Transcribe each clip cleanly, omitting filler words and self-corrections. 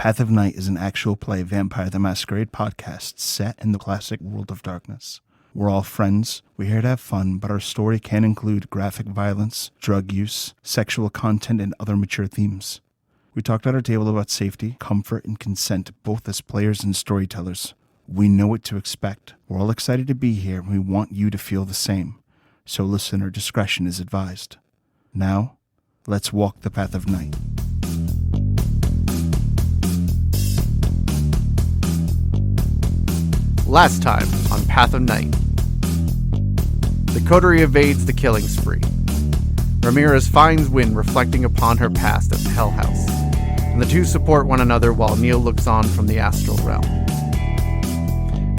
Path of Night is an actual play Vampire the Masquerade podcast set in the classic world of darkness. We're all friends, we're here to have fun, but our story can include graphic violence, drug use, sexual content, and other mature themes. We talked at our table about safety, comfort, and consent, both as players and storytellers. We know what to expect. We're all excited to be here, and we want you to feel the same. So listener discretion is advised. Now, let's walk the path of night. Last time on Path of Night. The coterie evades the killing spree. Ramirez finds Wynn reflecting upon her past at the Hell House, and the two support one another while Neil looks on from the astral realm.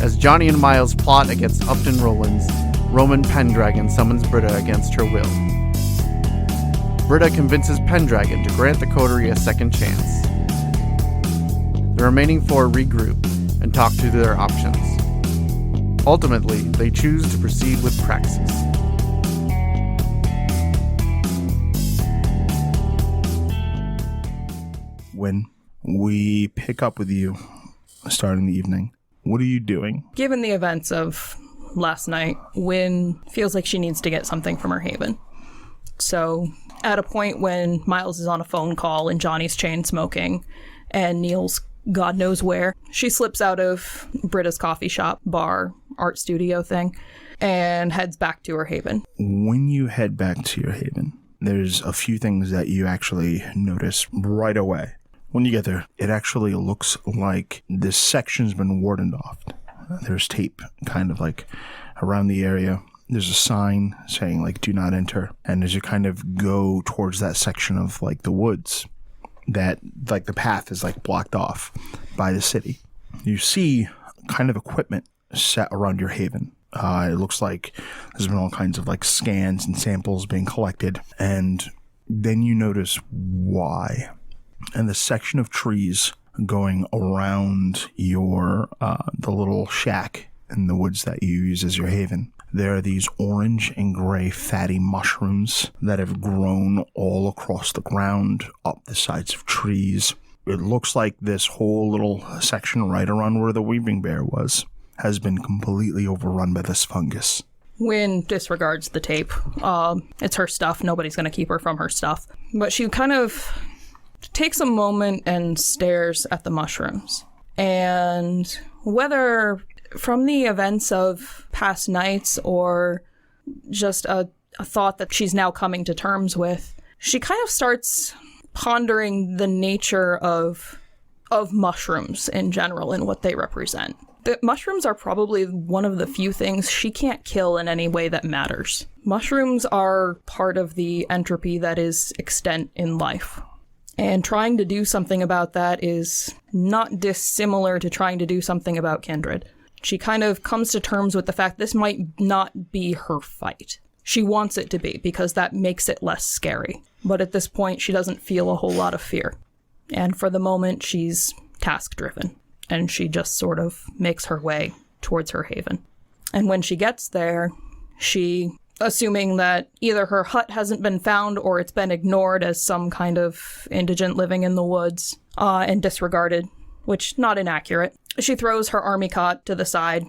As Johnny and Miles plot against Upton Rollins, Roman Pendragon summons Britta against her will. Britta convinces Pendragon to grant the coterie a second chance. The remaining four regroup and talk through their options. Ultimately, they choose to proceed with Praxis. When we pick up with you starting the evening, what are you doing? Given the events of last night, Wynn feels like she needs to get something from her haven. So, at a point when Miles is on a phone call and Johnny's chain smoking, and Neil's God knows where, she slips out of Britta's coffee shop, bar, art studio thing, and heads back to her haven. When you head back to your haven, there's a few things that you actually notice right away. When you get there, it actually looks like this section's been warded off. There's tape kind of like around the area. There's a sign saying like, do not enter. And as you kind of go towards that section of like the woods, that like the path is like blocked off by the city. You see kind of equipment set around your haven. It looks like there's been all kinds of like scans and samples being collected. And then you notice why. And the section of trees going around your, the little shack in the woods that you use as your haven, there are these orange and gray fatty mushrooms that have grown all across the ground, up the sides of trees. It looks like this whole little section right around where the weeping bear was has been completely overrun by this fungus. Wynn disregards the tape. It's her stuff. Nobody's going to keep her from her stuff. But she kind of takes a moment and stares at the mushrooms. And whether from the events of past nights or just a thought that she's now coming to terms with, she kind of starts pondering the nature of mushrooms in general and what they represent. The mushrooms are probably one of the few things she can't kill in any way that matters. Mushrooms are part of the entropy that is extant in life. And trying to do something about that is not dissimilar to trying to do something about kindred. She kind of comes to terms with the fact this might not be her fight. She wants it to be, because that makes it less scary. But at this point, she doesn't feel a whole lot of fear. And for the moment, she's task-driven. And she just sort of makes her way towards her haven. And when she gets there, she, assuming that either her hut hasn't been found or it's been ignored as some kind of indigent living in the woods and disregarded, which not inaccurate, she throws her army cot to the side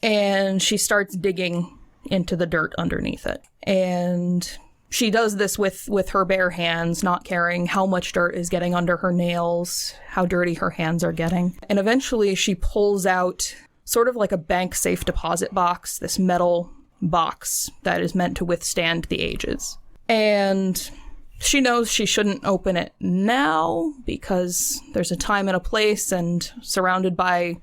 and she starts digging into the dirt underneath it. And she does this with her bare hands, not caring how much dirt is getting under her nails, how dirty her hands are getting. And eventually she pulls out sort of like a bank safe deposit box, this metal box that is meant to withstand the ages. And she knows she shouldn't open it now because there's a time and a place, and surrounded by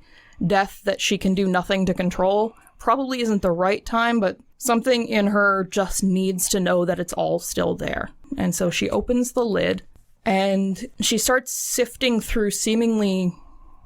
death that she can do nothing to control. Probably isn't the right time, but something in her just needs to know that it's all still there. And so she opens the lid and she starts sifting through seemingly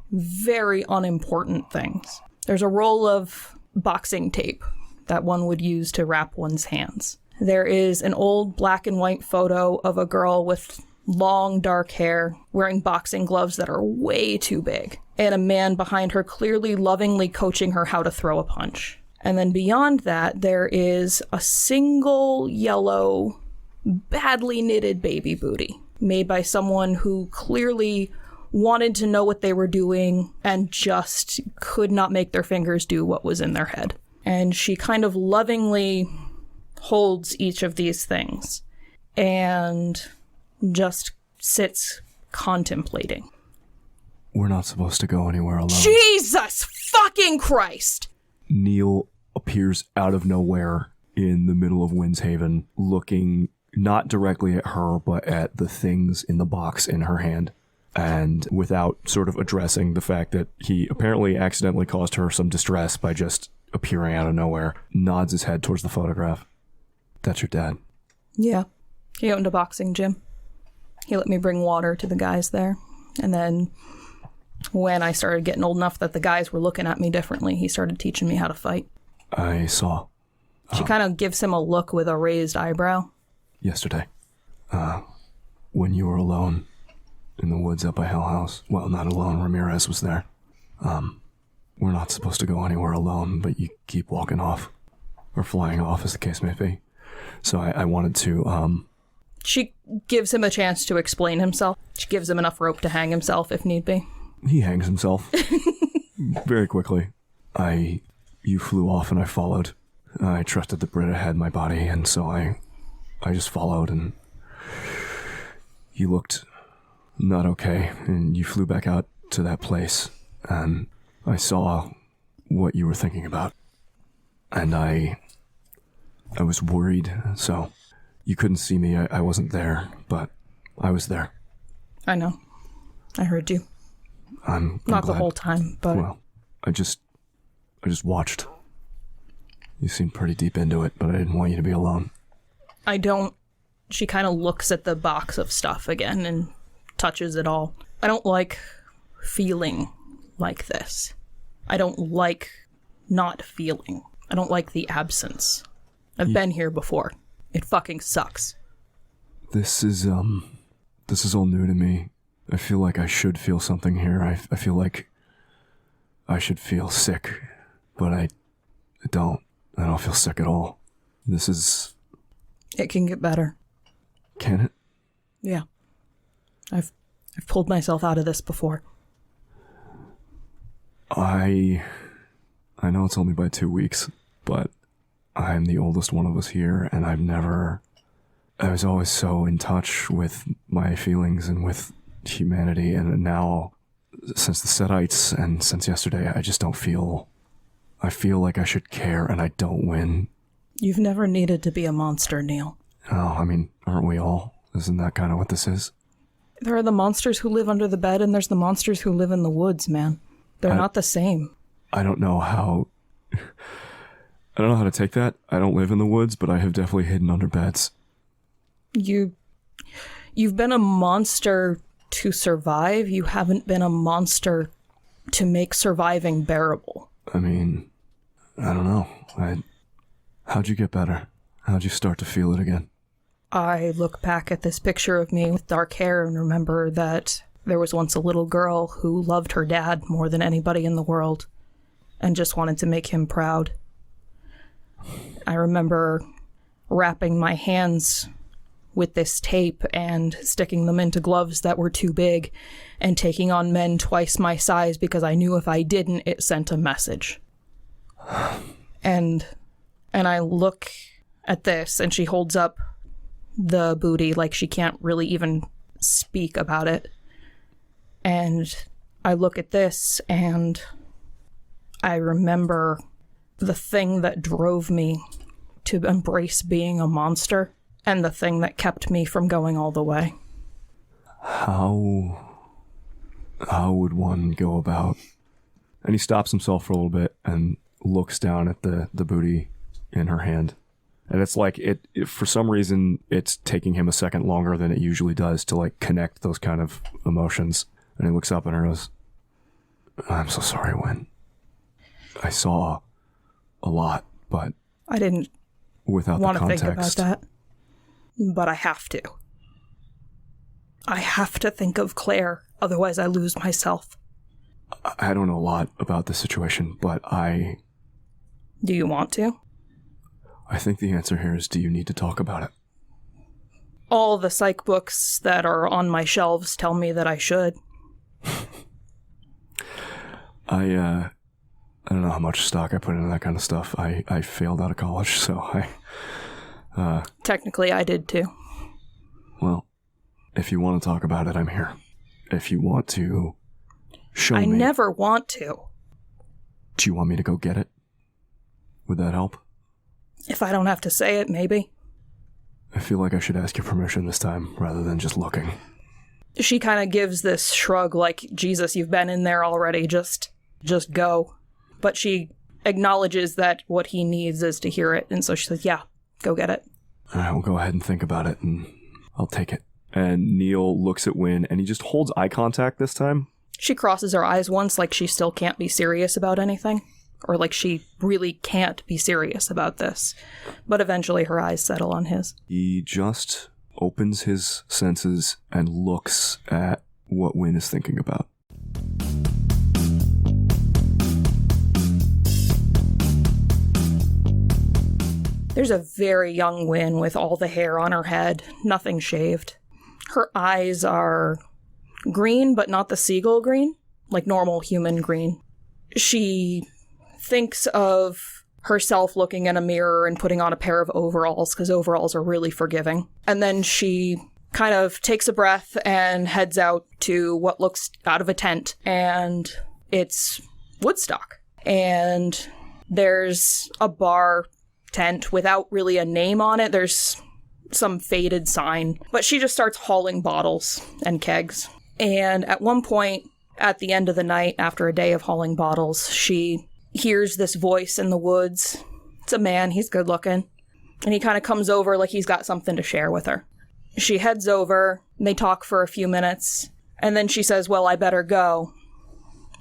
very unimportant things. There's a roll of boxing tape that one would use to wrap one's hands. There is an old black and white photo of a girl with long dark hair wearing boxing gloves that are way too big, and a man behind her clearly lovingly coaching her how to throw a punch. And then beyond that, there is a single yellow, badly knitted baby booty made by someone who clearly wanted to know what they were doing and just could not make their fingers do what was in their head. And she kind of lovingly holds each of these things and just sits contemplating. We're not supposed to go anywhere alone. Jesus fucking Christ! Neil appears out of nowhere in the middle of Wynn's Haven, looking not directly at her, but at the things in the box in her hand. And without sort of addressing the fact that he apparently accidentally caused her some distress by just appearing out of nowhere, nods his head towards the photograph. That's your dad. Yeah. He owned a boxing gym. He let me bring water to the guys there. And then when I started getting old enough that the guys were looking at me differently, he started teaching me how to fight. I saw. She kind of gives him a look with a raised eyebrow. Yesterday. When you were alone in the woods up by Hell House. Well, not alone. Ramirez was there. We're not supposed to go anywhere alone, but you keep walking off. Or flying off, as the case may be. So I wanted to, She gives him a chance to explain himself. She gives him enough rope to hang himself if need be. He hangs himself. Very quickly. You flew off and I followed. I trusted that Britta had my body, and so I just followed, and you looked not okay, and you flew back out to that place, and I saw what you were thinking about, and I was worried, so you couldn't see me. I wasn't there, but I was there. I know. I heard you. I'm not glad. The whole time, but... Well, I just watched. You seemed pretty deep into it, but I didn't want you to be alone. I don't... She kind of looks at the box of stuff again and touches it all. I don't like feeling like this. I don't like not feeling. I don't like the absence. I've been here before. It fucking sucks. This is all new to me. I feel like I should feel something here. I feel like I should feel sick, but I don't. I don't feel sick at all. This is... It can get better. Can it? Yeah. I've pulled myself out of this before. I know it's only by 2 weeks, but I'm the oldest one of us here, and I was always so in touch with my feelings and with humanity, and now, since the Setites and since yesterday, I just don't feel... I feel like I should care, and I don't win. You've never needed to be a monster, Neil. Oh, I mean, aren't we all? Isn't that kind of what this is? There are the monsters who live under the bed, and there's the monsters who live in the woods, man. They're not the same. I don't know how to take that. I don't live in the woods, but I have definitely hidden under beds. You've been a monster to survive. You haven't been a monster to make surviving bearable. I mean, I don't know. How'd you get better? How'd you start to feel it again? I look back at this picture of me with dark hair and remember that there was once a little girl who loved her dad more than anybody in the world and just wanted to make him proud. I remember wrapping my hands with this tape and sticking them into gloves that were too big and taking on men twice my size because I knew if I didn't, it sent a message. And I look at this, and she holds up the booty like she can't really even speak about it. And I look at this, and I remember the thing that drove me to embrace being a monster and the thing that kept me from going all the way. How would one go about... And he stops himself for a little bit and looks down at the booty in her hand. And it's like, it for some reason, it's taking him a second longer than it usually does to, like, connect those kind of emotions. And he looks up at her and goes, I'm so sorry, Wynn. I saw a lot, but... I didn't without want the to context, think about that. But I have to. I have to think of Claire, otherwise I lose myself. I don't know a lot about this situation, but Do you want to? I think the answer here is, do you need to talk about it? All the psych books that are on my shelves tell me that I should. I don't know how much stock I put into that kind of stuff. I failed out of college, so Technically, I did too. Well, if you want to talk about it, I'm here. If you want to show me... I never want to. Do you want me to go get it? Would that help? If I don't have to say it, maybe. I feel like I should ask your permission this time, rather than just looking. She kind of gives this shrug like, Jesus, you've been in there already, just go. But she acknowledges that what he needs is to hear it, and so she says, yeah, go get it. All right, we'll go ahead and think about it, and I'll take it. And Neil looks at Wynn, and he just holds eye contact this time. She crosses her eyes once like she still can't be serious about anything, or like she really can't be serious about this. But eventually her eyes settle on his. He just opens his senses and looks at what Wynn is thinking about. There's a very young Wynn with all the hair on her head, nothing shaved. Her eyes are green, but not the seagull green, like normal human green. She thinks of herself looking in a mirror and putting on a pair of overalls, because overalls are really forgiving. And then she kind of takes a breath and heads out to what looks out of a tent, and it's Woodstock. And there's a bar tent without really a name on it. There's some faded sign, but she just starts hauling bottles and kegs. And at one point, at the end of the night, after a day of hauling bottles, she hears this voice in the woods. It's a man, he's good looking. And he kind of comes over like he's got something to share with her. She heads over, and they talk for a few minutes, and then she says, well, I better go,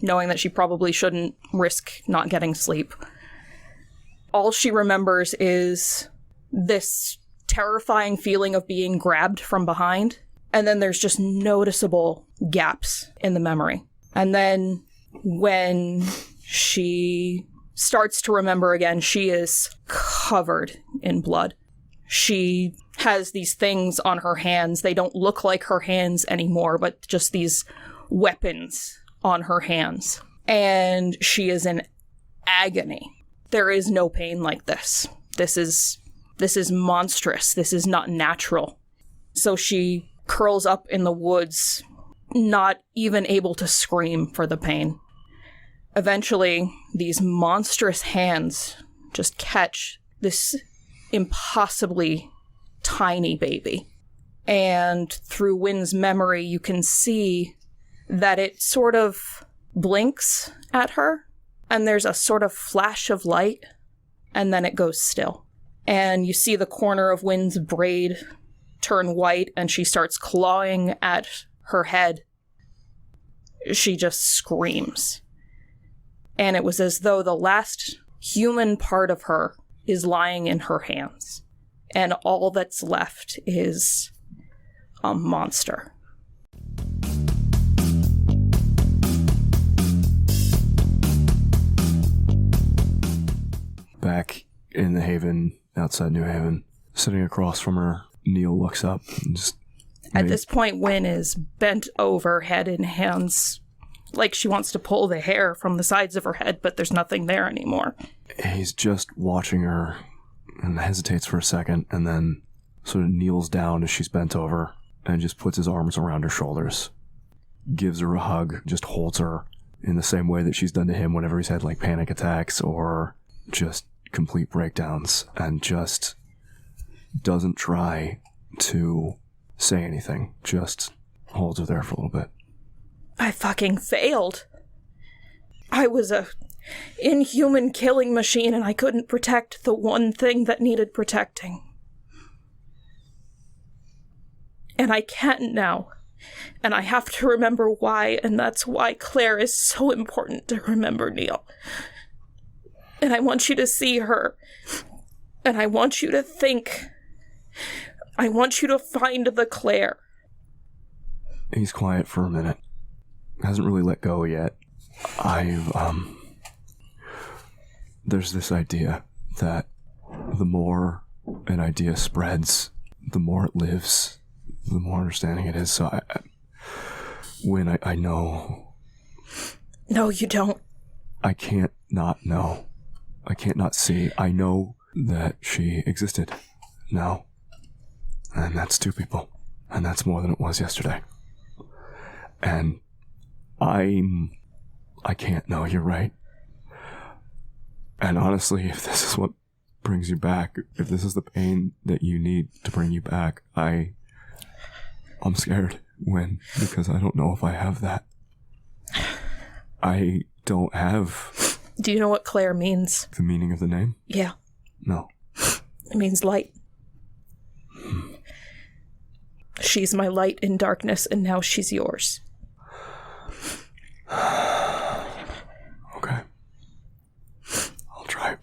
knowing that she probably shouldn't risk not getting sleep. All she remembers is this terrifying feeling of being grabbed from behind, and then there's just noticeable gaps in the memory. And then when she starts to remember again, she is covered in blood. She has these things on her hands. They don't look like her hands anymore, but just these weapons on her hands. And she is in agony. There is no pain like this. This is monstrous. This is not natural. So she curls up in the woods, not even able to scream for the pain. Eventually, these monstrous hands just catch this impossibly tiny baby. And through Wynn's memory, you can see that it sort of blinks at her, and there's a sort of flash of light, and then it goes still. And you see the corner of Wynn's braid turn white, and she starts clawing at her head. She just screams. And it was as though the last human part of her is lying in her hands. And all that's left is a monster. Back in the Haven, outside New Haven, sitting across from her, Neil looks up and just... At this point, Wynn is bent over, head in hands, like she wants to pull the hair from the sides of her head, but there's nothing there anymore. He's just watching her and hesitates for a second, and then sort of kneels down as she's bent over and just puts his arms around her shoulders, gives her a hug, just holds her in the same way that she's done to him whenever he's had like panic attacks or just complete breakdowns, and just doesn't try to say anything, just holds her there for a little bit. I fucking failed. I was a inhuman killing machine, and I couldn't protect the one thing that needed protecting. And I can now. And I have to remember why, and that's why Claire is so important to remember, Neil. And I want you to see her. And I want you to think. I want you to find the Claire. He's quiet for a minute. Hasn't really let go yet. There's this idea that the more an idea spreads, the more it lives, the more understanding it is. So Wynn, I know. No, you don't. I can't not know. I can't not see. I know that she existed now. And that's 2 people. And that's more than it was yesterday. And I can't know, you're right. And honestly, if this is what brings you back, if this is the pain that you need to bring you back, I'm scared, Wynn, because I don't know if I have that. I don't have... Do you know what Claire means? The meaning of the name? Yeah. No. It means light. She's my light in darkness, and now she's yours. Okay. I'll try.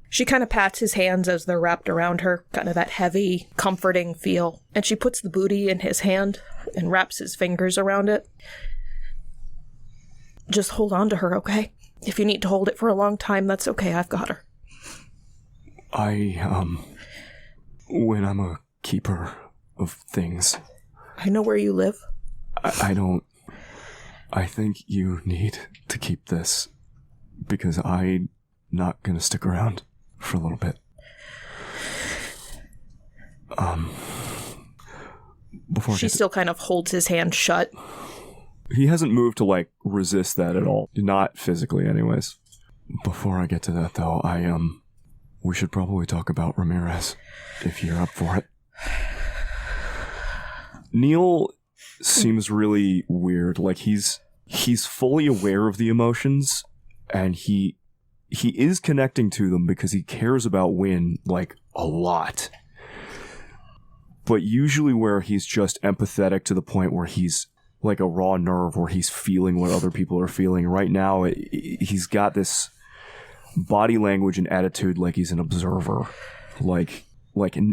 She kind of pats his hands as they're wrapped around her, kind of that heavy, comforting feel. And she puts the booty in his hand and wraps his fingers around it. Just hold on to her, okay? If you need to hold it for a long time, that's okay. I've got her. When I'm a keeper of things. I know where you live. I don't... I think you need to keep this because I'm not going to stick around for a little bit. Before she still kind of holds his hand shut. He hasn't moved to, resist that at all. Not physically, anyways. Before I get to that, though, we should probably talk about Ramirez, if you're up for it. Neil seems really weird. He's fully aware of the emotions, and he is connecting to them because he cares about Wynn, a lot. But usually where he's just empathetic to the point where he's like a raw nerve where he's feeling what other people are feeling. Right now, he's got this body language and attitude like he's an observer. Like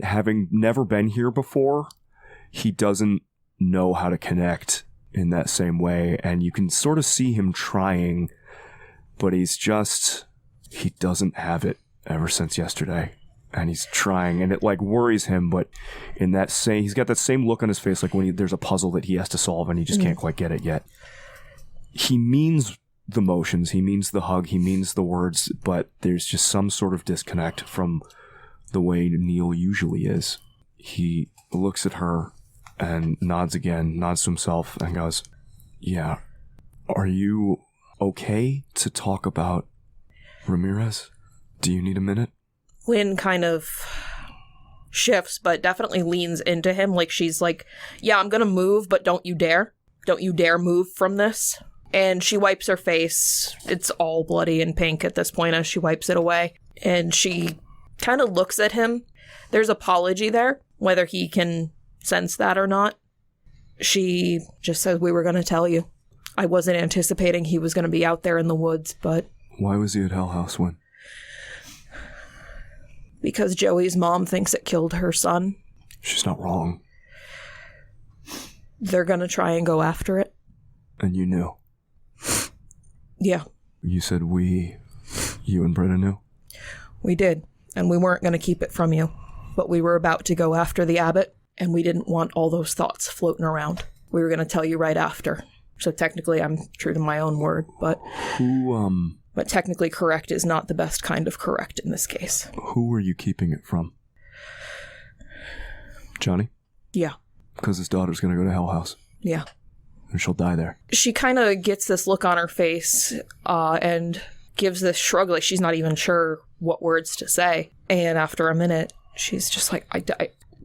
having never been here before, he doesn't know how to connect in that same way. And you can sort of see him trying, but he doesn't have it ever since yesterday. And he's trying, and it worries him, but he's got that same look on his face, like when there's a puzzle that he has to solve and he just can't quite get it yet. He means the motions, he means the hug, he means the words, but there's just some sort of disconnect from the way Neil usually is. He looks at her and nods again, nods to himself, and goes, "Yeah, are you okay to talk about Ramirez? Do you need a minute?" Wynn kind of shifts, but definitely leans into him like she's like, "Yeah, I'm gonna move, but don't you dare. Don't you dare move from this." And she wipes her face. It's all bloody and pink at this point as she wipes it away. And she kind of looks at him. There's apology there, whether he can sense that or not. She just says, "We were going to tell you. I wasn't anticipating he was going to be out there in the woods, but..." Why was he at Hell House when? Because Joey's mom thinks it killed her son. She's not wrong. They're going to try and go after it. And you knew? Yeah. You said you and Britta knew? We did, and we weren't going to keep it from you. But we were about to go after the abbot, and we didn't want all those thoughts floating around. We were going to tell you right after. So technically I'm true to my own word, but... But technically correct is not the best kind of correct in this case. Who were you keeping it from? Johnny? Yeah. Because his daughter's going to go to Hell House. Yeah. And she'll die there. She kind of gets this look on her face and gives this shrug like she's not even sure what words to say. And after a minute, she's just like,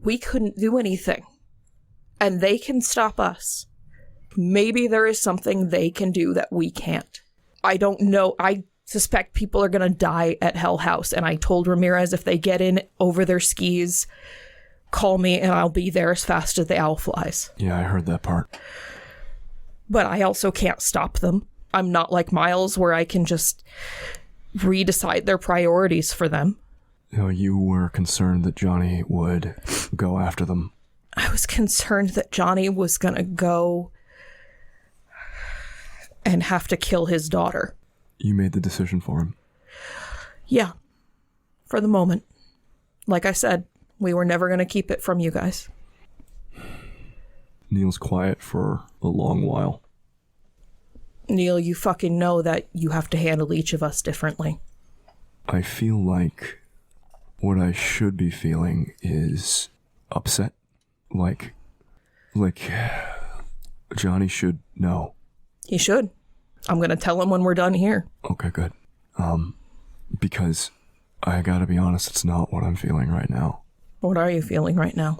we couldn't do anything. And they can stop us. Maybe there is something they can do that we can't. I don't know. I suspect people are going to die at Hell House. And I told Ramirez if they get in over their skis, call me and I'll be there as fast as the owl flies. Yeah, I heard that part. But I also can't stop them. I'm not like Miles where I can just redecide their priorities for them. You were concerned that Johnny would go after them. I was concerned that Johnny was going to go and have to kill his daughter. You made the decision for him. Yeah. For the moment. Like I said, we were never going to keep it from you guys. Neil's quiet for a long while. Neil, you fucking know that you have to handle each of us differently. I feel like what I should be feeling is upset. Like Johnny should know. He should. I'm going to tell him when we're done here. Okay, good. Because I gotta be honest, it's not what I'm feeling right now. What are you feeling right now?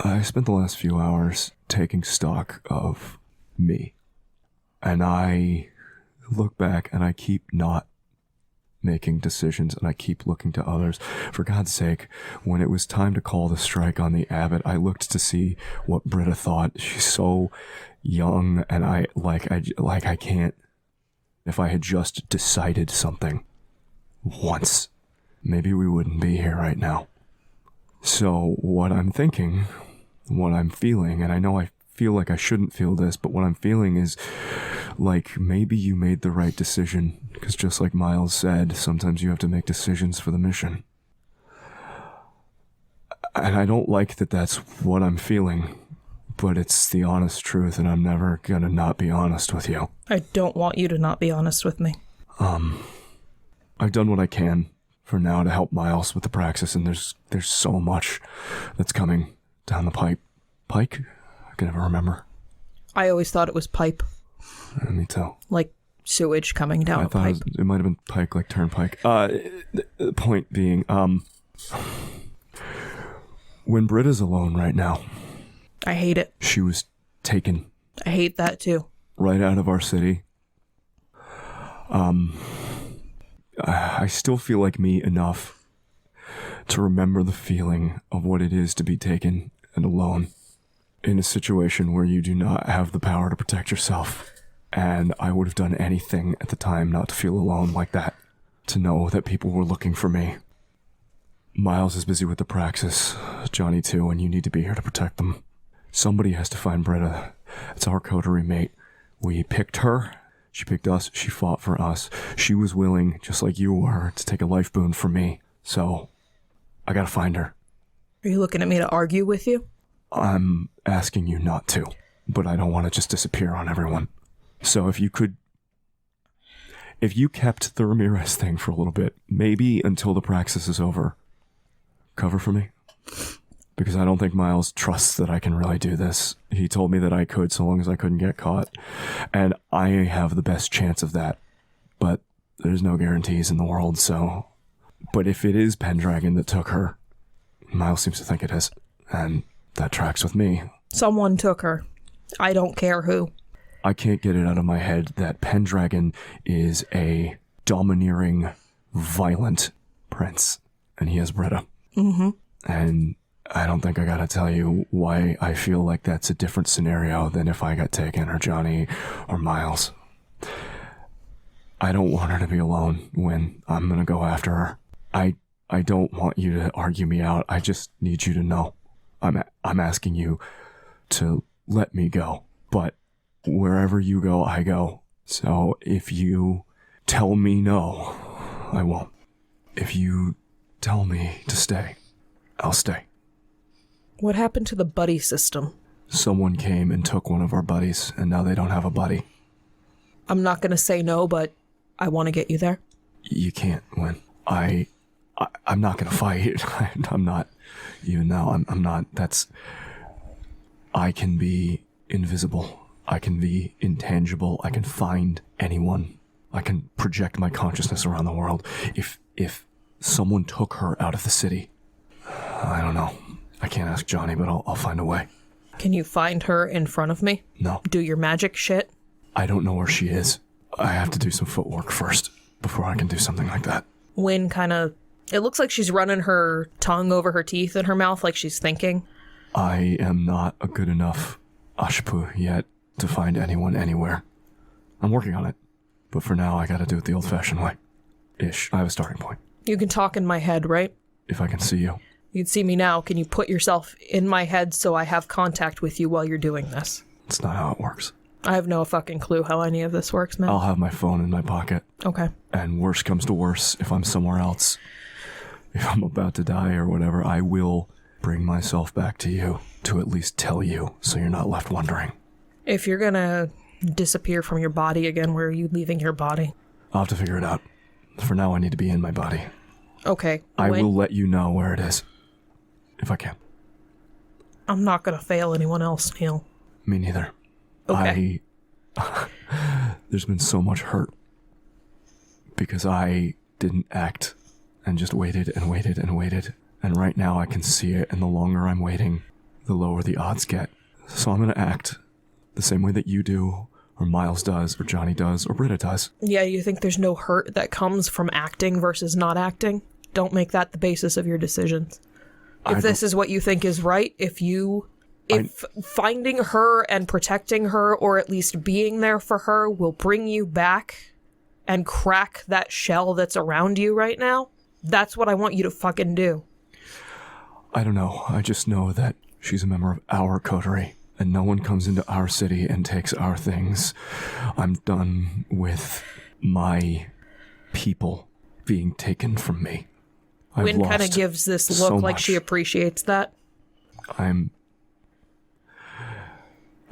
I spent the last few hours taking stock of me. And I look back and I keep not making decisions and I keep looking to others. For God's sake, when it was time to call the strike on the Abbot, I looked to see what Britta thought. She's so young and I can't. If I had just decided something once, maybe we wouldn't be here right now. So what I'm thinking, what I'm feeling, and I know I feel like I shouldn't feel this, but what I'm feeling is like maybe you made the right decision, because just like Miles said, sometimes you have to make decisions for the mission. And I don't like that that's what I'm feeling, but it's the honest truth, and I'm never gonna not be honest with you. I don't want you to not be honest with me. I've done what I can for now to help Miles with the praxis, and there's so much that's coming down the pipe. Pike? I can never remember. I always thought it was pipe. Me too. Like sewage coming down I a thought pipe. it might have been Pike, like turnpike. The point being, when Britta's alone right now, I hate it. she was taken I hate that too. right out of our city. I still feel like me enough to remember the feeling of what it is to be taken and alone in a situation where you do not have the power to protect yourself. And I would have done anything at the time not to feel alone like that, to know that people were looking for me. Miles is busy with the praxis, Johnny too, and you need to be here to protect them. Somebody has to find Britta. It's our coterie mate. We picked her. She picked us. She fought for us. She was willing, just like you were, to take a life boon for me. So, I gotta find her. Are you looking at me to argue with you? I'm asking you not to, but I don't want to just disappear on everyone. So if you kept the Ramirez thing for a little bit, maybe until the praxis is over, cover for me. Because I don't think Miles trusts that I can really do this. He told me that I could so long as I couldn't get caught. And I have the best chance of that. But there's no guarantees in the world, so... But if it is Pendragon that took her, Miles seems to think it is. And that tracks with me. Someone took her. I don't care who. I can't get it out of my head that Pendragon is a domineering, violent prince. And he has Britta. Mm-hmm. And I don't think I gotta tell you why I feel like that's a different scenario than if I got taken, or Johnny, or Miles. I don't want her to be alone when I'm gonna go after her. I don't want you to argue me out. I just need you to know. I'm asking you to let me go. But wherever you go, I go. So if you tell me no, I won't. If you tell me to stay, I'll stay. What happened to the buddy system? Someone came and took one of our buddies, and now they don't have a buddy. I'm not going to say no, but I want to get you there. You can't win. I'm not going to fight. I'm not, even now, I'm not. I can be invisible. I can be intangible. I can find anyone. I can project my consciousness around the world. If someone took her out of the city, I don't know. I can't ask Johnny, but I'll find a way. Can you find her in front of me? No. Do your magic shit? I don't know where she is. I have to do some footwork first before I can do something like that. Wynn kind of... It looks like she's running her tongue over her teeth in her mouth like she's thinking. I am not a good enough Ashpu yet to find anyone anywhere. I'm working on it. But for now, I gotta do it the old-fashioned way. Ish. I have a starting point. You can talk in my head, right? If I can see you. You can see me now. Can you put yourself in my head so I have contact with you while you're doing this? That's not how it works. I have no fucking clue how any of this works, man. I'll have my phone in my pocket. Okay. And worse comes to worse, if I'm somewhere else, if I'm about to die or whatever, I will bring myself back to you to at least tell you so you're not left wondering. If you're gonna disappear from your body again, where are you leaving your body? I'll have to figure it out. For now, I need to be in my body. Okay. I will let you know where it is. If I can. I'm not gonna fail anyone else, Neil. Me neither. Okay. There's been so much hurt. Because I didn't act and just waited and waited and waited. And right now I can see it, and the longer I'm waiting, the lower the odds get. So I'm going to act the same way that you do, or Miles does, or Johnny does, or Britta does. Yeah, you think there's no hurt that comes from acting versus not acting? Don't make that the basis of your decisions. If this is what you think is right, if finding her and protecting her, or at least being there for her, will bring you back and crack that shell that's around you right now, that's what I want you to fucking do. I don't know. I just know that she's a member of our coterie, and no one comes into our city and takes our things. I'm done with my people being taken from me. Wynn kind of gives this look like she appreciates that. I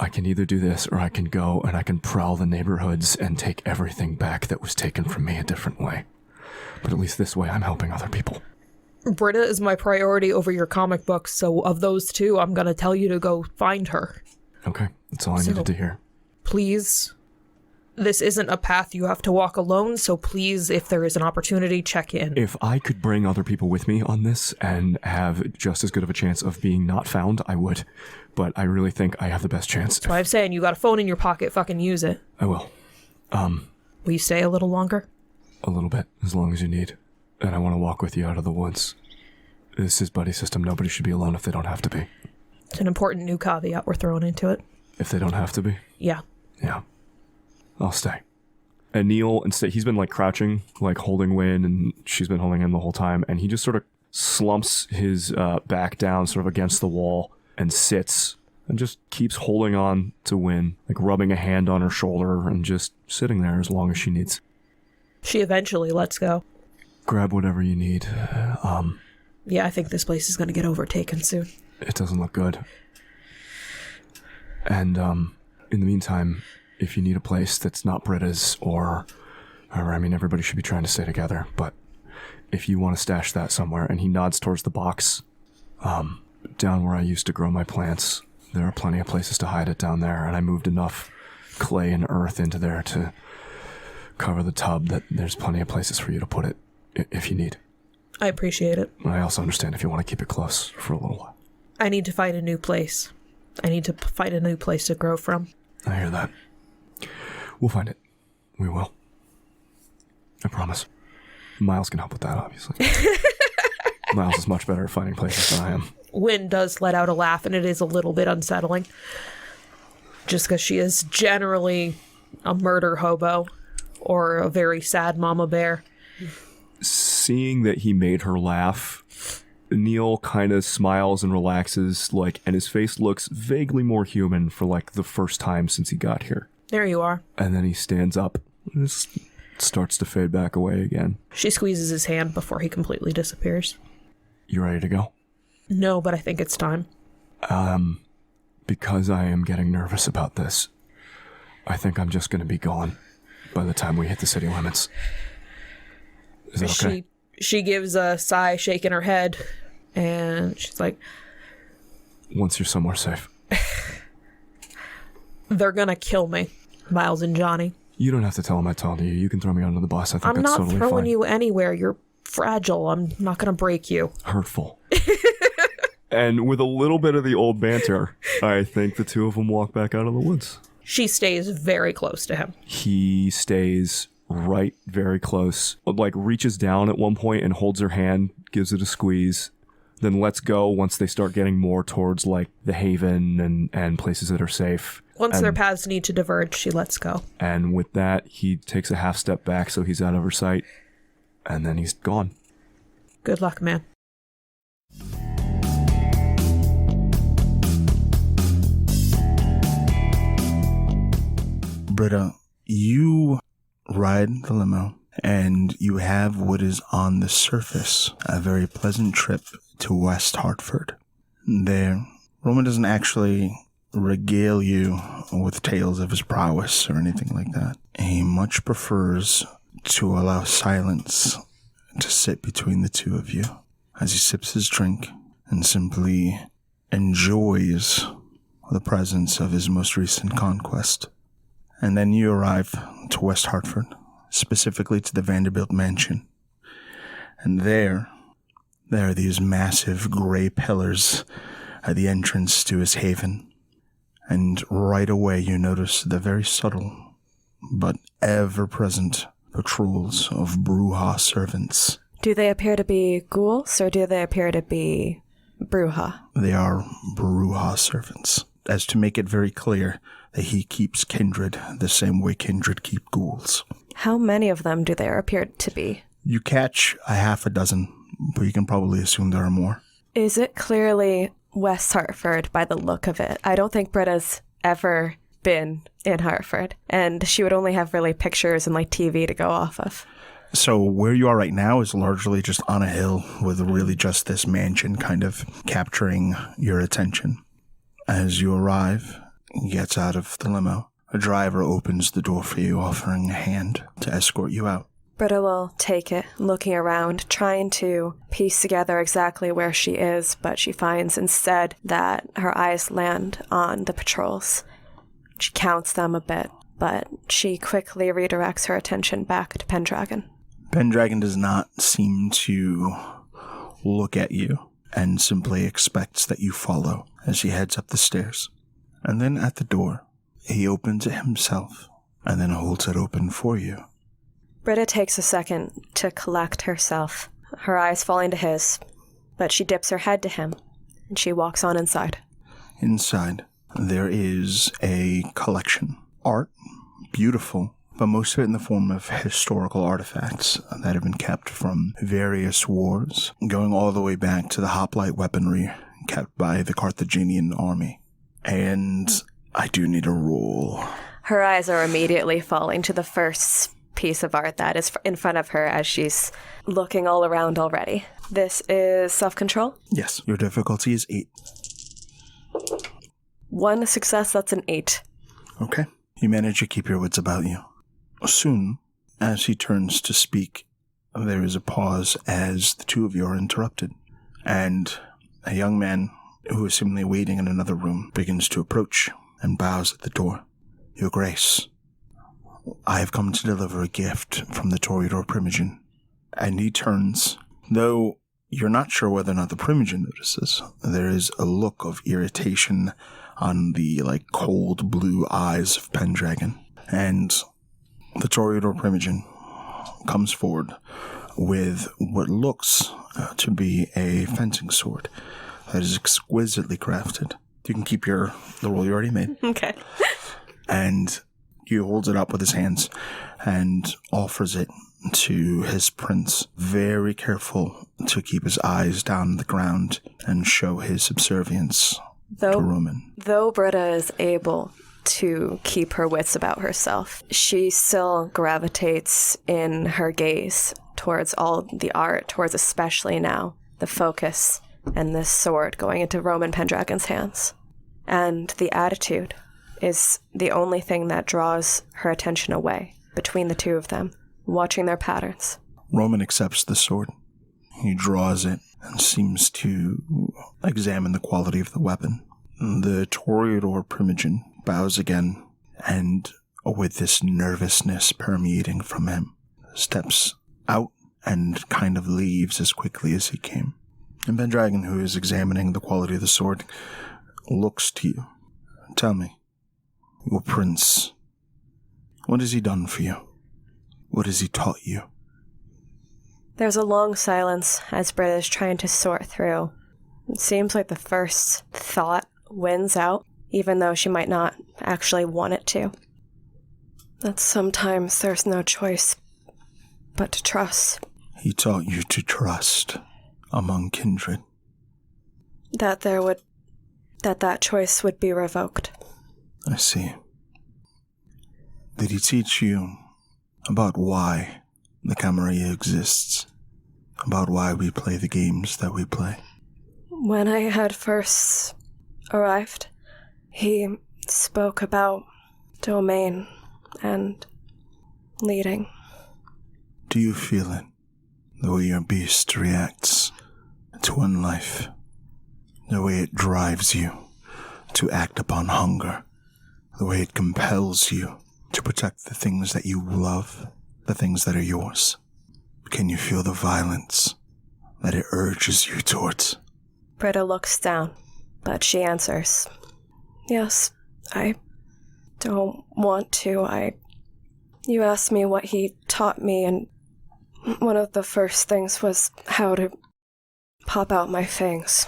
can either do this, or I can go and I can prowl the neighborhoods and take everything back that was taken from me a different way. But at least this way I'm helping other people. Britta is my priority over your comic books, so of those two, I'm going to tell you to go find her. Okay, that's all I needed to hear. Please, this isn't a path you have to walk alone, so please, if there is an opportunity, check in. If I could bring other people with me on this and have just as good of a chance of being not found, I would. But I really think I have the best chance. That's why I'm saying you got a phone in your pocket, fucking use it. I will. Will you stay a little longer? A little bit, as long as you need. And I want to walk with you out of the woods. This is buddy system. Nobody should be alone if they don't have to be. It's an important new caveat we're throwing into it. If they don't have to be? Yeah. Yeah. I'll stay. And Neil, instead, he's been like crouching, like holding Wynn, and she's been holding him the whole time. And he just sort of slumps his back down sort of against the wall and sits and just keeps holding on to Wynn, like rubbing a hand on her shoulder and just sitting there as long as she needs. She eventually lets go. Grab whatever you need. Yeah, I think this place is going to get overtaken soon. It doesn't look good. And in the meantime, if you need a place that's not Britta's or I mean, everybody should be trying to stay together, but if you want to stash that somewhere, and he nods towards the box, down where I used to grow my plants, there are plenty of places to hide it down there, and I moved enough clay and earth into there to cover the tub that there's plenty of places for you to put it if you need. I appreciate it. I also understand if you want to keep it close for a little while. I need to find a new place. I need to find a new place to grow from. I hear that. We'll find it. We will. I promise. Miles can help with that, obviously. Miles is much better at finding places than I am. Wynn does let out a laugh, and it is a little bit unsettling. Just because she is generally a murder hobo or a very sad mama bear. Seeing that he made her laugh, Neil kind of smiles and relaxes, like, and his face looks vaguely more human for like the first time since he got here. There you are. And then he stands up and starts to fade back away again. She squeezes his hand before he completely disappears. You ready to go? No, but I think it's time. Because I am getting nervous about this, I think I'm just going to be gone by the time we hit the city limits. Is that okay? She gives a sigh, shaking her head, and she's like, once you're somewhere safe. They're gonna kill me, Miles and Johnny. You don't have to tell them I told you. You can throw me under the bus. I think I'm that's not totally fine. throwing you anywhere. You're fragile. I'm not gonna break you. Hurtful. And with a little bit of the old banter, I think the two of them walk back out of the woods. She stays very close to him. He stays right very close, like reaches down at one point and holds her hand, gives it a squeeze, then lets go once they start getting more towards like the haven and places that are safe. Once their paths need to diverge, she lets go. And with that, he takes a half step back so he's out of her sight, and then he's gone. Good luck, man. Britta, you ride the limo, and you have what is on the surface a very pleasant trip to West Hartford. There, Roman doesn't actually regale you with tales of his prowess or anything like that. He much prefers to allow silence to sit between the two of you as he sips his drink and simply enjoys the presence of his most recent conquest. And then you arrive to West Hartford, specifically to the Vanderbilt Mansion. And there are these massive gray pillars at the entrance to his haven. And right away you notice the very subtle but ever-present patrols of Brujah servants. Do they appear to be ghouls, or do they appear to be Brujah? They are Brujah servants, as to make it very clear that he keeps kindred the same way kindred keep ghouls. How many of them do there appear to be? You catch a half a dozen, but you can probably assume there are more. Is it clearly West Hartford by the look of it? I don't think Britta's ever been in Hartford, and she would only have really pictures and like TV to go off of. So where you are right now is largely just on a hill with really just this mansion kind of capturing your attention. As you arrive, he gets out of the limo. A driver opens the door for you, offering a hand to escort you out. Britta will take it, looking around, trying to piece together exactly where she is, but she finds instead that her eyes land on the patrols. She counts them a bit, but she quickly redirects her attention back to Pendragon. Pendragon does not seem to look at you and simply expects that you follow as he heads up the stairs. And then at the door, he opens it himself and then holds it open for you. Britta takes a second to collect herself, her eyes falling to his, but she dips her head to him, and she walks on inside. Inside, there is a collection. Art, beautiful, but most of it in the form of historical artifacts that have been kept from various wars, going all the way back to the hoplite weaponry kept by the Carthaginian army. And I do need a roll. Her eyes are immediately falling to the first piece of art that is in front of her as she's looking all around already. This is self-control? Yes, your difficulty is 8. One success, that's an 8. Okay. You manage to keep your wits about you. Soon, as he turns to speak, there is a pause as the two of you are interrupted, and a young man who is seemingly waiting in another room begins to approach and bows at the door. Your Grace, I have come to deliver a gift from the Toreador Primogen. And he turns, though you're not sure whether or not the Primogen notices. There is a look of irritation on the, cold blue eyes of Pendragon. And the Toreador Primogen comes forward with what looks to be a fencing sword that is exquisitely crafted. You can keep the roll you already made. Okay. And he holds it up with his hands and offers it to his prince, very careful to keep his eyes down on the ground and show his subservience to Roman. Though Britta is able to keep her wits about herself, she still gravitates in her gaze towards all the art, towards especially now the focus and this sword going into Roman Pendragon's hands. And the attitude is the only thing that draws her attention away between the two of them, watching their patterns. Roman accepts the sword. He draws it and seems to examine the quality of the weapon. The Toreador Primogen bows again, and with this nervousness permeating from him, steps out and kind of leaves as quickly as he came. And Pendragon, who is examining the quality of the sword, looks to you. Tell me, your prince, what has he done for you? What has he taught you? There's a long silence as Britta is trying to sort through. It seems like the first thought wins out, even though she might not actually want it to. That sometimes there's no choice but to trust. He taught you to trust among kindred. That choice would be revoked. I see. Did he teach you about why the Camarilla exists? About why we play the games that we play? When I had first arrived, he spoke about domain and leading. Do you feel it? The way your beast reacts to one life. The way it drives you to act upon hunger. The way it compels you to protect the things that you love, the things that are yours. Can you feel the violence that it urges you towards? Britta looks down, but she answers, "Yes, I don't want to. You asked me what he taught me, and one of the first things was how to pop out my fangs."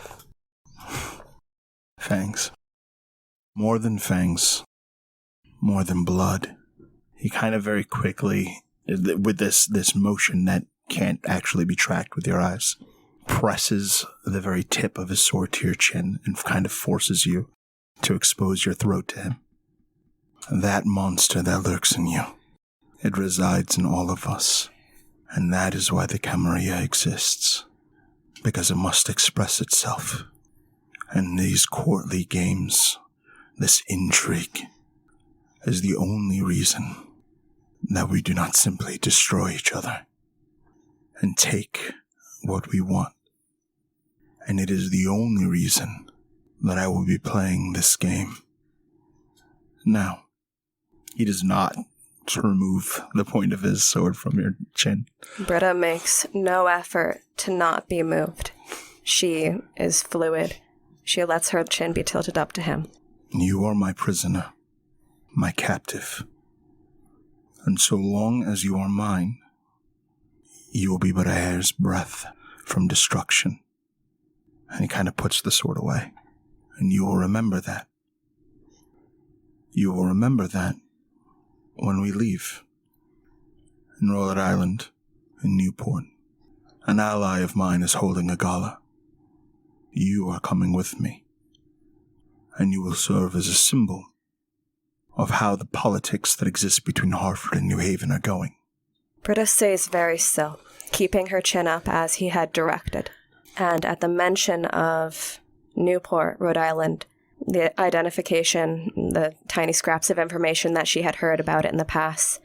Fangs. More than fangs. More than blood. He kind of very quickly, with this motion that can't actually be tracked with your eyes, presses the very tip of his sword to your chin and kind of forces you to expose your throat to him. That monster that lurks in you, it resides in all of us. And that is why the Camarilla exists. Because it must express itself. And these courtly games, this intrigue, is the only reason that we do not simply destroy each other and take what we want. And it is the only reason that I will be playing this game. Now, he does not remove the point of his sword from your chin. Britta makes no effort to not be moved. She is fluid. She lets her chin be tilted up to him. You are my prisoner, my captive. And so long as you are mine, you will be but a hair's breadth from destruction. And he kind of puts the sword away. And you will remember that. You will remember that when we leave. In Rhode Island, in Newport, an ally of mine is holding a gala. You are coming with me. And you will serve as a symbol of how the politics that exist between Hartford and New Haven are going. Britta stays very still, keeping her chin up as he had directed. And at the mention of Newport, Rhode Island, the identification, the tiny scraps of information that she had heard about it in the past,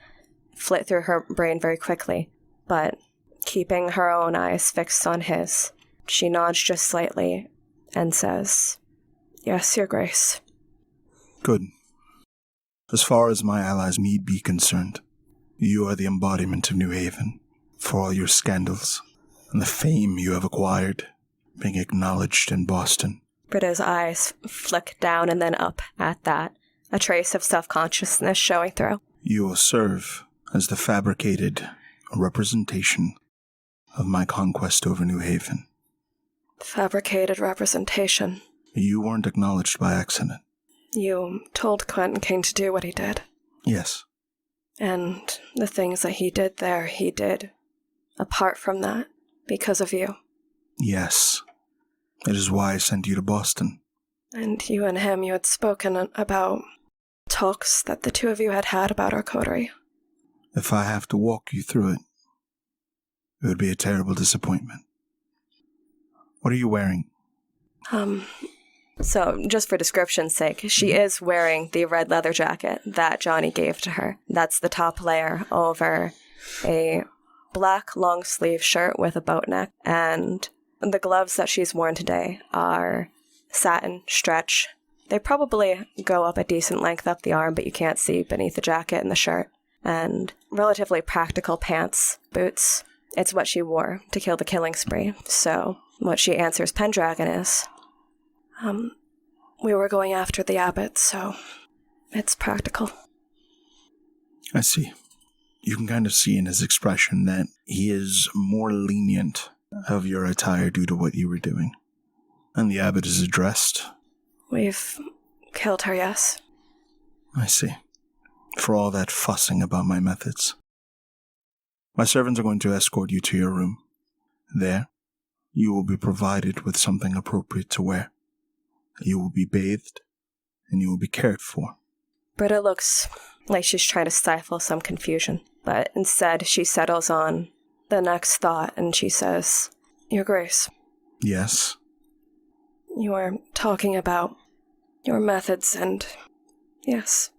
flit through her brain very quickly. But keeping her own eyes fixed on his, she nods just slightly and says, "Yes, Your Grace." Good. As far as my allies need be concerned, you are the embodiment of New Haven, for all your scandals and the fame you have acquired, being acknowledged in Boston. Britta's eyes flick down and then up at that, a trace of self-consciousness showing through. You will serve as the fabricated representation of my conquest over New Haven. Fabricated representation. You weren't acknowledged by accident. You told Quentin King to do what he did. Yes. And the things that he did there, he did apart from that, because of you. Yes. It is why I sent you to Boston. And you and him, you had spoken about talks that the two of you had had about our coterie. If I have to walk you through it, it would be a terrible disappointment. What are you wearing? So, just for description's sake, she is wearing the red leather jacket that Johnny gave to her. That's the top layer over a black long-sleeve shirt with a boat neck, and the gloves that she's worn today are satin stretch. They probably go up a decent length up the arm, but you can't see beneath the jacket and the shirt. And relatively practical pants, boots. It's what she wore to kill the killing spree. So what she answers Pendragon is, we were going after the abbot, so it's practical. I see. You can kind of see in his expression that he is more lenient of your attire due to what you were doing. And the abbot is addressed. We've killed her, yes. I see. For all that fussing about my methods. My servants are going to escort you to your room. There, you will be provided with something appropriate to wear. You will be bathed, and you will be cared for. Britta looks like she's trying to stifle some confusion, but instead she settles on the next thought and she says, Your Grace. Yes? you were talking about your methods, and yes,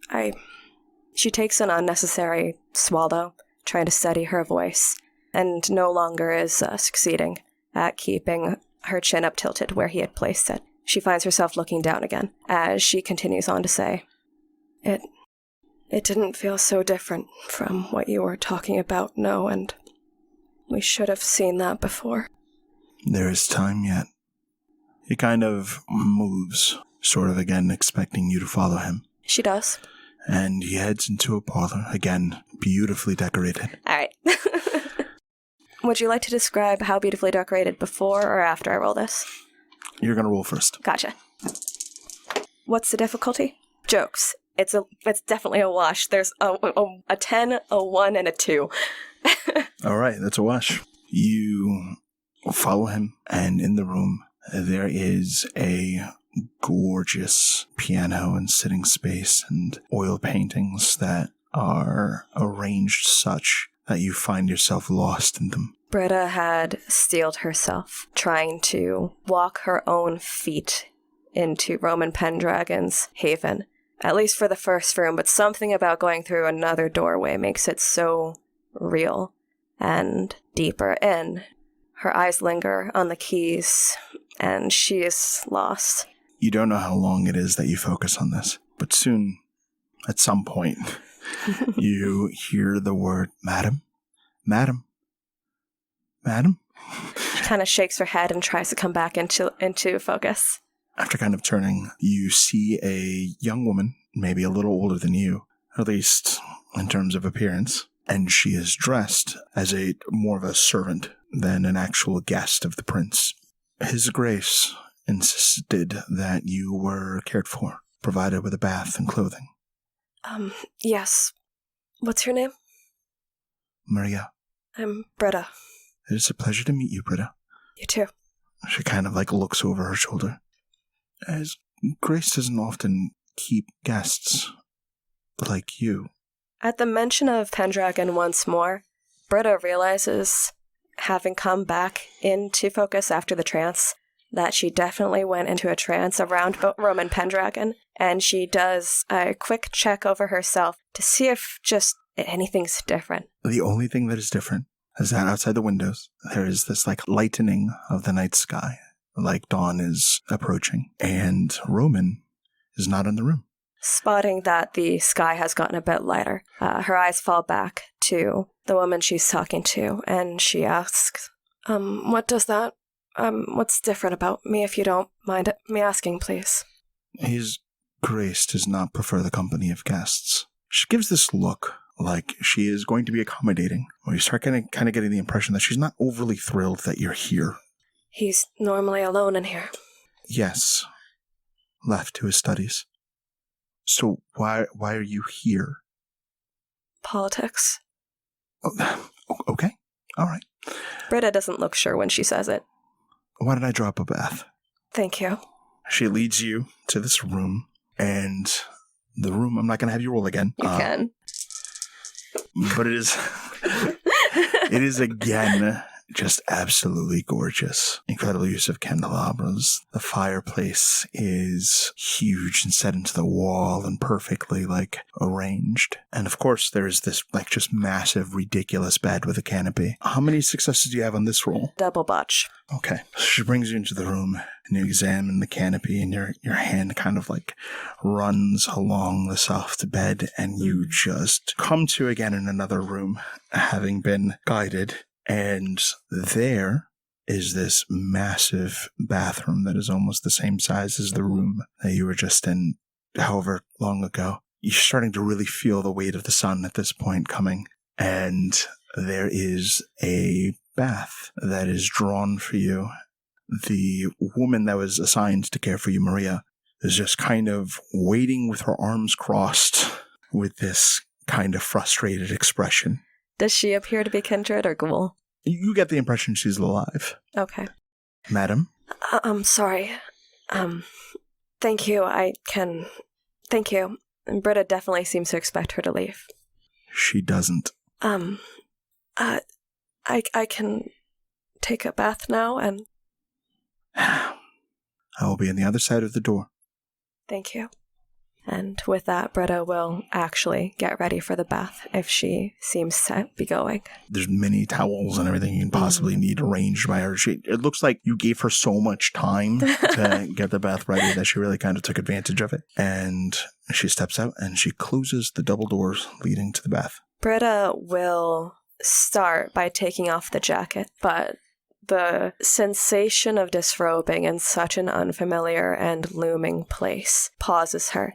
She takes an unnecessary swallow, trying to steady her voice, and no longer is succeeding at keeping her chin up tilted where he had placed it. She finds herself looking down again, as she continues on to say, It didn't feel so different from what you were talking about, no, and we should have seen that before. There is time yet. He kind of moves, sort of again expecting you to follow him. She does. And he heads into a parlor, again, beautifully decorated. All right. Would you like to describe how beautifully decorated before or after I roll this? You're going to roll first. Gotcha. What's the difficulty? Jokes. It's definitely a wash. There's a 10, a 1, and a 2. All right, that's a wash. You follow him, and in the room, there is a gorgeous piano and sitting space and oil paintings that are arranged such that you find yourself lost in them. Britta had steeled herself, trying to walk her own feet into Roman Pendragon's haven, at least for the first room, but something about going through another doorway makes it so real. And deeper in, her eyes linger on the keys, and she is lost. You don't know how long it is that you focus on this, but soon, at some point, you hear the word, Madam, Madam, Madam. She kind of shakes her head and tries to come back into focus. After kind of turning, you see a young woman, maybe a little older than you, at least in terms of appearance, and she is dressed as more of a servant than an actual guest of the prince. His Grace insisted that you were cared for, provided with a bath and clothing. Yes. What's your name? Maria. I'm Britta. It is a pleasure to meet you, Britta. You too. She kind of looks over her shoulder. As Grace doesn't often keep guests like you. At the mention of Pendragon once more, Britta realizes, having come back into focus after the trance, that she definitely went into a trance around Roman Pendragon, and she does a quick check over herself to see if just anything's different. The only thing that is different is that outside the windows, there is this lightening of the night sky, like dawn is approaching, and Roman is not in the room. Spotting that the sky has gotten a bit lighter, her eyes fall back to the woman she's talking to, and she asks, what does that, what's different about me, if you don't mind me asking, please? His Grace does not prefer the company of guests. She gives this look like she is going to be accommodating, or you start kind of getting the impression that she's not overly thrilled that you're here. He's normally alone in here. Yes. Left to his studies. So why are you here? Politics. Oh, okay. All right. Britta doesn't look sure when she says it. Why don't I drop a bath? Thank you. She leads you to this room, and the room, I'm not going to have you roll again. You can. But it is again just absolutely gorgeous. Incredible use of candelabras. The fireplace is huge and set into the wall and perfectly arranged. And of course there's this just massive, ridiculous bed with a canopy. How many successes do you have on this roll? Double botch. Okay. So she brings you into the room and you examine the canopy, and your hand kind of runs along the soft bed, and you just come to again in another room, having been guided. And there is this massive bathroom that is almost the same size as the room that you were just in however long ago. You're starting to really feel the weight of the sun at this point coming. And there is a bath that is drawn for you. The woman that was assigned to care for you, Maria, is just kind of waiting with her arms crossed with this kind of frustrated expression. Does she appear to be kindred or ghoul? You get the impression she's alive. Okay. Madam? I'm sorry. Thank you. Thank you. And Britta definitely seems to expect her to leave. She doesn't. I can take a bath now, and... I will be on the other side of the door. Thank you. And with that, Britta will actually get ready for the bath if she seems to be going. There's many towels and everything you can possibly need arranged by her. It looks like you gave her so much time to get the bath ready that she really kind of took advantage of it. And she steps out and she closes the double doors leading to the bath. Britta will start by taking off the jacket, but the sensation of disrobing in such an unfamiliar and looming place pauses her.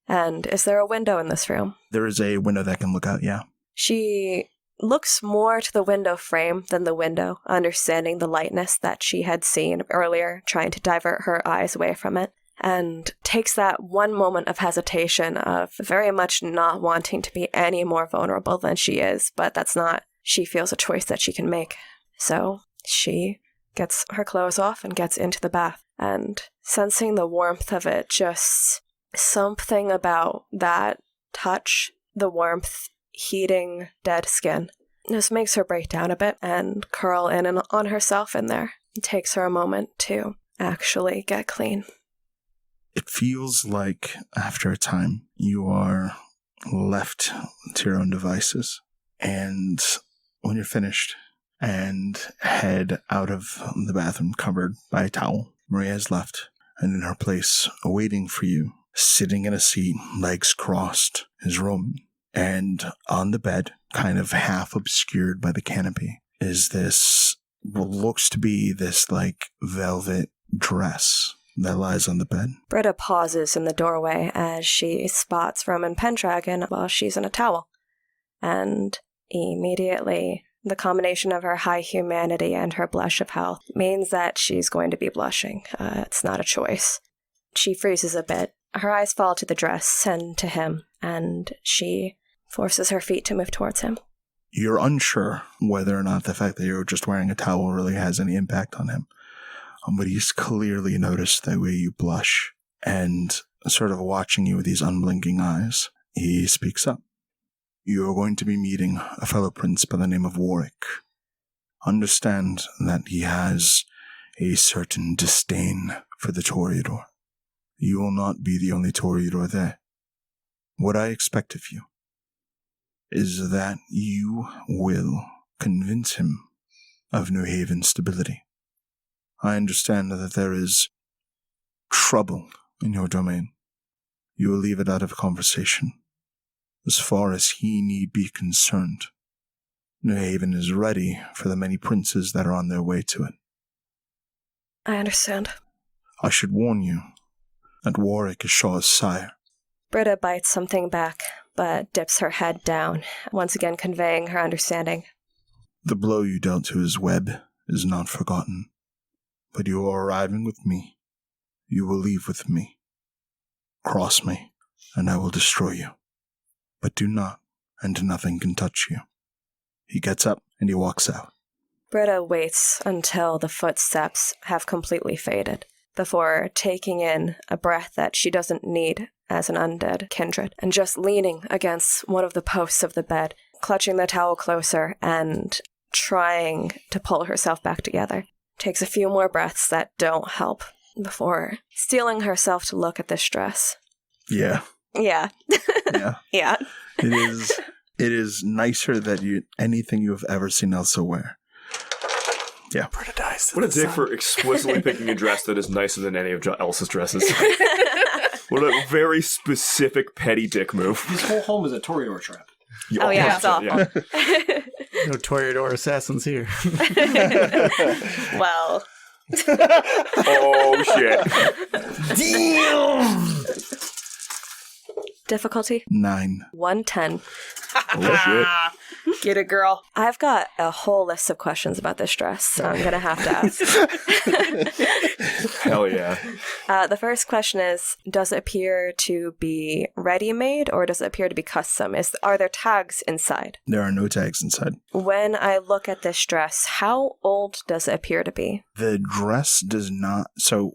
And is there a window in this room? There is a window that can look out, yeah. She looks more to the window frame than the window, understanding the lightness that she had seen earlier, trying to divert her eyes away from it, and takes that one moment of hesitation of very much not wanting to be any more vulnerable than she is, but that's not, she feels, a choice that she can make. So she gets her clothes off and gets into the bath, and sensing the warmth of it, just something about that touch, the warmth heating dead skin, just makes her break down a bit and curl in and on herself in there. It takes her a moment to actually get clean. It feels like after a time you are left to your own devices. And when you're finished and head out of the bathroom covered by a towel, Maria is left, and in her place, awaiting for you, sitting in a seat, legs crossed, is Roman. And on the bed, kind of half obscured by the canopy, is this, what looks to be this, like, velvet dress that lies on the bed. Britta pauses in the doorway as she spots Roman Pendragon while she's in a towel. And immediately, the combination of her high humanity and her blush of health means that she's going to be blushing. It's not a choice. She freezes a bit. Her eyes fall to the dress and to him, and she forces her feet to move towards him. You're unsure whether or not the fact that you're just wearing a towel really has any impact on him. But he's clearly noticed the way you blush, and sort of watching you with these unblinking eyes, he speaks up. You are going to be meeting a fellow prince by the name of Warwick. Understand that he has a certain disdain for the Toreador. You will not be the only Toreador there. What I expect of you is that you will convince him of New Haven's stability. I understand that there is trouble in your domain. You will leave it out of conversation. As far as he need be concerned, New Haven is ready for the many princes that are on their way to it. I understand. I should warn you that Warwick is Shaw's sire. Britta bites something back, but dips her head down, once again conveying her understanding. The blow you dealt to his Webb is not forgotten, but you are arriving with me. You will leave with me. Cross me, and I will destroy you. But do not, and nothing can touch you. He gets up, and he walks out. Britta waits until the footsteps have completely faded, before taking in a breath that she doesn't need as an undead kindred, and just leaning against one of the posts of the bed, clutching the towel closer and trying to pull herself back together. Takes a few more breaths that don't help before steeling herself to look at this dress. Yeah. Yeah. Yeah. Yeah. It is nicer than anything you have ever seen Elsa wear. Yeah. Britta dies. What a dick for explicitly picking a dress that is nicer than any of Elsa's dresses. What a very specific petty dick move. His whole home is a Toreador trap. Oh yeah, it's awful. Yeah. No Toreador assassins here. Well. Oh, shit. Damn! Difficulty? 9. 110. Oh, shit. Get it, girl. I've got a whole list of questions about this dress, so I'm going to have to ask. Hell yeah. The first question is, does it appear to be ready-made or does it appear to be custom? Are there tags inside? There are no tags inside. When I look at this dress, how old does it appear to be? The dress does not... So,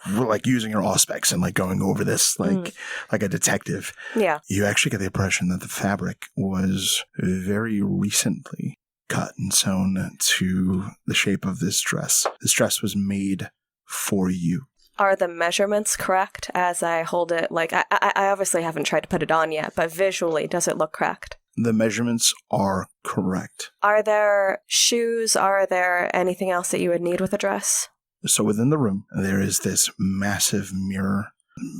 like using your auspex and like going over this like a detective. Yeah. You actually get the impression that the fabric was very recently cut and sewn to the shape of this dress. This dress was made for you. Are the measurements correct as I hold it? Like, I obviously haven't tried to put it on yet, but visually, does it look correct? The measurements are correct. Are there shoes? Are there anything else that you would need with a dress? So within the room, there is this massive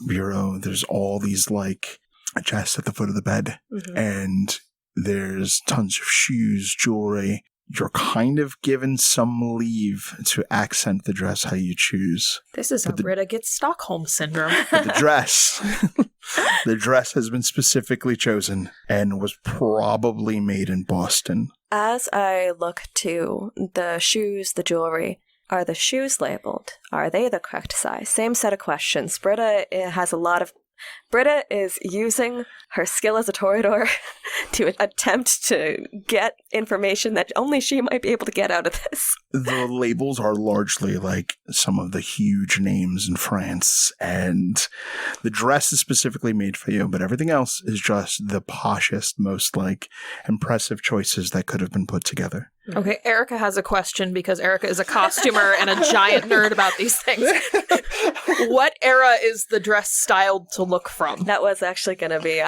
bureau. There's all these, like, chests at the foot of the bed. Mm-hmm. And there's tons of shoes, jewelry. You're kind of given some leave to accent the dress how you choose. This is how Britta gets Stockholm Syndrome. But the dress has been specifically chosen and was probably made in Boston. As I look to the shoes, the jewelry, are the shoes labeled? Are they the correct size? Same set of questions. Britta is using her skill as a toreador to attempt to get information that only she might be able to get out of this. The labels are largely like some of the huge names in France, and the dress is specifically made for you, but everything else is just the poshest, most, like, impressive choices that could have been put together. Okay, Erika has a question because Erika is a costumer and a giant nerd about these things. What era is the dress styled to look from? That was actually going to be...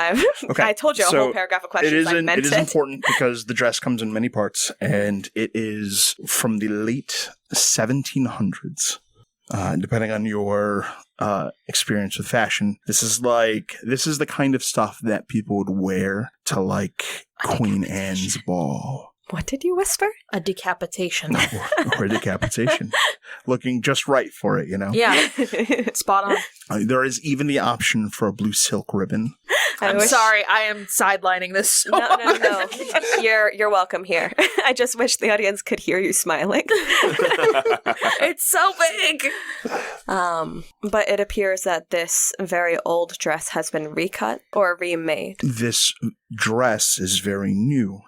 Okay, I told you a whole paragraph of questions. It is important because the dress comes in many parts, and it is from the late 1700s. Depending on your experience with fashion, this is the kind of stuff that people would wear to, like, Queen Anne's ball. What did you whisper? A decapitation. Or decapitation. Looking just right for it, you know? Yeah. Spot on. There is even the option for a blue silk ribbon. I'm sorry, I am sidelining this so No. You're welcome here. I just wish the audience could hear you smiling. It's so big! But it appears that this very old dress has been recut or remade. This dress is very new,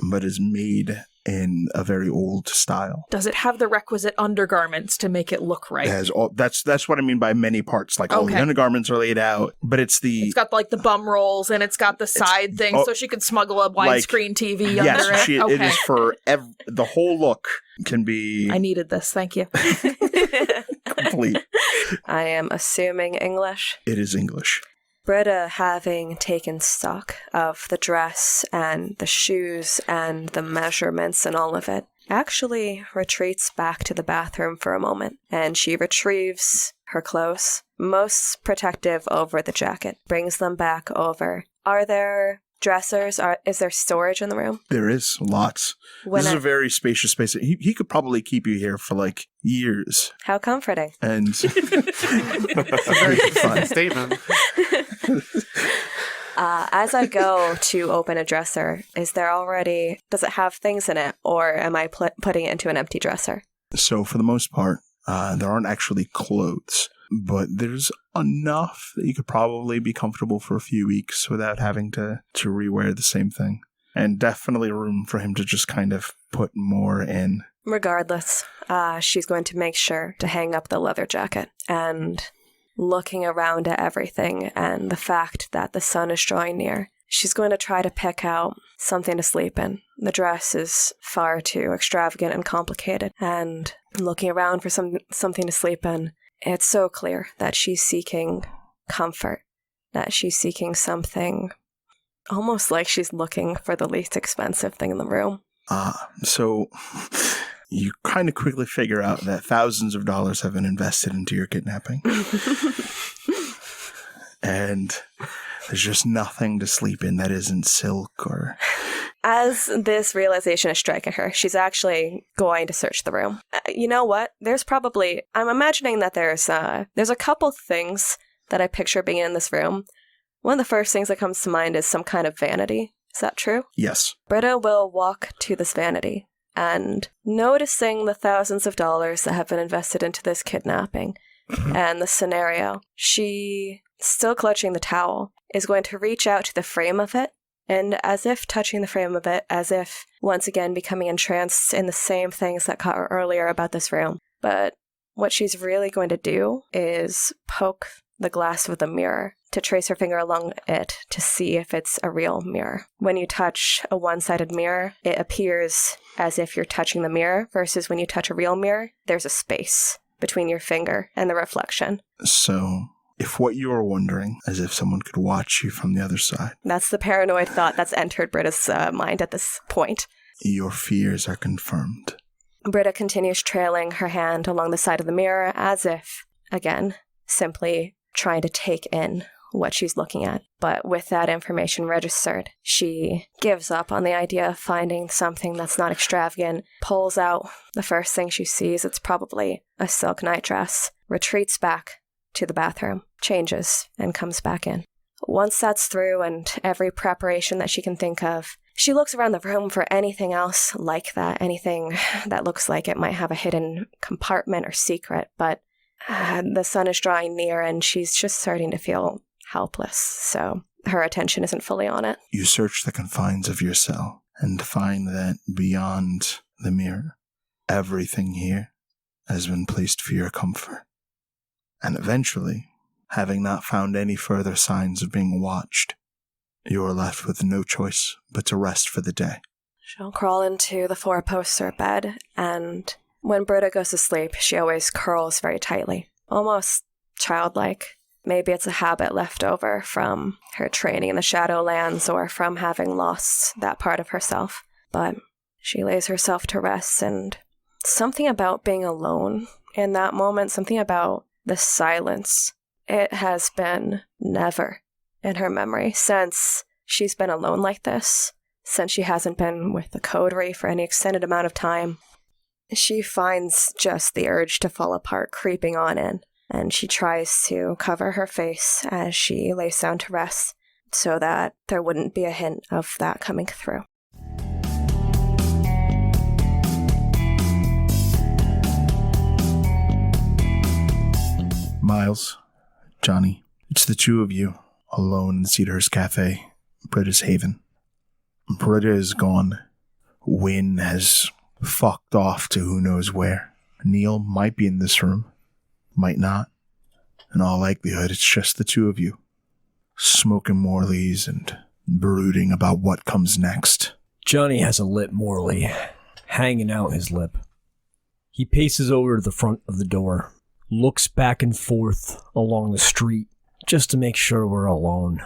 but is made in a very old style. Does it have the requisite undergarments to make it look right? It has all, that's what I mean by many parts. Like, all the undergarments are laid out, but it's got, like, the bum rolls, and it's got the side thing, so she could smuggle a widescreen TV under it. It is for the whole look can be... I needed this, thank you. complete. I am assuming English. It is English. Britta, having taken stock of the dress and the shoes and the measurements and all of it, actually retreats back to the bathroom for a moment, and she retrieves her clothes, most protective over the jacket, brings them back over. Are there dressers? Is there storage in the room? There is lots. This is a very spacious space. He could probably keep you here for, like, years. How comforting. And That's a very fun statement. As I go to open a dresser, does it have things in it, or am I putting it into an empty dresser? So for the most part, there aren't actually clothes, but there's enough that you could probably be comfortable for a few weeks without having to rewear the same thing. And definitely room for him to just kind of put more in. Regardless, she's going to make sure to hang up the leather jacket, and looking around at everything and the fact that the sun is drawing near, she's going to try to pick out something to sleep in. The dress is far too extravagant and complicated, and looking around for something to sleep in, it's so clear that she's seeking comfort, that she's seeking something almost like she's looking for the least expensive thing in the room. So you kind of quickly figure out that thousands of dollars have been invested into your kidnapping. And there's just nothing to sleep in that isn't silk or... As this realization is striking her, she's actually going to search the room. You know what? I'm imagining that there's a couple things that I picture being in this room. One of the first things that comes to mind is some kind of vanity. Is that true? Yes. Britta will walk to this vanity, and noticing the thousands of dollars that have been invested into this kidnapping and the scenario, she, still clutching the towel, is going to reach out to the frame of it, and as if touching the frame of it, as if once again becoming entranced in the same things that caught her earlier about this room. But what she's really going to do is poke the glass of the mirror to trace her finger along it to see if it's a real mirror. When you touch a one-sided mirror, it appears as if you're touching the mirror, versus when you touch a real mirror, there's a space between your finger and the reflection. So, if what you are wondering, as if someone could watch you from the other side, That's the paranoid thought that's entered Britta's mind at this point. your fears are confirmed. Britta continues trailing her hand along the side of the mirror as if, again, simply trying to take in what she's looking at. But with that information registered, she gives up on the idea of finding something that's not extravagant, pulls out the first thing she sees. It's probably a silk nightdress, retreats back to the bathroom, changes, and comes back in. Once that's through and every preparation that she can think of, she looks around the room for anything else like that, anything that looks like it might have a hidden compartment or secret, but the sun is drawing near and she's just starting to feel helpless, so her attention isn't fully on it. You search the confines of your cell and find that beyond the mirror, everything here has been placed for your comfort. And eventually, having not found any further signs of being watched, you are left with no choice but to rest for the day. She'll crawl into the four-poster bed, and when Britta goes to sleep, she always curls very tightly, almost childlike. Maybe it's a habit left over from her training in the Shadowlands or from having lost that part of herself. But she lays herself to rest, and something about being alone in that moment, something about the silence, it has been never in her memory since she's been alone like this, since she hasn't been with the coterie for any extended amount of time. She finds just the urge to fall apart creeping on in, and she tries to cover her face as she lays down to rest so that there wouldn't be a hint of that coming through. Miles, Johnny, it's the two of you, alone in Cedarhurst Cafe, Britta's haven. Britta is gone. Wynn has fucked off to who knows where. Neil might be in this room, might not. In all likelihood, it's just the two of you, smoking Morleys and brooding about what comes next. Johnny has a lit Morley, hanging out his lip. He paces over to the front of the door, looks back and forth along the street just to make sure we're alone,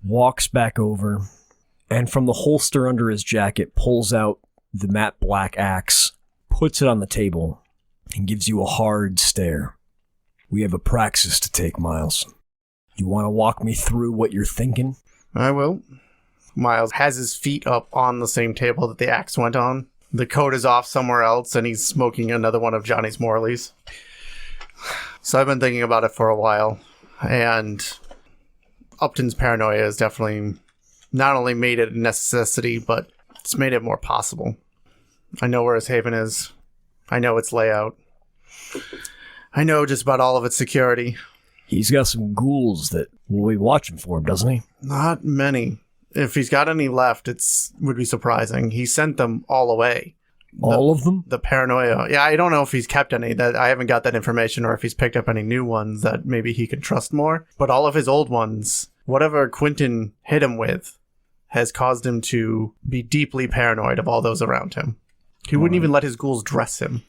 walks back over, and from the holster under his jacket pulls out the matte black axe, puts it on the table, and gives you a hard stare. We have a praxis to take, Miles. You want to walk me through what you're thinking? I will. Miles has his feet up on the same table that the axe went on. The coat is off somewhere else, and he's smoking another one of Johnny's Morleys. So I've been thinking about it for a while, and Upton's paranoia has definitely not only made it a necessity, but it's made it more possible. I know where his haven is. I know its layout. I know just about all of its security. He's got some ghouls that will be watching for him, doesn't he? Not many. If he's got any left, would be surprising. He sent them all away. All of them? The paranoia. Yeah, I don't know if he's kept any. That I haven't got that information, or if he's picked up any new ones that maybe he can trust more. But all of his old ones, whatever Quentin hit him with, has caused him to be deeply paranoid of all those around him. He wouldn't even let his ghouls dress him.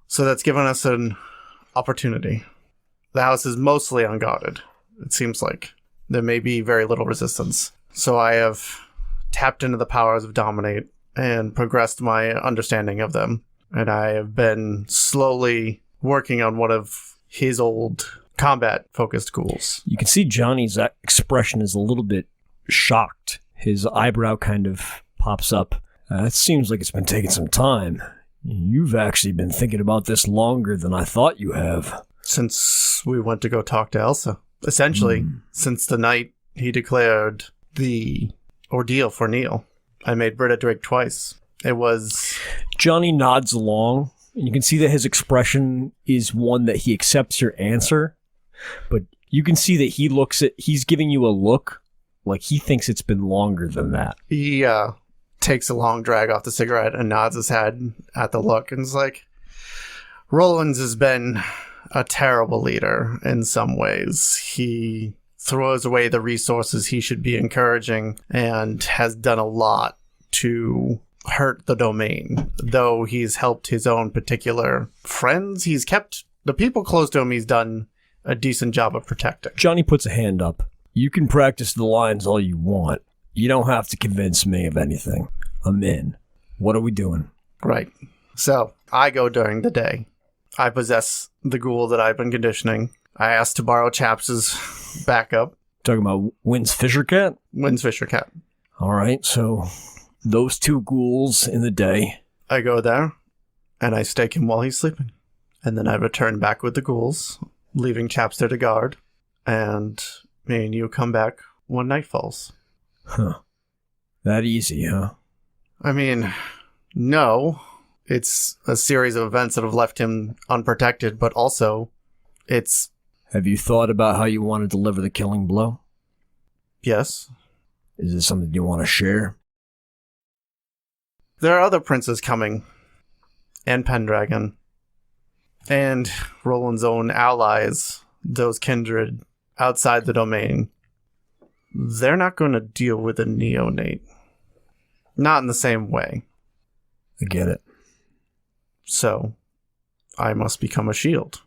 So that's given us an opportunity. The house is mostly unguarded, it seems like. There may be very little resistance. So I have tapped into the powers of Dominate and progressed my understanding of them. And I have been slowly working on one of his old combat-focused ghouls. You can see Johnny's expression is a little bit shocked. His eyebrow kind of pops up. It seems like it's been taking some time. You've actually been thinking about this longer than I thought you have. Since we went to go talk to Elsa. Essentially, since the night he declared the ordeal for Neil. I made Britta drink twice. It was... Johnny nods along, and you can see that his expression is one that he accepts your answer, but you can see that he's giving you a look like he thinks it's been longer than that. He takes a long drag off the cigarette and nods his head at the look and is like, Rollins has been a terrible leader in some ways. He throws away the resources he should be encouraging and has done a lot to hurt the domain, though he's helped his own particular friends. He's kept the people close to him. He's done a decent job of protecting. Johnny puts a hand up. You can practice the lines all you want. You don't have to convince me of anything. I'm in. What are we doing? Right. So, I go during the day. I possess the ghoul that I've been conditioning. I asked to borrow Chaps' backup. Talking about Wynn's Fisher Cat? Wynn's Fisher Cat. All right, so those two ghouls in the day. I go there, and I stake him while he's sleeping. And then I return back with the ghouls, leaving Chaps there to guard. And me and you come back when night falls. Huh. That easy, huh? I mean, no. It's a series of events that have left him unprotected, but also, it's... Have you thought about how you want to deliver the killing blow? Yes. Is this something you want to share? There are other princes coming. And Pendragon. And Roland's own allies, those kindred outside the domain. They're not going to deal with a neonate. Not in the same way. I get it. So, I must become a shield.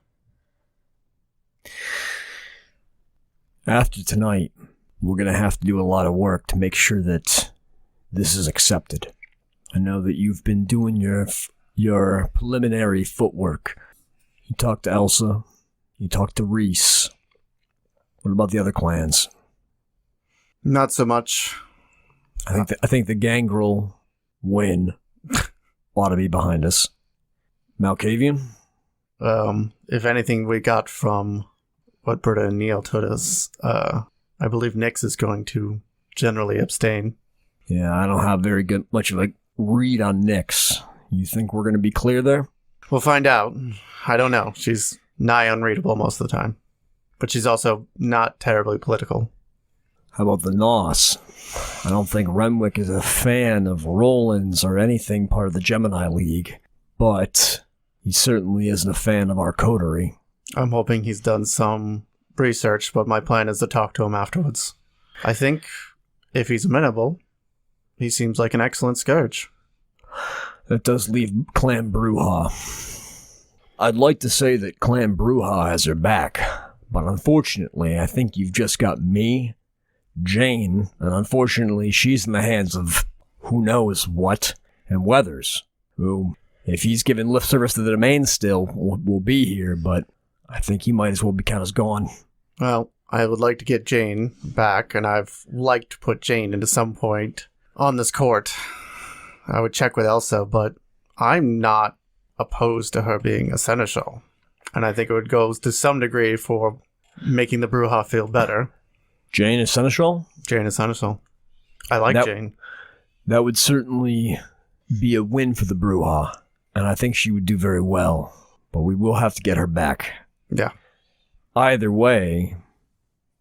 After tonight, we're going to have to do a lot of work to make sure that this is accepted. I know that you've been doing your preliminary footwork. You talked to Elsa. You talked to Reese. What about the other clans? Not so much. I think the gangrel Wynn ought to be behind us. Malkavian? If anything we got from what Britta and Neil told us, I believe Nyx is going to generally abstain. Yeah, I don't have very much of a read on Nyx. You think we're going to be clear there? We'll find out. I don't know. She's nigh unreadable most of the time. But she's also not terribly political. How about the Nos? I don't think Renwick is a fan of Roland's or anything part of the Gemini League, but he certainly isn't a fan of our coterie. I'm hoping he's done some research, but my plan is to talk to him afterwards. I think if he's amenable, he seems like an excellent scourge. That does leave Clan Bruja. I'd like to say that Clan Bruja has her back, but unfortunately, I think you've just got me, Jane, and unfortunately, she's in the hands of who knows what, and Weathers, who, if he's giving lip service to the domain still, will be here, but I think he might as well be counted as gone. Well, I would like to get Jane back, and I've liked to put Jane into some point on this court. I would check with Elsa, but I'm not opposed to her being a seneschal. And I think it would go to some degree for making the Bruja feel better. Jane is seneschal? Jane is seneschal. I like Jane. That would certainly be a win for the Bruja, and I think she would do very well. But we will have to get her back. Yeah. Either way,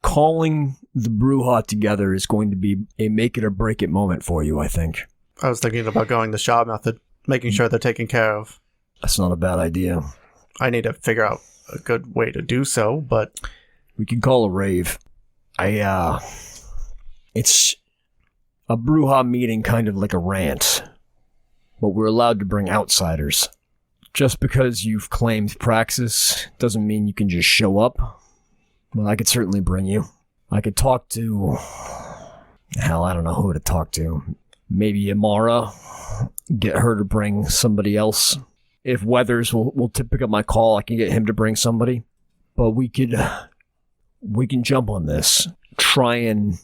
calling the Bruja together is going to be a make it or break it moment for you, I think. I was thinking about going the Shaw method, making sure they're taken care of. That's not a bad idea. I need to figure out a good way to do so, but... We can call a rave. It's a Bruja meeting, kind of like a rant, but we're allowed to bring outsiders. Just because you've claimed praxis doesn't mean you can just show up. Well, I could certainly bring you. I could talk to... Hell, I don't know who to talk to. Maybe Amara. Get her to bring somebody else. If Weathers will pick up my call, I can get him to bring somebody. But we can jump on this. Try and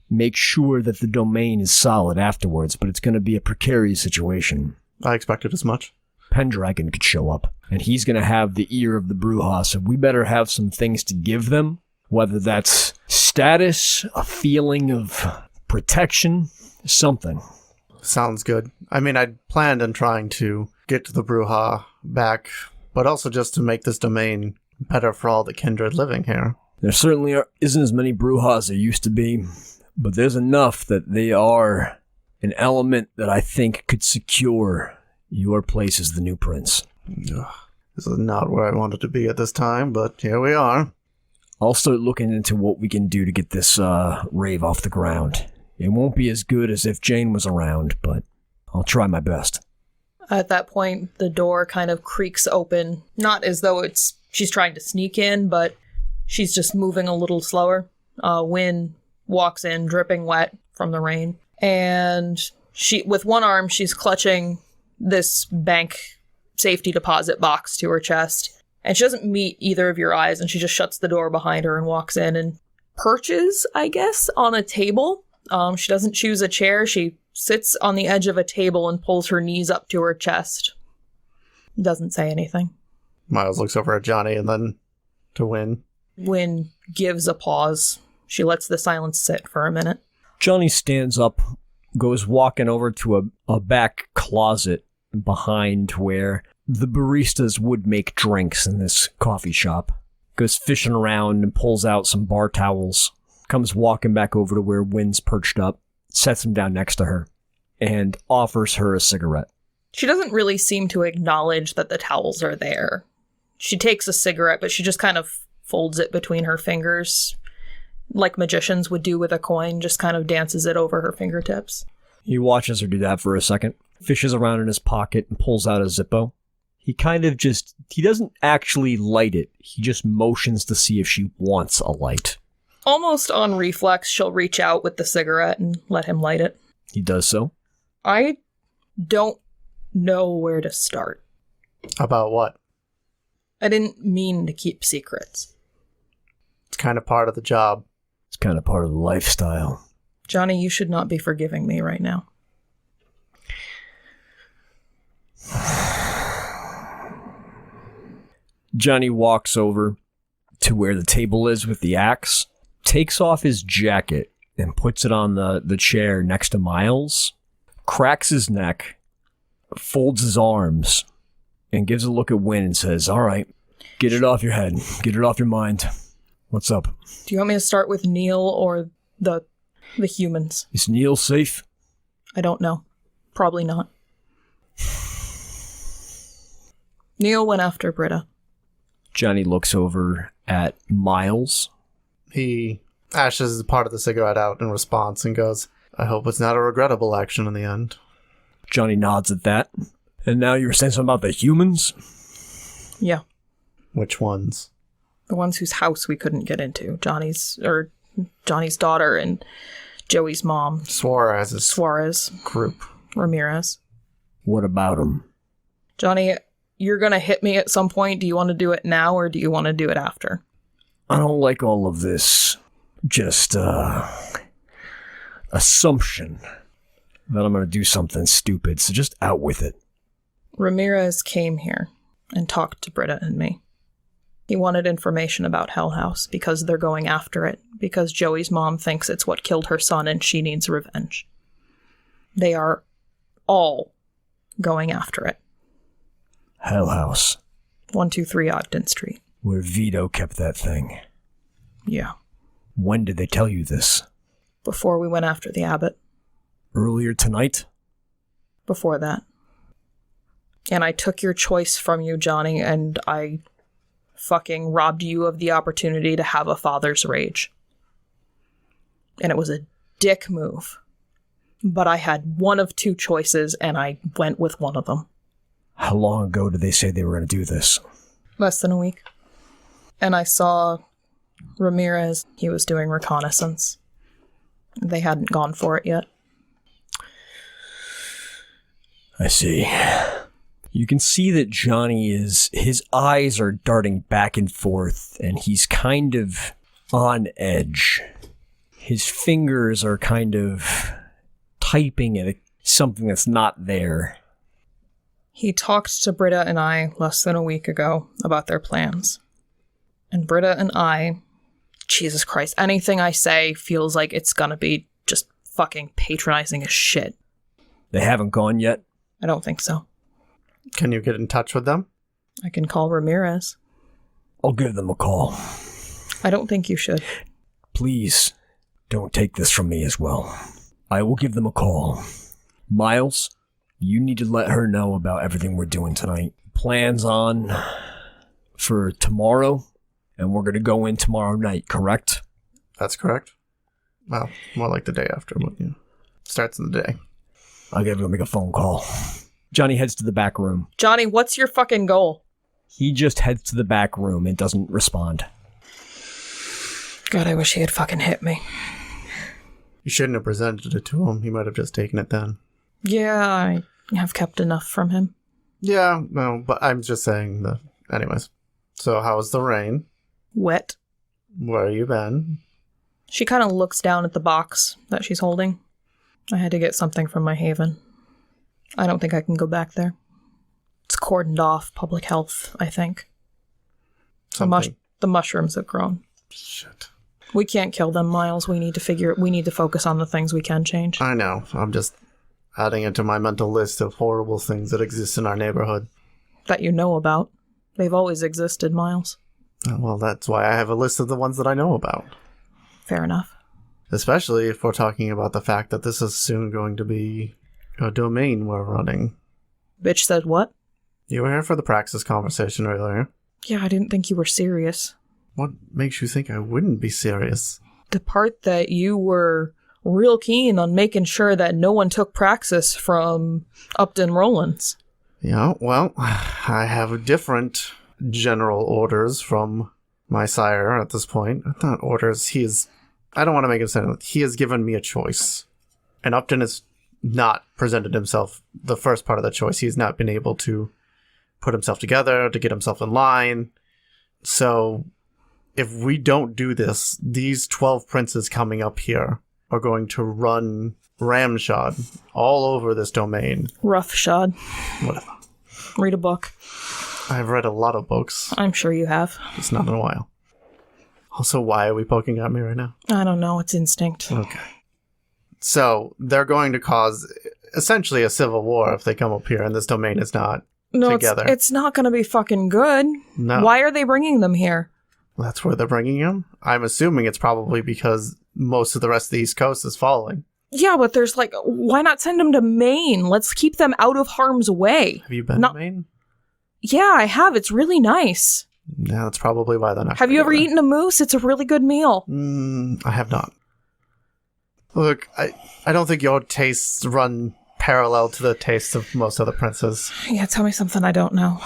make sure that the domain is solid afterwards, but it's going to be a precarious situation. I expected as much. Pendragon could show up, and he's going to have the ear of the Bruja, so we better have some things to give them, whether that's status, a feeling of protection, something. Sounds good. I mean, I'd planned on trying to get to the Bruja back, but also just to make this domain better for all the kindred living here. There certainly isn't as many Brujas as there used to be, but there's enough that they are an element that I think could secure your place as the new prince. This is not where I wanted to be at this time, but here we are. I'll start looking into what we can do to get this rave off the ground. It won't be as good as if Jane was around, but I'll try my best. At that point, the door kind of creaks open, not as though she's trying to sneak in, but she's just moving a little slower. Wynn walks in, dripping wet from the rain, and with one arm, she's clutching this bank safety deposit box to her chest, and she doesn't meet either of your eyes, and she just shuts the door behind her and walks in and perches, I guess, on a table. She doesn't choose a chair. She sits on the edge of a table and pulls her knees up to her chest. Doesn't say anything. Miles looks over at Johnny and then to Wynn. Wynn gives a pause. She lets the silence sit for a minute. Johnny stands up, goes walking over to a back closet behind where the baristas would make drinks in this coffee shop. Goes fishing around and pulls out some bar towels. Comes walking back over to where Wynn's perched up, sets him down next to her, and offers her a cigarette. She doesn't really seem to acknowledge that the towels are there. She takes a cigarette, but she just kind of folds it between her fingers, like magicians would do with a coin, just kind of dances it over her fingertips. He watches her do that for a second, fishes around in his pocket, and pulls out a Zippo. He doesn't actually light it. He just motions to see if she wants a light. Almost on reflex, she'll reach out with the cigarette and let him light it. He does so. I don't know where to start. About what? I didn't mean to keep secrets. It's kind of part of the job. It's kind of part of the lifestyle. Johnny, you should not be forgiving me right now. Johnny walks over to where the table is with the axe, takes off his jacket and puts it on the chair next to Miles, cracks his neck, folds his arms, and gives a look at Wynn and says, "All right, get it off your head. Get it off your mind. What's up?" Do you want me to start with Neil or the humans? Is Neil safe? I don't know. Probably not. Neil went after Britta. Johnny looks over at Miles. He ashes part of the cigarette out in response and goes, "I hope it's not a regrettable action in the end." Johnny nods at that. And now you were saying something about the humans? Yeah. Which ones? The ones whose house we couldn't get into. Johnny's daughter and Joey's mom. Suarez group. Ramirez. What about them? Johnny, you're going to hit me at some point. Do you want to do it now or do you want to do it after? I don't like all of this. Just, assumption that I'm going to do something stupid, so just out with it. Ramirez came here and talked to Britta and me. He wanted information about Hell House because they're going after it, because Joey's mom thinks it's what killed her son and she needs revenge. They are all going after it. Hell House. 123 Ogden Street. Where Vito kept that thing. Yeah. When did they tell you this? Before we went after the abbot. Earlier tonight? Before that. And I took your choice from you, Johnny, and I fucking robbed you of the opportunity to have a father's rage. And it was a dick move. But I had one of two choices, and I went with one of them. How long ago did they say they were going to do this? Less than a week. And I saw Ramirez. He was doing reconnaissance. They hadn't gone for it yet. I see. You can see that Johnny his eyes are darting back and forth, and he's kind of on edge. His fingers are kind of typing at something that's not there. He talked to Britta and I less than a week ago about their plans. And Britta and I, Jesus Christ, anything I say feels like it's gonna be just fucking patronizing as shit. They haven't gone yet? I don't think so. Can you get in touch with them? I can call Ramirez. I'll give them a call. I don't think you should. Please, don't take this from me as well. I will give them a call. Miles, you need to let her know about everything we're doing tonight. Plans on for tomorrow, and we're going to go in tomorrow night, correct? That's correct. Well, more like the day after, but starts in the day. I gotta go make a phone call. Johnny heads to the back room. Johnny, what's your fucking goal? He just heads to the back room and doesn't respond. God, I wish he had fucking hit me. You shouldn't have presented it to him. He might have just taken it then. Yeah, I have kept enough from him. Yeah, no, but I'm just saying that. Anyways. So how's the rain? Wet. Where you been? She kind of looks down at the box that she's holding. I had to get something from my haven. I don't think I can go back there. It's cordoned off, public health, I think. Something. The mushrooms have grown. Shit. We can't kill them, Miles. We need to focus on the things we can change. I know. I'm just adding it to my mental list of horrible things that exist in our neighborhood. That you know about. They've always existed, Miles. Well, that's why I have a list of the ones that I know about. Fair enough. Especially if we're talking about the fact that this is soon going to be a domain we're running. Bitch said what? You were here for the Praxis conversation earlier. Yeah, I didn't think you were serious. What makes you think I wouldn't be serious? The part that you were real keen on making sure that no one took Praxis from Upton Rollins. Yeah, well, I have different general orders from my sire at this point. Not orders, I don't want to make it sound like he has given me a choice. And Upton has not presented himself the first part of the choice. He's not been able to put himself together, to get himself in line. So, if we don't do this, these 12 princes coming up here are going to run ramshod all over this domain. Roughshod. Whatever. Read a book. I've read a lot of books. I'm sure you have. Just not in a while. Also, why are we poking at me right now? I don't know. It's instinct. Okay. So, they're going to cause essentially a civil war if they come up here and this domain is not together. It's not going to be fucking good. No. Why are they bringing them here? That's where they're bringing him? I'm assuming it's probably because most of the rest of the East Coast is following. Yeah, but there's why not send them to Maine? Let's keep them out of harm's way. Have you been to Maine? Yeah, I have. It's really nice. Yeah, that's probably why they're not. Have you ever eaten a moose? It's a really good meal. I have not. Look, I don't think your tastes run parallel to the tastes of most other princes. Yeah, tell me something I don't know.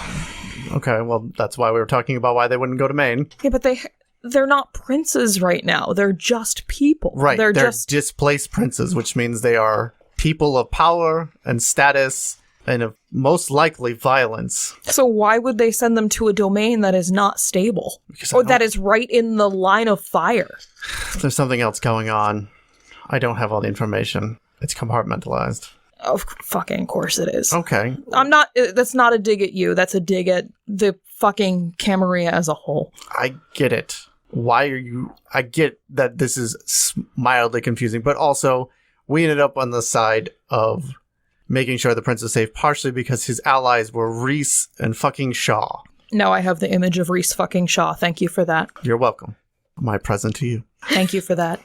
Okay, well, that's why we were talking about why they wouldn't go to Maine. Yeah, but they're not princes right now. They're just people. Right, they're just displaced princes, which means they are people of power and status and of most likely violence. So why would they send them to a domain that is not stable? Or that is right in the line of fire? There's something else going on. I don't have all the information. It's compartmentalized. Of fucking course it is. Okay. That's not a dig at you. That's a dig at the fucking Camarilla as a whole. I get it. I get that this is mildly confusing, but also we ended up on the side of making sure the prince is safe, partially because his allies were Reese and fucking Shaw. Now I have the image of Reese fucking Shaw. Thank you for that. You're welcome. My present to you. Thank you for that.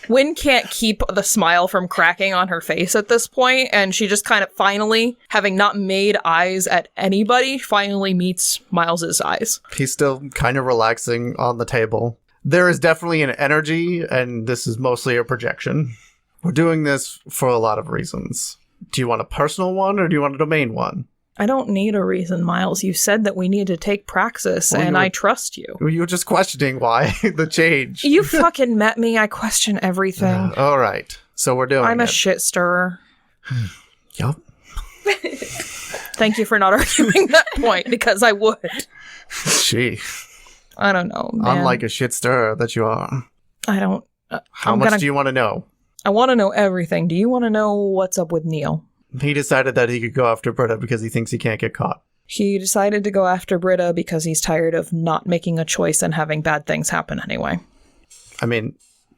Wynn can't keep the smile from cracking on her face at this point, and she just kind of finally, having not made eyes at anybody, finally meets Miles's eyes. He's still kind of relaxing on the table. There is definitely an energy, and this is mostly a projection. We're doing this for a lot of reasons. Do you want a personal one, or do you want a domain one? I don't need a reason, Miles. You said that we need to take Praxis, and I trust you. You were just questioning why the change. You fucking met me. I question everything. All right. So we're doing I'm it. a shit stirrer. Yup. Thank you for not arguing that point, because I would. Gee. I don't know, man. Unlike a shit stirrer that you are. I don't... How much do you want to know? I want to know everything. Do you want to know what's up with Neil? He decided that he could go after Britta because he thinks he can't get caught. He decided to go after Britta because he's tired of not making a choice and having bad things happen anyway. I mean,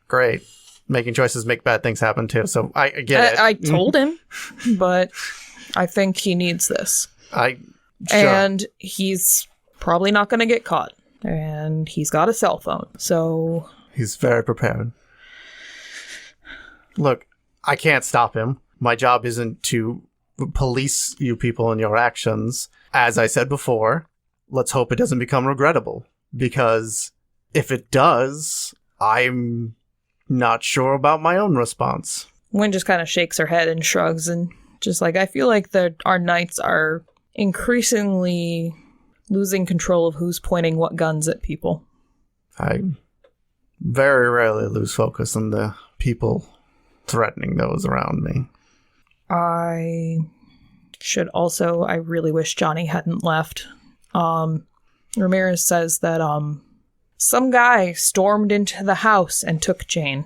great. Making choices make bad things happen too, so I get it. I told him, but I think he needs this. Sure. And he's probably not going to get caught. And he's got a cell phone, so... He's very prepared. Look, I can't stop him. My job isn't to police you people and your actions. As I said before, let's hope it doesn't become regrettable. Because if it does, I'm not sure about my own response. Wynn just kind of shakes her head and shrugs and just like, I feel like our knights are increasingly losing control of who's pointing what guns at people. I very rarely lose focus on the people threatening those around me. I really wish Johnny hadn't left. Ramirez says that some guy stormed into the house and took Jane,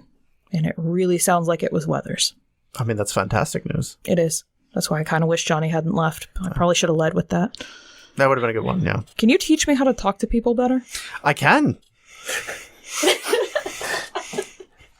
and it really sounds like it was Weathers. I mean, that's fantastic news. It is. That's why I kind of wish Johnny hadn't left. I probably should have led with that. That would have been a good one, yeah. Can you teach me how to talk to people better? I can.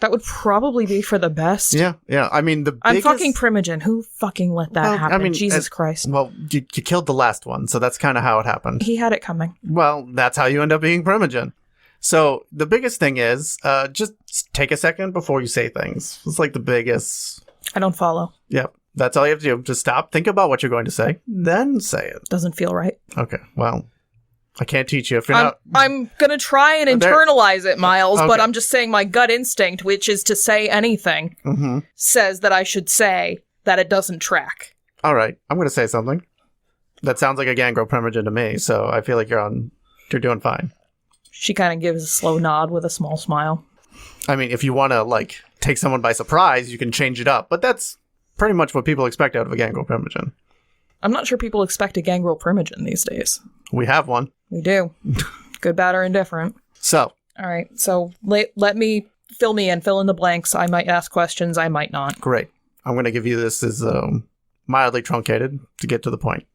That would probably be for the best. Yeah. I mean, I'm fucking Primogen. Who fucking let that happen? I mean, Jesus Christ. Well, you killed the last one, so that's kind of how it happened. He had it coming. Well, that's how you end up being Primogen. So the biggest thing is, just take a second before you say things. It's like the biggest... I don't follow. Yep. That's all you have to do. Just stop, think about what you're going to say, then say it. Doesn't feel right. Okay, well, I can't teach you if you're not... I'm gonna try and internalize it, Miles, Okay. but I'm just saying my gut instinct, which is to say anything, says that I should say that it doesn't track. All right, I'm going to say something. That sounds like a Gangrel Primogen to me, so I feel like you're doing fine. She kind of gives a slow nod with a small smile. I mean, if you want to, like, take someone by surprise, you can change it up, but that's pretty much what people expect out of a Gangrel Primogen. I'm not sure people expect a Gangrel Primogen these days. We have one. We do. Good, bad, or indifferent. So. All right, so let me fill in the blanks. I might ask questions, I might not. Great. I'm going to give you this as mildly truncated to get to the point.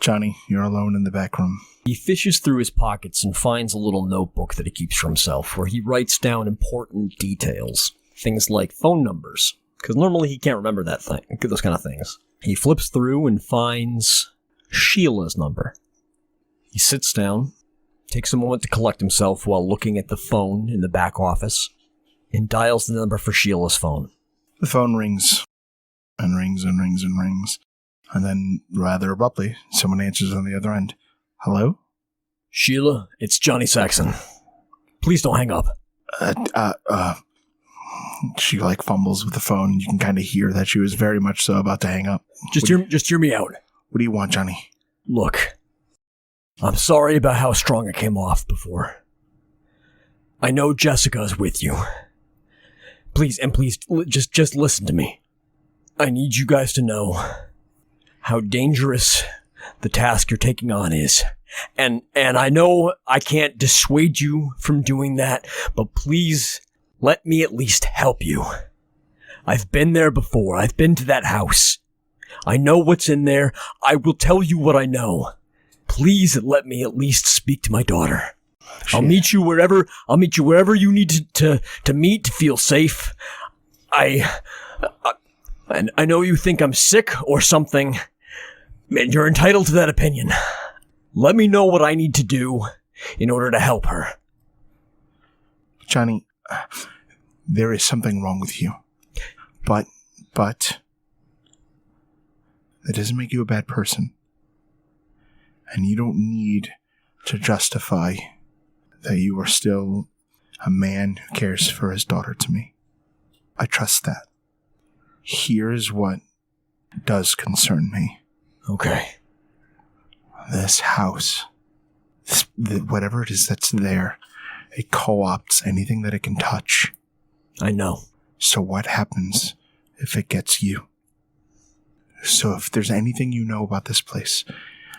Johnny, you're alone in the back room. He fishes through his pockets and finds a little notebook that he keeps for himself where he writes down important details. Things like phone numbers, because normally he can't remember those kind of things. He flips through and finds Sheila's number. He sits down, takes a moment to collect himself while looking at the phone in the back office, and dials the number for Sheila's phone. The phone rings, and rings, and rings, and rings. And then, rather abruptly, someone answers on the other end. Hello? Sheila, it's Johnny Saxon. Please don't hang up. She, fumbles with the phone. You can kind of hear that she was very much so about to hang up. Just hear me out. What do you want, Johnny? Look, I'm sorry about how strong I came off before. I know Jessica's with you. Please, just listen to me. I need you guys to know how dangerous the task you're taking on is. And I know I can't dissuade you from doing that, but please let me at least help you. I've been there before. I've been to that house. I know what's in there. I will tell you what I know. Please let me at least speak to my daughter. I'll meet you wherever you need to meet to feel safe. I know you think I'm sick or something, and you're entitled to that opinion. Let me know what I need to do in order to help her. Johnny, there is something wrong with you. But that doesn't make you a bad person. And you don't need to justify that you are still a man who cares for his daughter to me. I trust that. Here's what does concern me. Okay. This house, whatever it is that's there, it co-opts anything that it can touch. I know. So what happens if it gets you? So if there's anything you know about this place,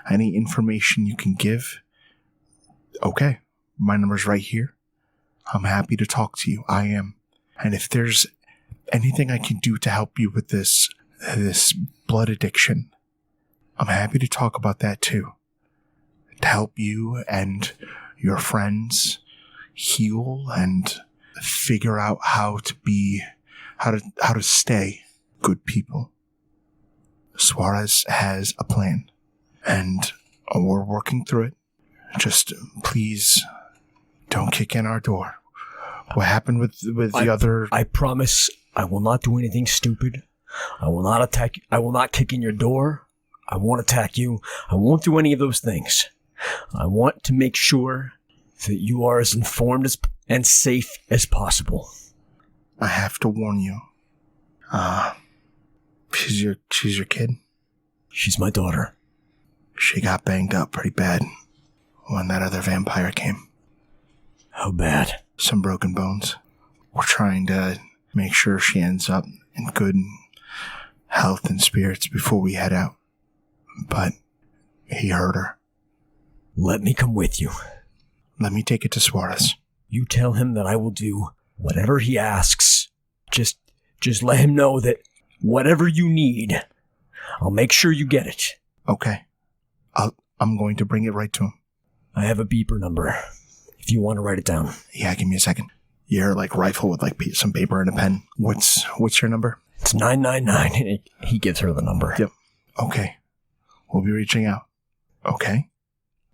any information you can give, okay, my number's right here. I'm happy to talk to you. I am. And if there's anything I can do to help you with this blood addiction, I'm happy to talk about that too. To help you and your friends heal and figure out how to stay good people. Suarez has a plan, and we're working through it. Just please don't kick in our door. What happened with the other... I promise I will not do anything stupid. I will not attack. I will not kick in your door. I won't attack you. I won't do any of those things. I want to make sure that you are as informed and safe as possible. I have to warn you. She's your kid? She's my daughter. She got banged up pretty bad when that other vampire came. How bad? Some broken bones. We're trying to make sure she ends up in good health and spirits before we head out. But he hurt her. Let me come with you. Let me take it to Suarez. You tell him that I will do whatever he asks. Just let him know that whatever you need, I'll make sure you get it. Okay. I'm going to bring it right to him. I have a beeper number, if you want to write it down. Yeah, give me a second. You're like rifle with like some paper and a pen. What's your number? It's 999. He gives her the number. Yep. Okay. We'll be reaching out. Okay?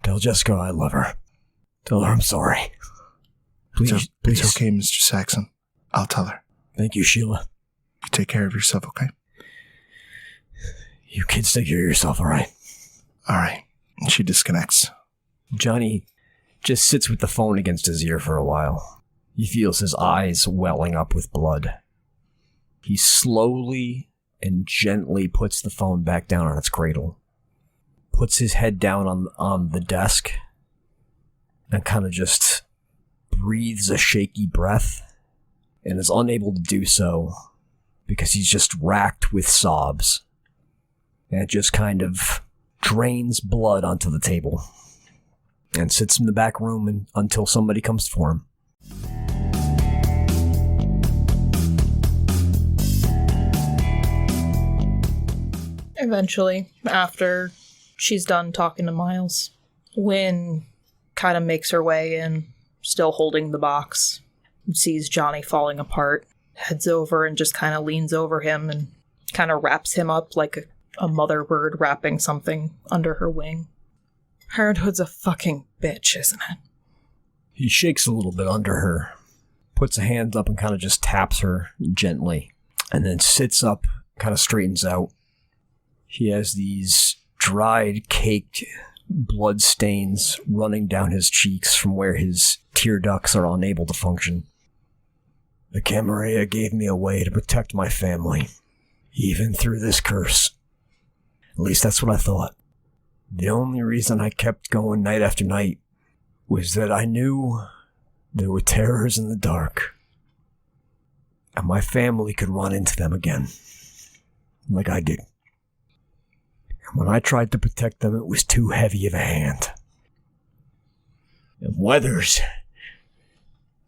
Tell Jessica I love her. Tell her I'm sorry. Please. It's okay, Mr. Saxon. I'll tell her. Thank you, Sheila. You take care of yourself, okay? You kids take care of yourself, all right? All right. And she disconnects. Johnny just sits with the phone against his ear for a while. He feels his eyes welling up with blood. He slowly and gently puts the phone back down on its cradle. Puts his head down on the desk and kind of just breathes a shaky breath and is unable to do so because he's just racked with sobs. And it just kind of drains blood onto the table and sits in the back room until somebody comes for him. Eventually, after she's done talking to Miles, Wynn kind of makes her way in, still holding the box, sees Johnny falling apart, heads over and just kind of leans over him and kind of wraps him up like a mother bird wrapping something under her wing. Parenthood's a fucking bitch, isn't it? He shakes a little bit under her, puts a hand up and kind of just taps her gently, and then sits up, kind of straightens out. He has these dried, caked blood stains running down his cheeks from where his tear ducts are unable to function. The Camarilla gave me a way to protect my family, even through this curse. At least that's what I thought. The only reason I kept going night after night was that I knew there were terrors in the dark, and my family could run into them again, like I did. And when I tried to protect them, it was too heavy of a hand. And Weathers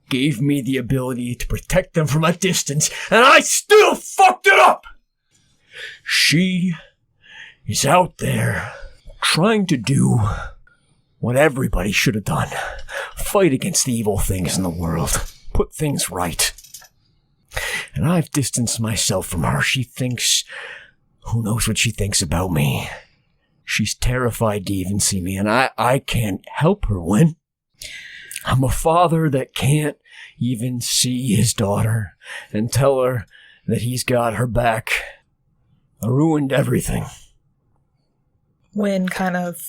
gave me the ability to protect them from a distance, and I still fucked it up! She is out there trying to do what everybody should have done. Fight against the evil things in the world. Put things right. And I've distanced myself from her. She thinks... Who knows what she thinks about me? She's terrified to even see me, and I can't help her, Wynn. I'm a father that can't even see his daughter and tell her that he's got her back. I ruined everything. Wynn kind of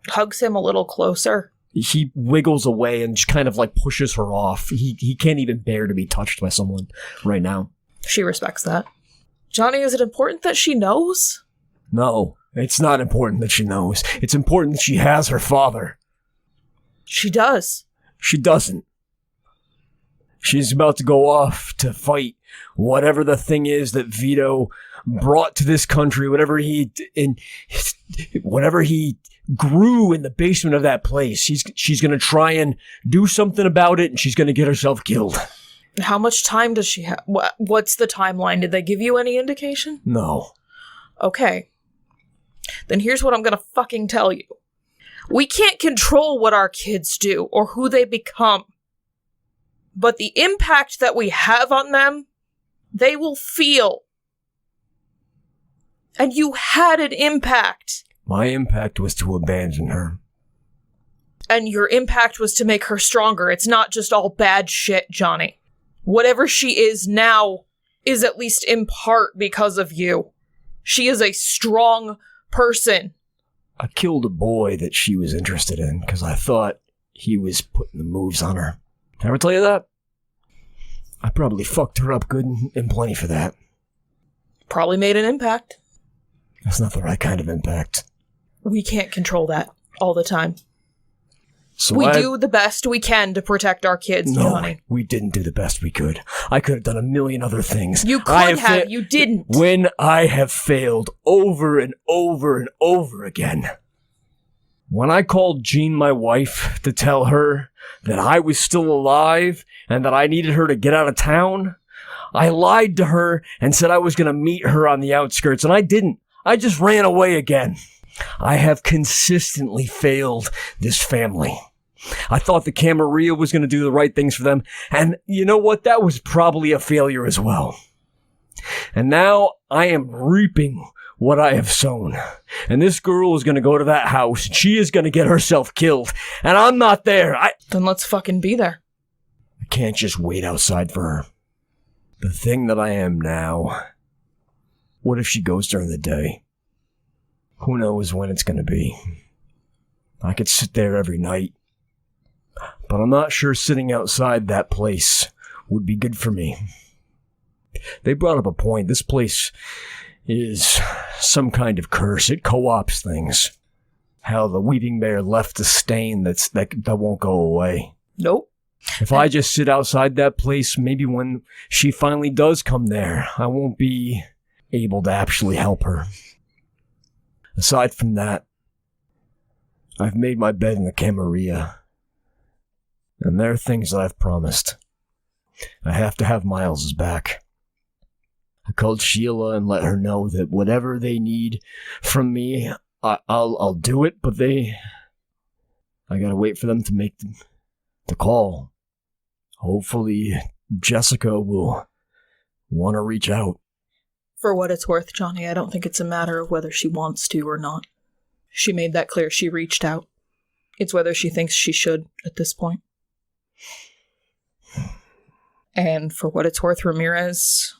hugs him a little closer. He wiggles away and just kind of like pushes her off. He can't even bear to be touched by someone right now. She respects that. Johnny, is it important that she knows? No, it's not important that she knows. It's important that she has her father. She does. She doesn't. She's about to go off to fight whatever the thing is that Vito brought to this country, whatever he grew in the basement of that place. She's going to try and do something about it, and she's going to get herself killed. How much time does she have? What's the timeline? Did they give you any indication? No. Okay. Then here's what I'm going to fucking tell you. We can't control what our kids do or who they become. But the impact that we have on them, they will feel. And you had an impact. My impact was to abandon her. And your impact was to make her stronger. It's not just all bad shit, Johnny. Whatever she is now is at least in part because of you. She is a strong person. I killed a boy that she was interested in because I thought he was putting the moves on her. Did I ever tell you that? I probably fucked her up good and plenty for that. Probably made an impact. That's not the right kind of impact. We can't control that all the time. So we do the best we can to protect our kids, Johnny. We didn't do the best we could. I could have done a million other things. You could have. You didn't. When I have failed over and over and over again. When I called Jean, my wife, to tell her that I was still alive and that I needed her to get out of town, I lied to her and said I was going to meet her on the outskirts, and I didn't. I just ran away again. I have consistently failed this family. I thought the Camarilla was going to do the right things for them, and you know what? That was probably a failure as well. And now I am reaping what I have sown. And this girl is going to go to that house, and she is going to get herself killed, and I'm not there. Then let's fucking be there. I can't just wait outside for her. The thing that I am now, what if she goes during the day? Who knows when it's going to be? I could sit there every night, but I'm not sure sitting outside that place would be good for me. They brought up a point. This place is some kind of curse. It co-ops things. How the Weeping Bear left a stain that won't go away. Nope. If I just sit outside that place, maybe when she finally does come there, I won't be able to actually help her. Aside from that, I've made my bed in the Camarilla. And there are things that I've promised. I have to have Miles's back. I called Sheila and let her know that whatever they need from me, I'll do it, but I gotta wait for them to make the call. Hopefully Jessica will want to reach out. For what it's worth, Johnny, I don't think it's a matter of whether she wants to or not. She made that clear. She reached out. It's whether she thinks she should at this point. And for what it's worth, Ramirez,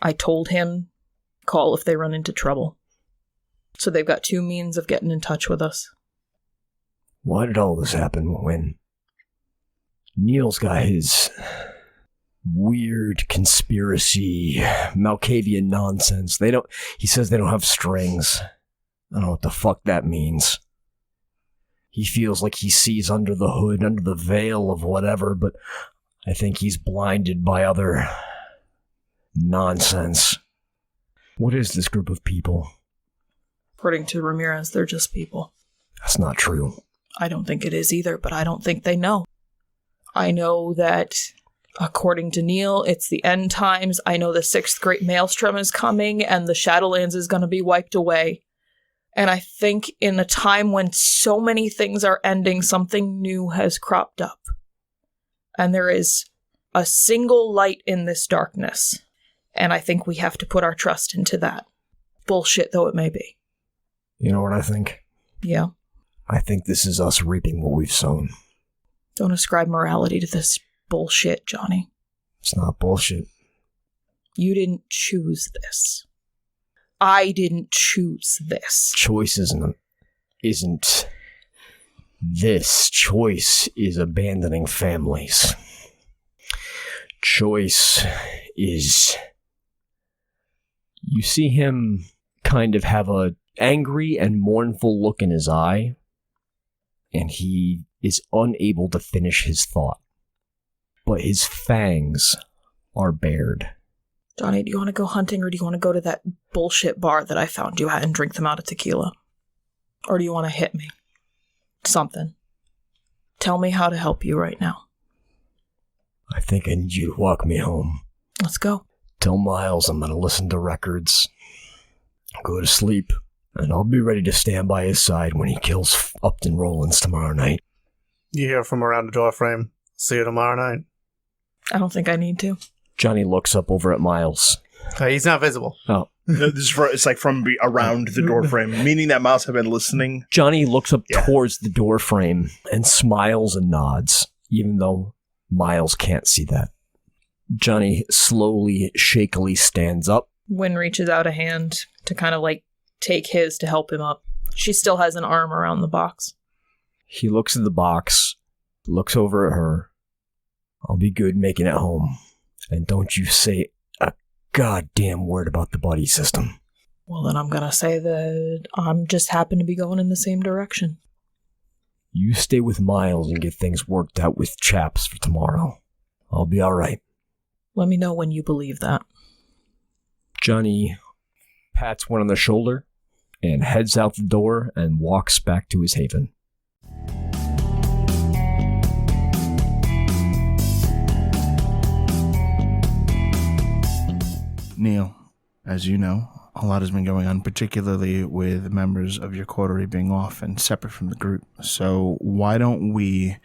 I told him, call if they run into trouble. So they've got 2 means of getting in touch with us. Why did all this happen when Neil's got his weird conspiracy, Malkavian nonsense? He says they don't have strings. I don't know what the fuck that means. He feels like he sees under the hood, under the veil of whatever, but I think he's blinded by other nonsense. What is this group of people? According to Ramirez, they're just people. That's not true. I don't think it is either, but I don't think they know. I know that, according to Neil, it's the end times. I know the 6th Great Maelstrom is coming, and the Shadowlands is going to be wiped away. And I think in a time when so many things are ending, something new has cropped up. And there is a single light in this darkness. And I think we have to put our trust into that. Bullshit though it may be. You know what I think? Yeah. I think this is us reaping what we've sown. Don't ascribe morality to this bullshit, Johnny. It's not bullshit. You didn't choose this. I didn't choose this. Choice isn't this. Choice is abandoning families. Choice is... You see him kind of have a angry and mournful look in his eye, and he is unable to finish his thought. But his fangs are bared. Johnny, do you want to go hunting, or do you want to go to that bullshit bar that I found you at and drink them out of tequila? Or do you want to hit me? Something. Tell me how to help you right now. I think I need you to walk me home. Let's go. Tell Miles I'm going to listen to records, go to sleep, and I'll be ready to stand by his side when he kills Upton Rollins tomorrow night. You hear from around the doorframe. See you tomorrow night. I don't think I need to. Johnny looks up over at Miles. He's not visible. Oh. It's like from around the doorframe, meaning that Miles have been listening. Johnny looks up towards the doorframe and smiles and nods, even though Miles can't see that. Johnny slowly, shakily stands up. Wynn reaches out a hand to kind of like take his to help him up. She still has an arm around the box. He looks at the box, looks over at her. I'll be good making it home. And don't you say a goddamn word about the buddy system. Well, then I'm gonna say that I'm just happen to be going in the same direction. You stay with Miles and get things worked out with Chaps for tomorrow. I'll be alright. Let me know when you believe that. Johnny pats one on the shoulder and heads out the door and walks back to his haven. Neil, as you know, a lot has been going on, particularly with members of your coterie being off and separate from the group. So why don't we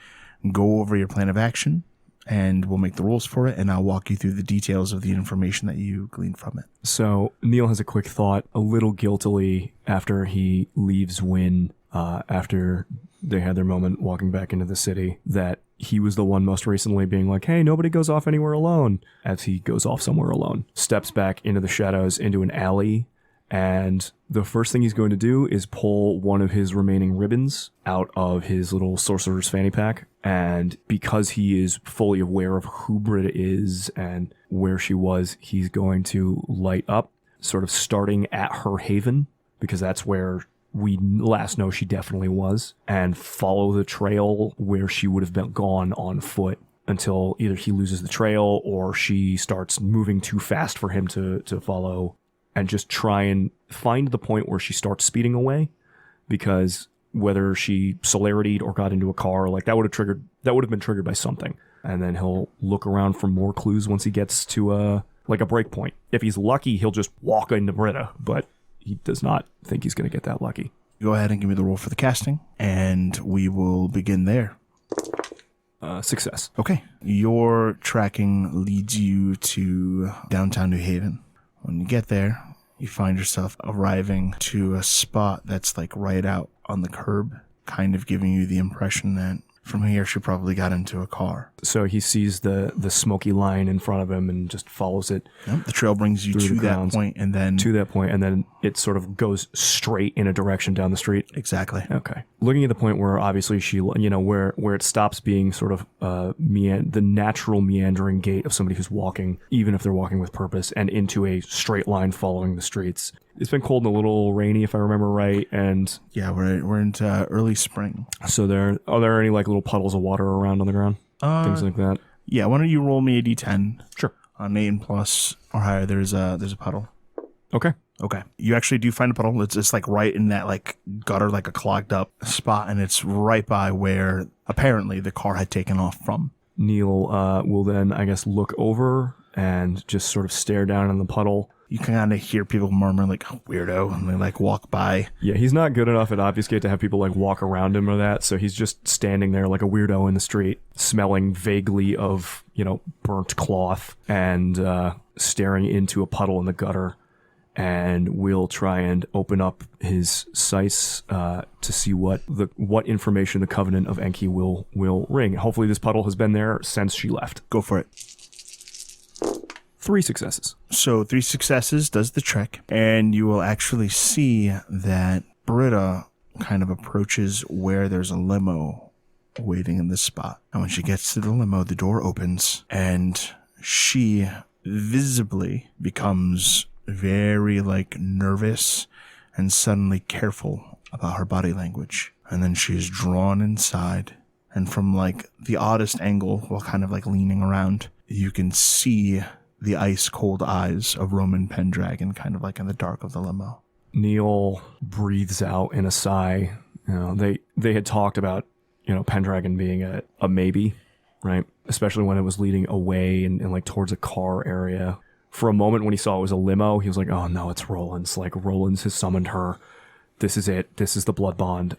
go over your plan of action, and we'll make the rules for it, and I'll walk you through the details of the information that you gleaned from it. So Neil has a quick thought, a little guiltily, after he leaves Wynn, after they had their moment walking back into the city, that he was the one most recently being like, hey, nobody goes off anywhere alone, as he goes off somewhere alone, steps back into the shadows, into an alley, and the first thing he's going to do is pull one of his remaining ribbons out of his little sorcerer's fanny pack. And because he is fully aware of who Britta is and where she was, he's going to light up, sort of starting at her haven, because that's where we last know she definitely was, and follow the trail where she would have been gone on foot until either he loses the trail or she starts moving too fast for him to follow, and just try and find the point where she starts speeding away, because whether she celerity'd or got into a car, like that would have been triggered by something. And then he'll look around for more clues once he gets to a break point. If he's lucky, he'll just walk into Britta, but he does not think he's going to get that lucky. Go ahead and give me the roll for the casting, and we will begin there. Success. Okay. Your tracking leads you to downtown New Haven. When you get there, you find yourself arriving to a spot that's like right out on the curb, kind of giving you the impression that from here she probably got into a car. So he sees the smoky line in front of him and just follows it. Yep, the trail brings you to that point, and then... To that point, and then it sort of goes straight in a direction down the street. Exactly. Okay. Looking at the point where obviously she, where it stops being sort of the natural meandering gait of somebody who's walking, even if they're walking with purpose, and into a straight line following the streets. It's been cold and a little rainy, if I remember right, and... Yeah, we're into early spring. So are there any like little puddles of water around on the ground? Things like that? Yeah, why don't you roll me a d10? Sure. On 8 and plus or higher, there's a puddle. Okay. Okay. You actually do find a puddle. It's like right in that like gutter, like a clogged up spot, and it's right by where apparently the car had taken off from. Neil will then, I guess, look over and just sort of stare down in the puddle. You can kind of hear people murmur like, oh, weirdo, and they like walk by. Yeah, he's not good enough at Obfuscate to have people like walk around him or that, so he's just standing there like a weirdo in the street, smelling vaguely of, burnt cloth and staring into a puddle in the gutter. And we'll try and open up his sights to see what information the Covenant of Enki will ring. Hopefully this puddle has been there since she left. Go for it. 3 successes. So 3 successes does the trick, and you will actually see that Britta kind of approaches where there's a limo waiting in this spot. And when she gets to the limo, the door opens, and she visibly becomes very nervous and suddenly careful about her body language. And then she's drawn inside, and from the oddest angle, while kind of leaning around, you can see the ice-cold eyes of Roman Pendragon kind of in the dark of the limo. Neil breathes out in a sigh. They had talked about, Pendragon being a maybe, right? Especially when it was leading away and towards a car area. For a moment when he saw it was a limo, he was like, oh no, it's Roland's. Roland's has summoned her. This is it. This is the blood bond.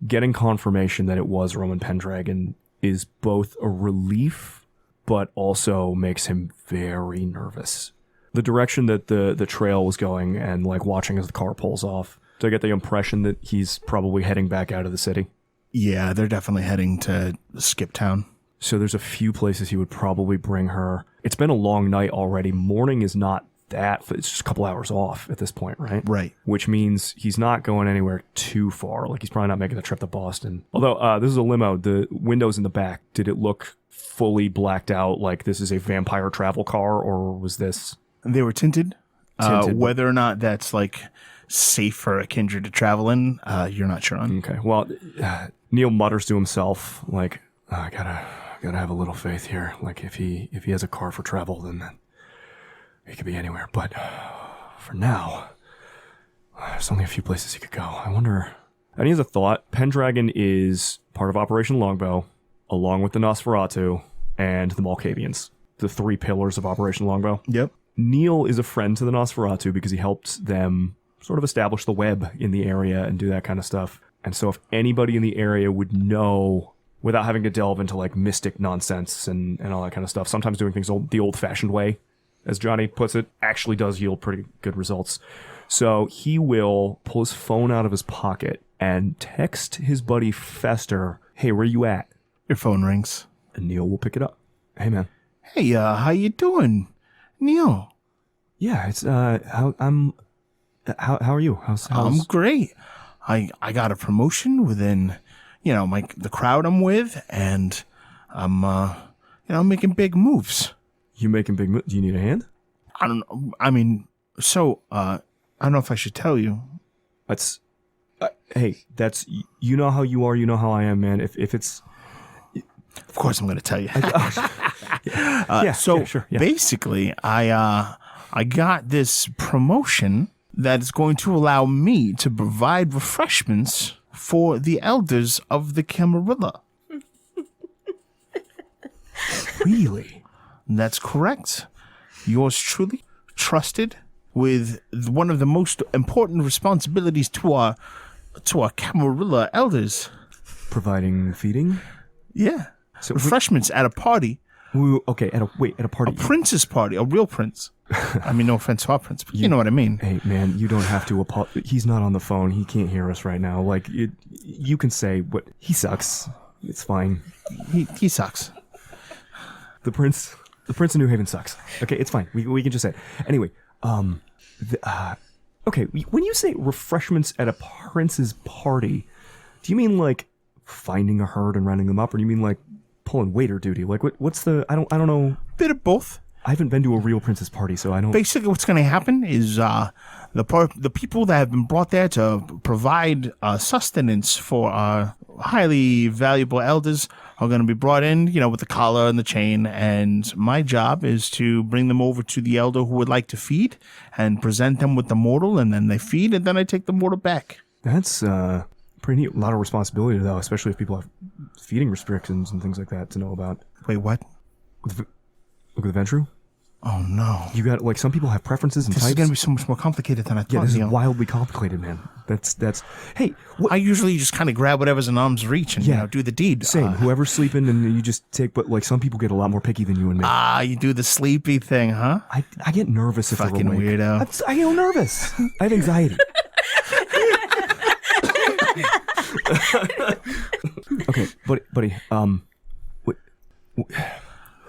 Getting confirmation that it was Roman Pendragon is both a relief but also makes him very nervous. The direction that the trail was going and watching as the car pulls off, do I get the impression that he's probably heading back out of the city? Yeah, they're definitely heading to Skip Town. So there's a few places he would probably bring her. It's been a long night already. Morning is not it's just a couple hours off at this point, right? Right. Which means he's not going anywhere too far. Like, he's probably not making the trip to Boston. Although, this is a limo. The windows in the back, did it look fully blacked out like this is a vampire travel car, or was this... They were tinted. Tinted. Whether or not that's, like, safe for a kindred to travel in, you're not sure on. Okay. Well, Neil mutters to himself, like, I gotta have a little faith here. Like, if he has a car for travel, then he could be anywhere. But for now, there's only a few places he could go. I wonder... And he has a thought. Pendragon is part of Operation Longbow, along with the Nosferatu and the Malkavians, the 3 pillars of Operation Longbow. Yep. Neil is a friend to the Nosferatu because he helped them sort of establish the Webb in the area and do that kind of stuff. And so if anybody in the area would know, without having to delve into like mystic nonsense and all that kind of stuff, sometimes doing things the old-fashioned way, as Johnny puts it, actually does yield pretty good results. So he will pull his phone out of his pocket and text his buddy Fester, "Hey, where you at?" Your phone rings. And Neil will pick it up. "Hey, man." Hey, how you doing, Neil? "Yeah, it's how are you? I'm great. I got a promotion within, the crowd I'm with, and I'm making big moves. You making big moves? Do you need a hand?" I don't know. I mean, I don't know if I should tell you. That's hey, that's, you know how you are, you know how I am, man. If it's, of course I'm going to tell you. Sure. Basically, I got this promotion that is going to allow me to provide refreshments for the elders of the Camarilla. Really? That's correct. Yours truly, trusted with one of the most important responsibilities to our Camarilla elders. Providing feeding? Yeah. So refreshments at a party. Okay, at a party. A prince's party, a real prince. I mean, no offense to our prince, but you know what I mean. Hey, man, you don't have to apologize. He's not on the phone. He can't hear us right now. Like, you can say what he sucks. It's fine. He sucks. The prince of New Haven sucks. Okay, it's fine. We can just say it. Anyway, okay, when you say refreshments at a prince's party, do you mean like finding a herd and rounding them up, or do you mean like pulling waiter duty? Like what's the I don't know. Bit of both. I haven't been to a real prince's party, so I don't. Basically, what's going to happen is the people that have been brought there to provide sustenance for our highly valuable elders are going to be brought in, with the collar and the chain, and my job is to bring them over to the elder who would like to feed and present them with the mortal, and then they feed, and then I take the mortal back. That's pretty neat. A lot of responsibility, though, especially if people have feeding restrictions and things like that to know about. Wait, what? Look at the Ventru. Oh, no. You got, like, some people have preferences and this types. This is going to be so much more complicated than I thought. Yeah, this is wildly complicated, man. That's hey. I usually just kind of grab whatever's in arm's reach and, do the deed. Same. Whoever's sleeping and you just take, but, like, some people get a lot more picky than you and me. You do the sleepy thing, huh? I get nervous if fucking they're awake. Weirdo. I get nervous. I have anxiety. Okay, buddy,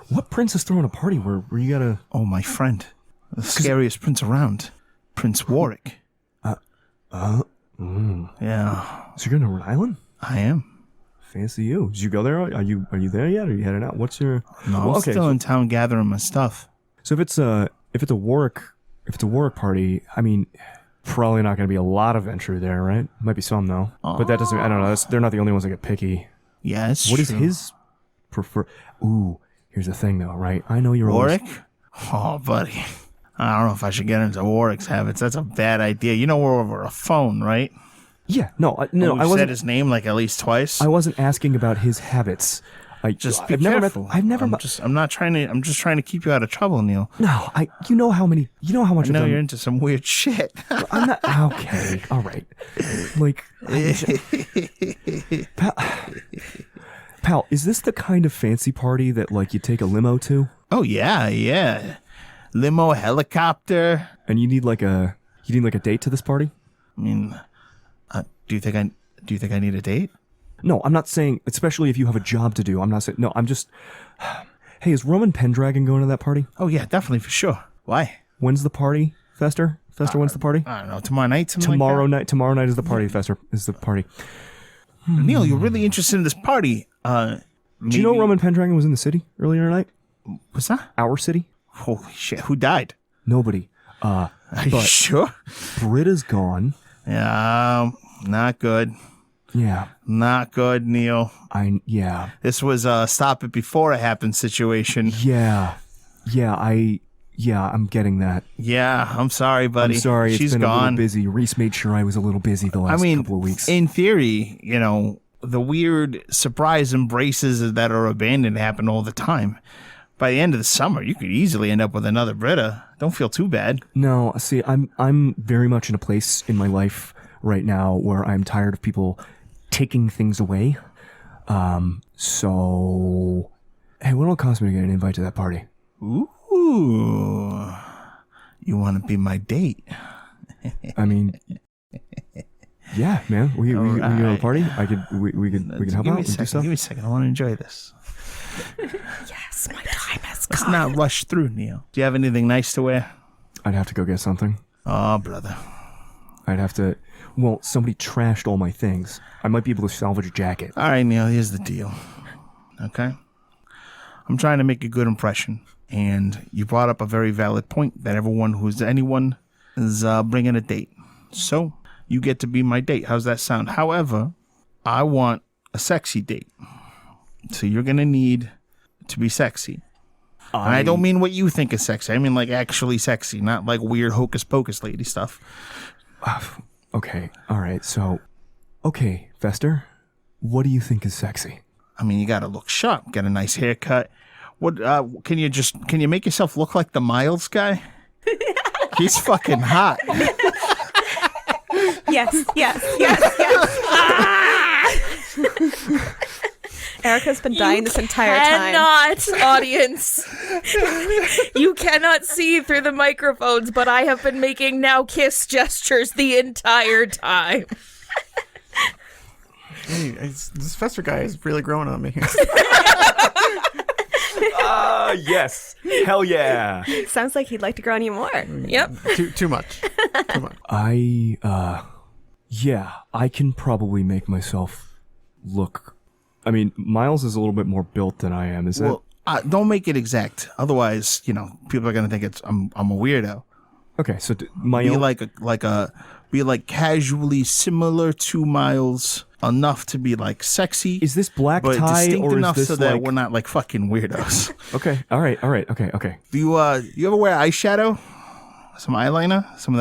what prince is throwing a party where you gotta... Oh, my friend. The scariest prince around. Prince Warwick. Yeah. So you're going to Rhode Island? I am. Fancy you. Did you go there? Are you there yet? Or are you heading out? What's your... No, I'm still in town gathering my stuff. So if it's a Warwick party, I mean, probably not going to be a lot of entry there, right? Might be some though. But that doesn't... I don't know. They're not the only ones that get picky. Yeah, it's What true. is his prefer... Ooh, here's the thing though, right? I know you're Warwick? Oh, buddy. I don't know if I should get into Warwick's habits. That's a bad idea. We're over a phone, right? Yeah, no, I We've wasn't... said his name like at least twice. I wasn't asking about his habits. I've just trying to keep you out of trouble, Neil. No, you know how much I know you're into some weird shit. I'm not... Okay, all right. Like... Pal, is this the kind of fancy party that, like, you take a limo to? Oh, yeah. Limo, helicopter. And you need like a date to this party? I mean, do you think I need a date? No, I'm not saying, especially if you have a job to do. I'm not saying, no, I'm just... Hey, is Roman Pendragon going to that party? Oh, yeah, definitely, for sure. Why? When's the party, Fester? Fester, when's the party? I don't know. Tomorrow night. Tomorrow night. Tomorrow night is the party, Fester. Is the party. Neil, you're really interested in this party. Do you know Roman Pendragon was in the city earlier tonight? What's that? Our city? Holy shit! Who died? Nobody. Are you sure? Britta's gone. Yeah, not good. Yeah. Not good, Neil. Yeah. This was a stop it before it happened situation. Yeah. I'm getting that. Yeah, I'm sorry, buddy. I'm sorry. She's it's been gone. a little busy. Reese made sure I was a little busy the last couple of weeks. In theory, the weird surprise embraces that are abandoned happen all the time. By the end of the summer, you could easily end up with another Britta. Don't feel too bad. No, see, I'm very much in a place in my life right now where I'm tired of people taking things away. So, hey, what'll it cost me to get an invite to that party? Ooh, you want to be my date? I mean, yeah, man. We go to a party. We could help out and do stuff. Give me a second. I want to enjoy this. Yes, my time has Let's come. not rush through, Neil. Do you have anything nice to wear? I'd have to go get something. Oh, brother. I'd have to. Well, somebody trashed all my things. I might be able to salvage a jacket. All right, Neil. Here's the deal. Okay. I'm trying to make a good impression, and you brought up a very valid point that anyone is bringing a date. So you get to be my date. How's that sound? However, I want a sexy date. So you're going to need to be sexy. And I don't mean what you think is sexy. I mean like actually sexy, not like weird hocus pocus lady stuff. Okay. All right. So, okay, Fester, what do you think is sexy? I mean, you got to look sharp, get a nice haircut. What can you make yourself look like the Miles guy? He's fucking hot. Yes. Erika's been dying this entire time. Audience. You cannot see through the microphones, but I have been making now kiss gestures the entire time. Hey, this Fester guy is really growing on me. Yes. Hell yeah. Sounds like he'd like to grow on you more. Yep. Too much. Too much. Yeah, I can probably make myself look. I mean, Miles is a little bit more built than I am. Is Well, don't make it exact. Otherwise, people are gonna think I'm a weirdo. okay? So Be like casually similar to Miles, enough to be like sexy. Is this black but tie distinct or is enough this so that like? we're not like fucking weirdos? Okay. All right. Okay. Do you ever wear eyeshadow? Some eyeliner? Some of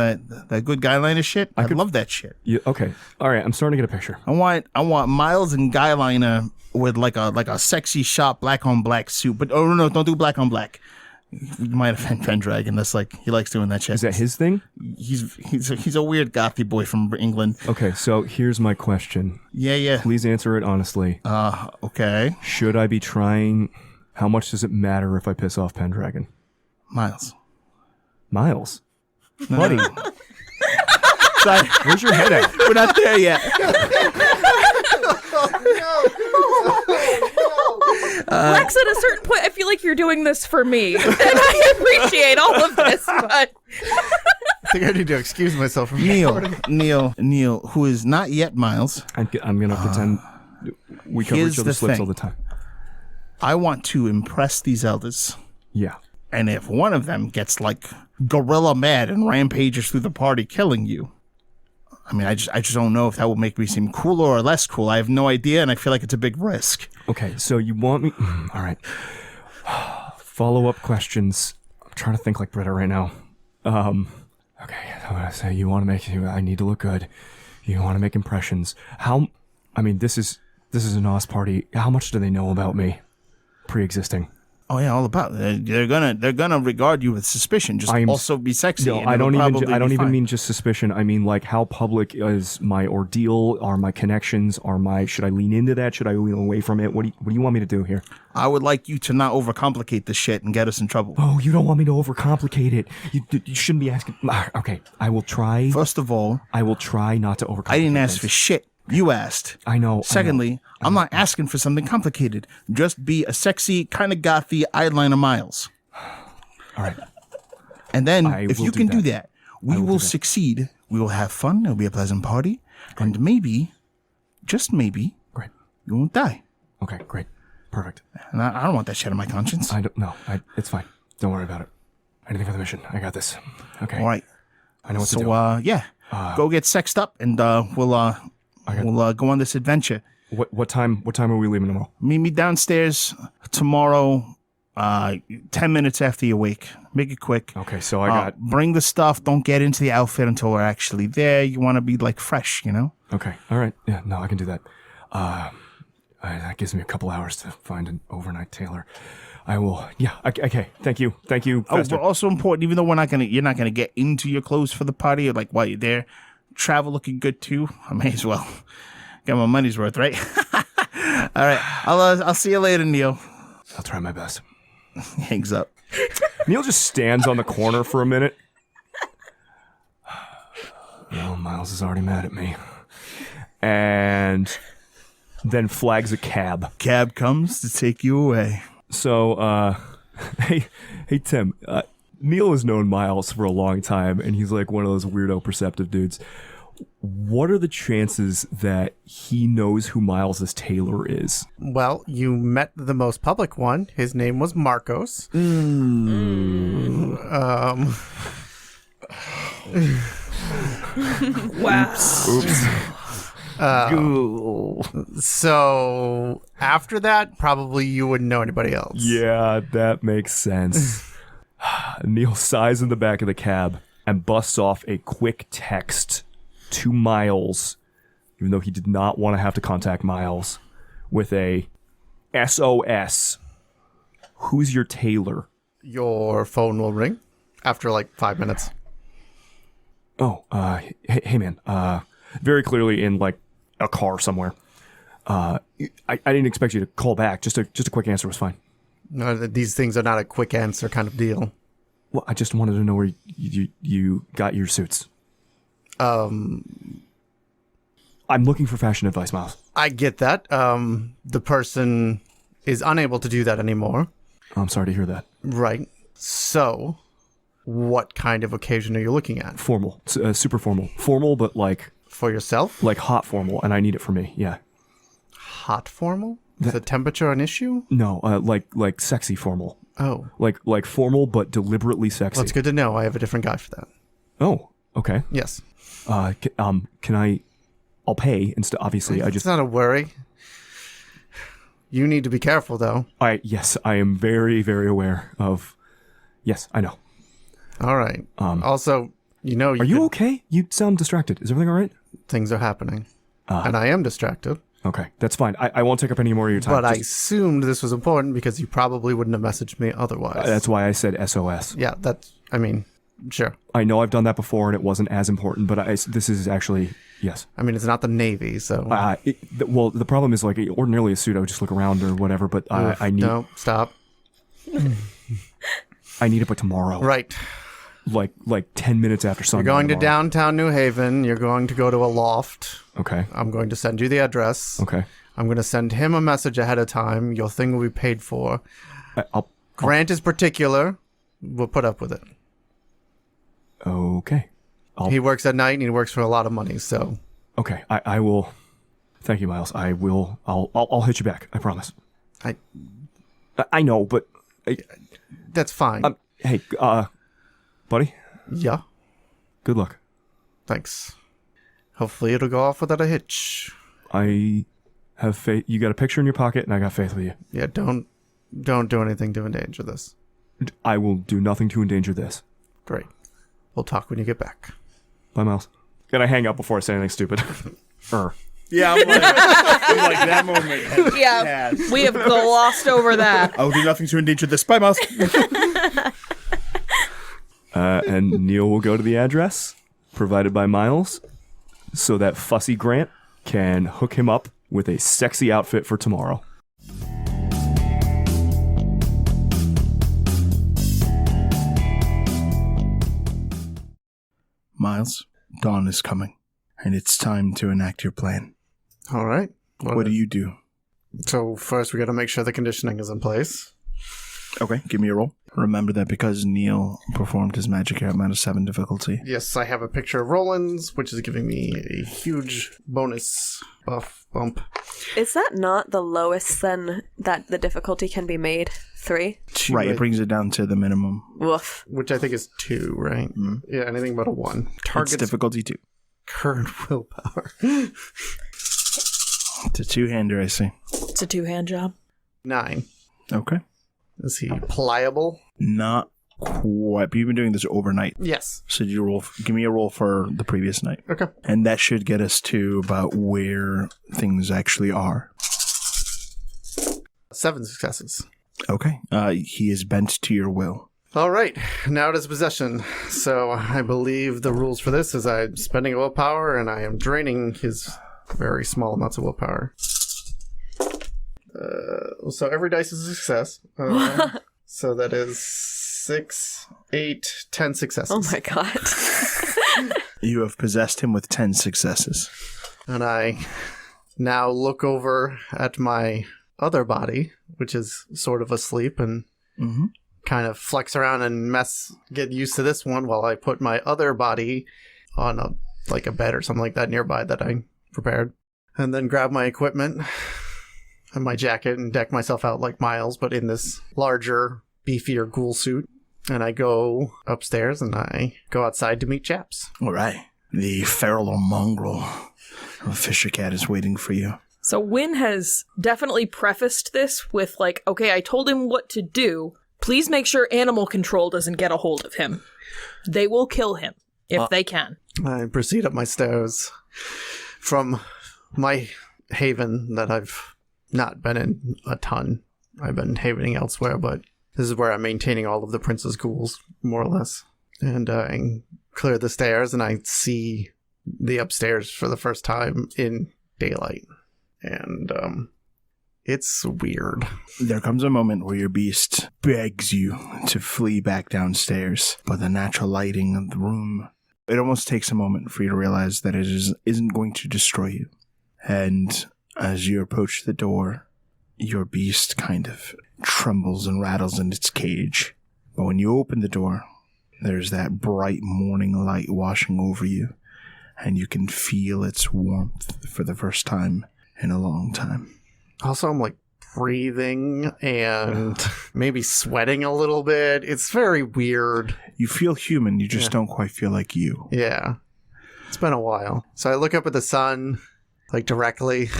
that good guyliner shit? I love that shit. Okay. All right. I'm starting to get a picture. I want Miles and guyliner with like a sexy sharp black on black suit. But no, don't do black on black. You might offend Pendragon. That's like he likes doing that shit. Is that his thing? He's a weird gothy boy from England. Okay. So here's my question. Yeah. Please answer it honestly. Okay. Should I be trying? How much does it matter if I piss off Pendragon? Miles. Buddy. Sorry. Where's your head at? We're not there yet. Lex, at a certain point, I feel like you're doing this for me. And I appreciate all of this, but... I think I need to excuse myself from Neil, who is not yet Miles. I'm gonna pretend we cover each other's slips all the time. I want to impress these elders. Yeah. And if one of them gets like gorilla mad and rampages through the party killing you, I mean, I just don't know if that will make me seem cooler or less cool. I have no idea, and I feel like it's a big risk. Okay, so you want me... All right. Follow-up questions. I'm trying to think like Britta right now. Okay, I'm gonna say you want to make... I need to look good. You want to make impressions. How... I mean, this is an Oz party. How much do they know about me? Pre-existing. Oh yeah, all about it. They're gonna regard you with suspicion. Just also be sexy. No, I don't even mean just suspicion. I mean like how public is my ordeal? Are my connections? Should I lean into that? Should I lean away from it? What do you want me to do here? I would like you to not overcomplicate this shit and get us in trouble. Oh, you don't want me to overcomplicate it. You shouldn't be asking. Okay, I will try. First of all, I will try not to overcomplicate. I didn't ask for shit. You asked. I know. Secondly, I'm not asking for something complicated. Just be a sexy, kind of gothy eyeliner Miles. All right. And then, I if will you do can do that. that, we will succeed. We will have fun. It'll be a pleasant party. And maybe, just maybe, Great. you won't die. Okay, great. Perfect. And I don't want that shit on my conscience. I don't know. It's fine. Don't worry about it. Anything for the mission. I got this. Okay. All right. I know what to do. So, yeah. Go get sexed up, and we'll go on this adventure. What time are we leaving tomorrow? Meet me downstairs tomorrow, 10 minutes after you wake. Make it quick. Okay, so I got... Bring the stuff. Don't get into the outfit until we're actually there. You want to be, like, fresh, you know? Okay, all right. Yeah, no, I can do that. That gives me a couple hours to find an overnight tailor. I will... Yeah, okay. Thank you. Oh, Fester. but also important, even though you're not gonna get into your clothes for the party, or like while you're there, travel looking good too. I may as well get my money's worth, right? All right, I'll see you later, Neil. I'll try my best. Hangs up. Neil just stands on the corner for a minute. Well, Miles is already mad at me. And then flags a cab. Cab comes to take you away. So, hey, Tim, Neil has known Miles for a long time, and he's like one of those weirdo perceptive dudes. What are the chances that he knows who Miles's tailor is? Well, you met the most public one. His name was Marcos. So after that, probably you wouldn't know anybody else. Yeah, that makes sense. Neil sighs in the back of the cab and busts off a quick text to Miles, even though he did not want to have to contact Miles, with a SOS. Who's your tailor? Your phone will ring after like 5 minutes. Oh, hey man, very clearly in like a car somewhere. I didn't expect you to call back. Just a quick answer was fine. No, these things are not a quick answer kind of deal. Well, I just wanted to know where you got your suits. I'm looking for fashion advice, Miles. I get that. The person is unable to do that anymore. I'm sorry to hear that. Right. So, what kind of occasion are you looking at? Formal, super formal. Formal, but like For yourself? hot formal, and I need it for me. Yeah. Hot formal? Is the temperature an issue? No, like sexy formal. Oh. Like formal, but deliberately sexy. Well, it's good to know. I have a different guy for that. Oh, okay. Yes. Can I? I'll pay instead. Obviously, It's not a worry. You need to be careful, though. Yes, I am very, very aware of. Yes, I know. All right. Also, Are you okay? You sound distracted. Is everything all right? Things are happening. And I am distracted. Okay, that's fine. I won't take up any more of your time. But I assumed this was important because you probably wouldn't have messaged me otherwise. That's why I said SOS. Yeah, sure. I know I've done that before and it wasn't as important, but this is actually, yes. I mean, it's not the Navy, so... Well, the problem is, like, ordinarily a suit, I would just look around or whatever, but I need... No, stop. I need it by tomorrow. Right. Like 10 minutes after You're sundown going to tomorrow. downtown New Haven. You're going to go to a loft. Okay. I'm going to send you the address. Okay. I'm going to send him a message ahead of time. Your thing will be paid for. Grant is particular. We'll put up with it. Okay. He works at night and he works for a lot of money, so... Okay, I will... Thank you, Miles. I will... I'll hit you back. I promise. I know, but... That's fine. Hey, buddy? Yeah? Good luck. Thanks. Hopefully it'll go off without a hitch. I have faith. You got a picture in your pocket, and I got faith with you. Yeah, don't do anything to endanger this. I will do nothing to endanger this. Great. We'll talk when you get back. Bye, Miles. Gotta hang up before I say anything stupid. Yeah, I'm like that moment. Yeah, we have glossed over that. I'll do nothing to endanger this. Bye, Miles. And Neil will go to the address provided by Miles so that fussy Grant can hook him up with a sexy outfit for tomorrow. Miles, dawn is coming, and it's time to enact your plan. All right. What do you do? So first we got to make sure the conditioning is in place. Okay, give me a roll. Remember that because Neil performed his magic, you're at -7 difficulty. Yes, I have a picture of Roland's, which is giving me a huge bonus bump. Is that not the lowest then that the difficulty can be made? 3? Right, it brings it down to the minimum. Woof. Which I think is 2, right? Mm. Yeah, anything but a 1. Target's difficulty 2. Current willpower. It's a two-hander, I see. It's a 2-hand job. 9. Okay. Is he pliable? Not quite, but you've been doing this overnight. Yes. So you roll. Give me a roll for the previous night. Okay. And that should get us to about where things actually are. 7 successes. Okay. He is bent to your will. All right. Now it is possession. So I believe the rules for this is I'm spending a willpower and I am draining his very small amounts of willpower. So every dice is a success. So that is 6, 8, 10 successes. Oh my god. You have possessed him with 10 successes. And I now look over at my other body, which is sort of asleep, and kind of flex around and get used to this one while I put my other body on a bed or something like that nearby that I prepared. And then grab my equipment and my jacket and deck myself out like Miles, but in this larger, beefier ghoul suit. And I go upstairs and I go outside to meet Chaps. All right. The feral or mongrel of a fisher cat is waiting for you. So Wynn has definitely prefaced this with like, okay, I told him what to do. Please make sure animal control doesn't get a hold of him. They will kill him if they can. I proceed up my stairs from my haven that I've not been in a ton. I've been havening elsewhere, but this is where I'm maintaining all of the prince's ghouls, more or less. And I clear the stairs and I see the upstairs for the first time in daylight. And it's weird. There comes a moment where your beast begs you to flee back downstairs, but the natural lighting of the room, it almost takes a moment for you to realize that it isn't going to destroy you. And as you approach the door, your beast kind of trembles and rattles in its cage. But when you open the door, there's that bright morning light washing over you, and you can feel its warmth for the first time in a long time. Also, I'm like breathing and maybe sweating a little bit. It's very weird. You feel human, you just don't quite feel like you. Yeah. It's been a while. So I look up at the sun, like directly,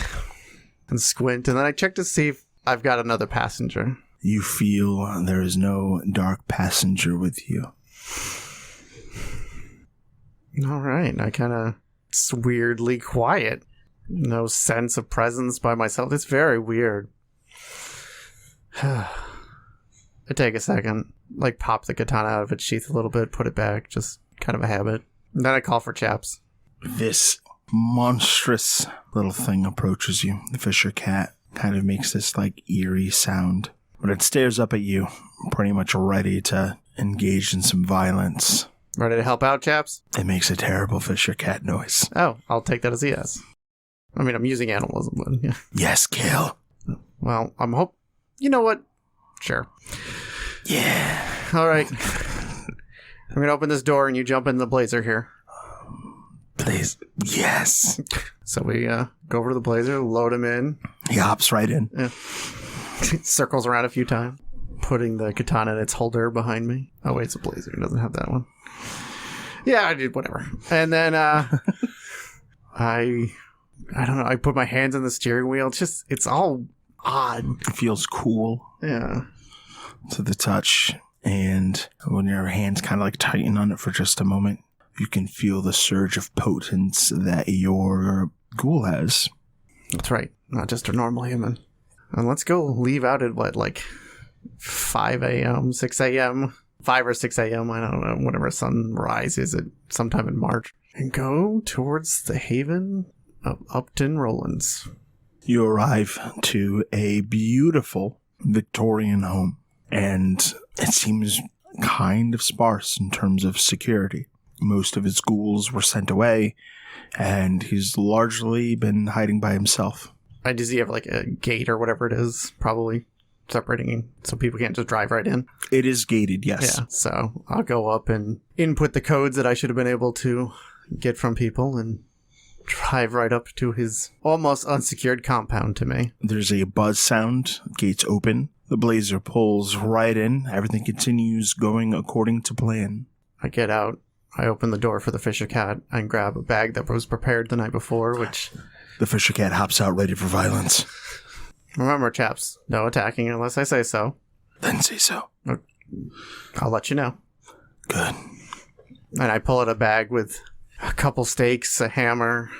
and squint, and then I check to see if I've got another passenger. You feel there is no dark passenger with you. All right. It's weirdly quiet. No sense of presence by myself. It's very weird. I take a second, like pop the katana out of its sheath a little bit, put it back, just kind of a habit. And then I call for Chaps. This monstrous little thing approaches you. The fisher cat kind of makes this like eerie sound, but it stares up at you, pretty much ready to engage in some violence. Ready to help out, Chaps? It makes a terrible fisher cat noise. Oh, I'll take that as a yes. I mean, I'm using animalism, but yeah. Yes, kill. Well, you know what? Sure. Yeah. All right. I'm going to open this door and you jump in the blazer here. Please. Yes. So we go over to the blazer, load him in. He hops right in. Yeah. Circles around a few times, putting the katana in its holder behind me. Oh, wait, it's a blazer. It doesn't have that one. Yeah, I did whatever. And then I don't know, I put my hands on the steering wheel. It's all odd. It feels cool. Yeah. To the touch. And when your hands kind of like tighten on it for just a moment, you can feel the surge of potence that your ghoul has. That's right. Not just a normal human. And let's go leave out at what, like 5 a.m., 6 a.m., 5 or 6 a.m., I don't know, whenever sunrise is at sometime in March. And go towards the haven of Upton Rollins. You arrive to a beautiful Victorian home, and it seems kind of sparse in terms of security. Most of his ghouls were sent away, and he's largely been hiding by himself. Does he have like a gate or whatever it is? Probably. separating so people can't just drive right in? It is gated, yes. Yeah, so I'll go up and input the codes that I should have been able to get from people and drive right up to his almost unsecured compound to me. There's a buzz sound, gates open, the blazer pulls right in, everything continues going according to plan. I get out, I open the door for the Fisher Cat and grab a bag that was prepared the night before, which... The Fisher Cat hops out ready for violence. Remember, chaps, no attacking unless I say so. Then say so. I'll let you know. Good. And I pull out a bag with a couple stakes, a hammer,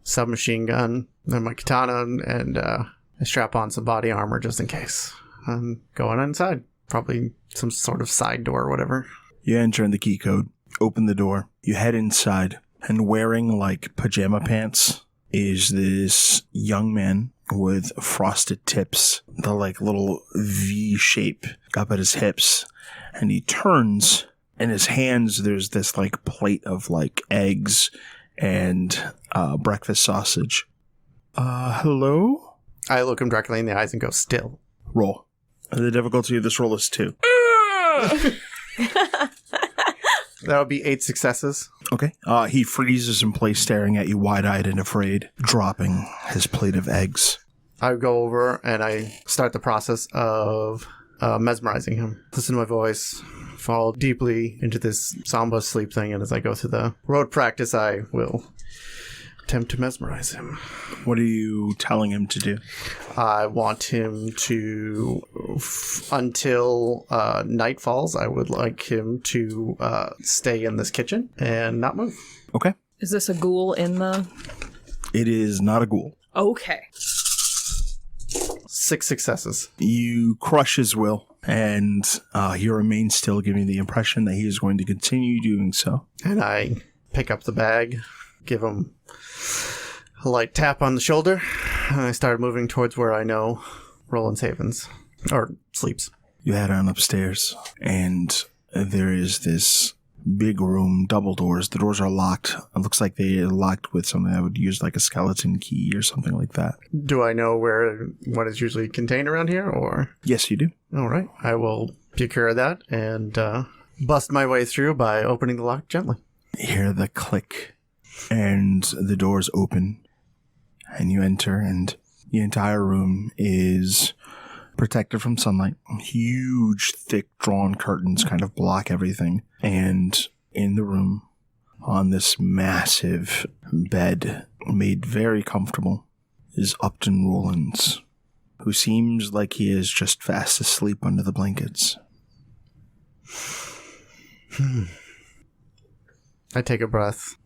submachine gun, and my katana, and I strap on some body armor just in case. I'm going inside. Probably some sort of side door or whatever. You enter in the key code, open the door, you head inside, and wearing like pajama pants is this young man with frosted tips, the like little V shape up at his hips, and he turns. In his hands, there's this like plate of like eggs and breakfast sausage. Hello? I look him directly in the eyes and go, still. Roll. The difficulty of this roll is 2. That would be 8 successes. Okay. He freezes in place, staring at you wide-eyed and afraid, dropping his plate of eggs. I go over and I start the process of mesmerizing him. Listen to my voice. Fall deeply into this samba sleep thing, and as I go through the road practice, I will attempt to mesmerize him. What are you telling him to do? I want him to, until night falls, I would like him to stay in this kitchen and not move. Okay. Is this a ghoul in the... It is not a ghoul. Okay. 6 successes. You crush his will, and he remains still, giving the impression that he is going to continue doing so. And I pick up the bag, give him a light tap on the shoulder, and I start moving towards where I know Roland's havens, or sleeps. You head on upstairs, and there is this big room, double doors. The doors are locked. It looks like they are locked with something that would use like a skeleton key or something like that. Do I know what is usually contained around here, or? Yes, you do. All right. I will take care of that and bust my way through by opening the lock gently. You hear the click, and the doors open, and you enter, and the entire room is protected from sunlight. Huge, thick, drawn curtains kind of block everything. And in the room, on this massive bed, made very comfortable, is Upton Rollins, who seems like he is just fast asleep under the blankets. I take a breath.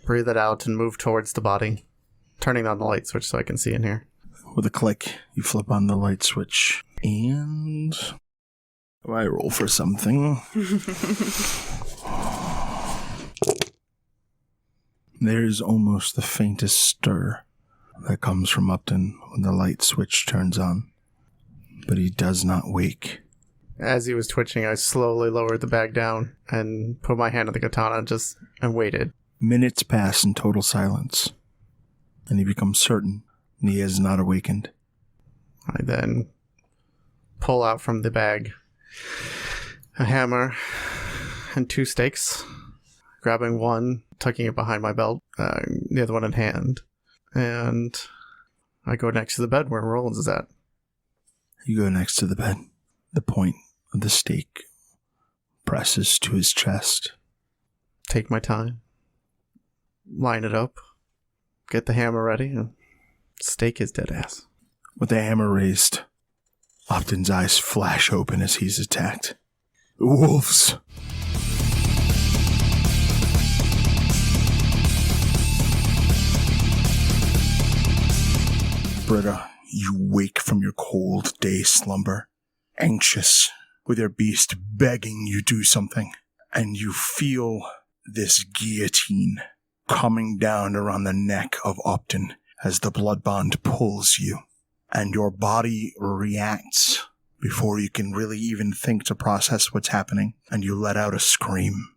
Breathe it out and move towards the body, turning on the light switch so I can see in here. With a click, you flip on the light switch, and I roll for something. There's almost the faintest stir that comes from Upton when the light switch turns on, but he does not wake. As he was twitching, I slowly lowered the bag down and put my hand on the katana and waited. Minutes pass in total silence, and he becomes certain he has not awakened. I then pull out from the bag a hammer and 2 stakes, grabbing one, tucking it behind my belt, the other one in hand, and I go next to the bed where Rollins is at. You go next to the bed. The point of the stake presses to his chest. Take my time, line it up, get the hammer ready, and stake his dead ass. With the hammer raised, Upton's eyes flash open as he's attacked. The wolves! Britta, you wake from your cold day slumber, anxious, with your beast begging you do something, and you feel this guillotine coming down around the neck of Upton as the blood bond pulls you, and your body reacts before you can really even think to process what's happening, and you let out a scream.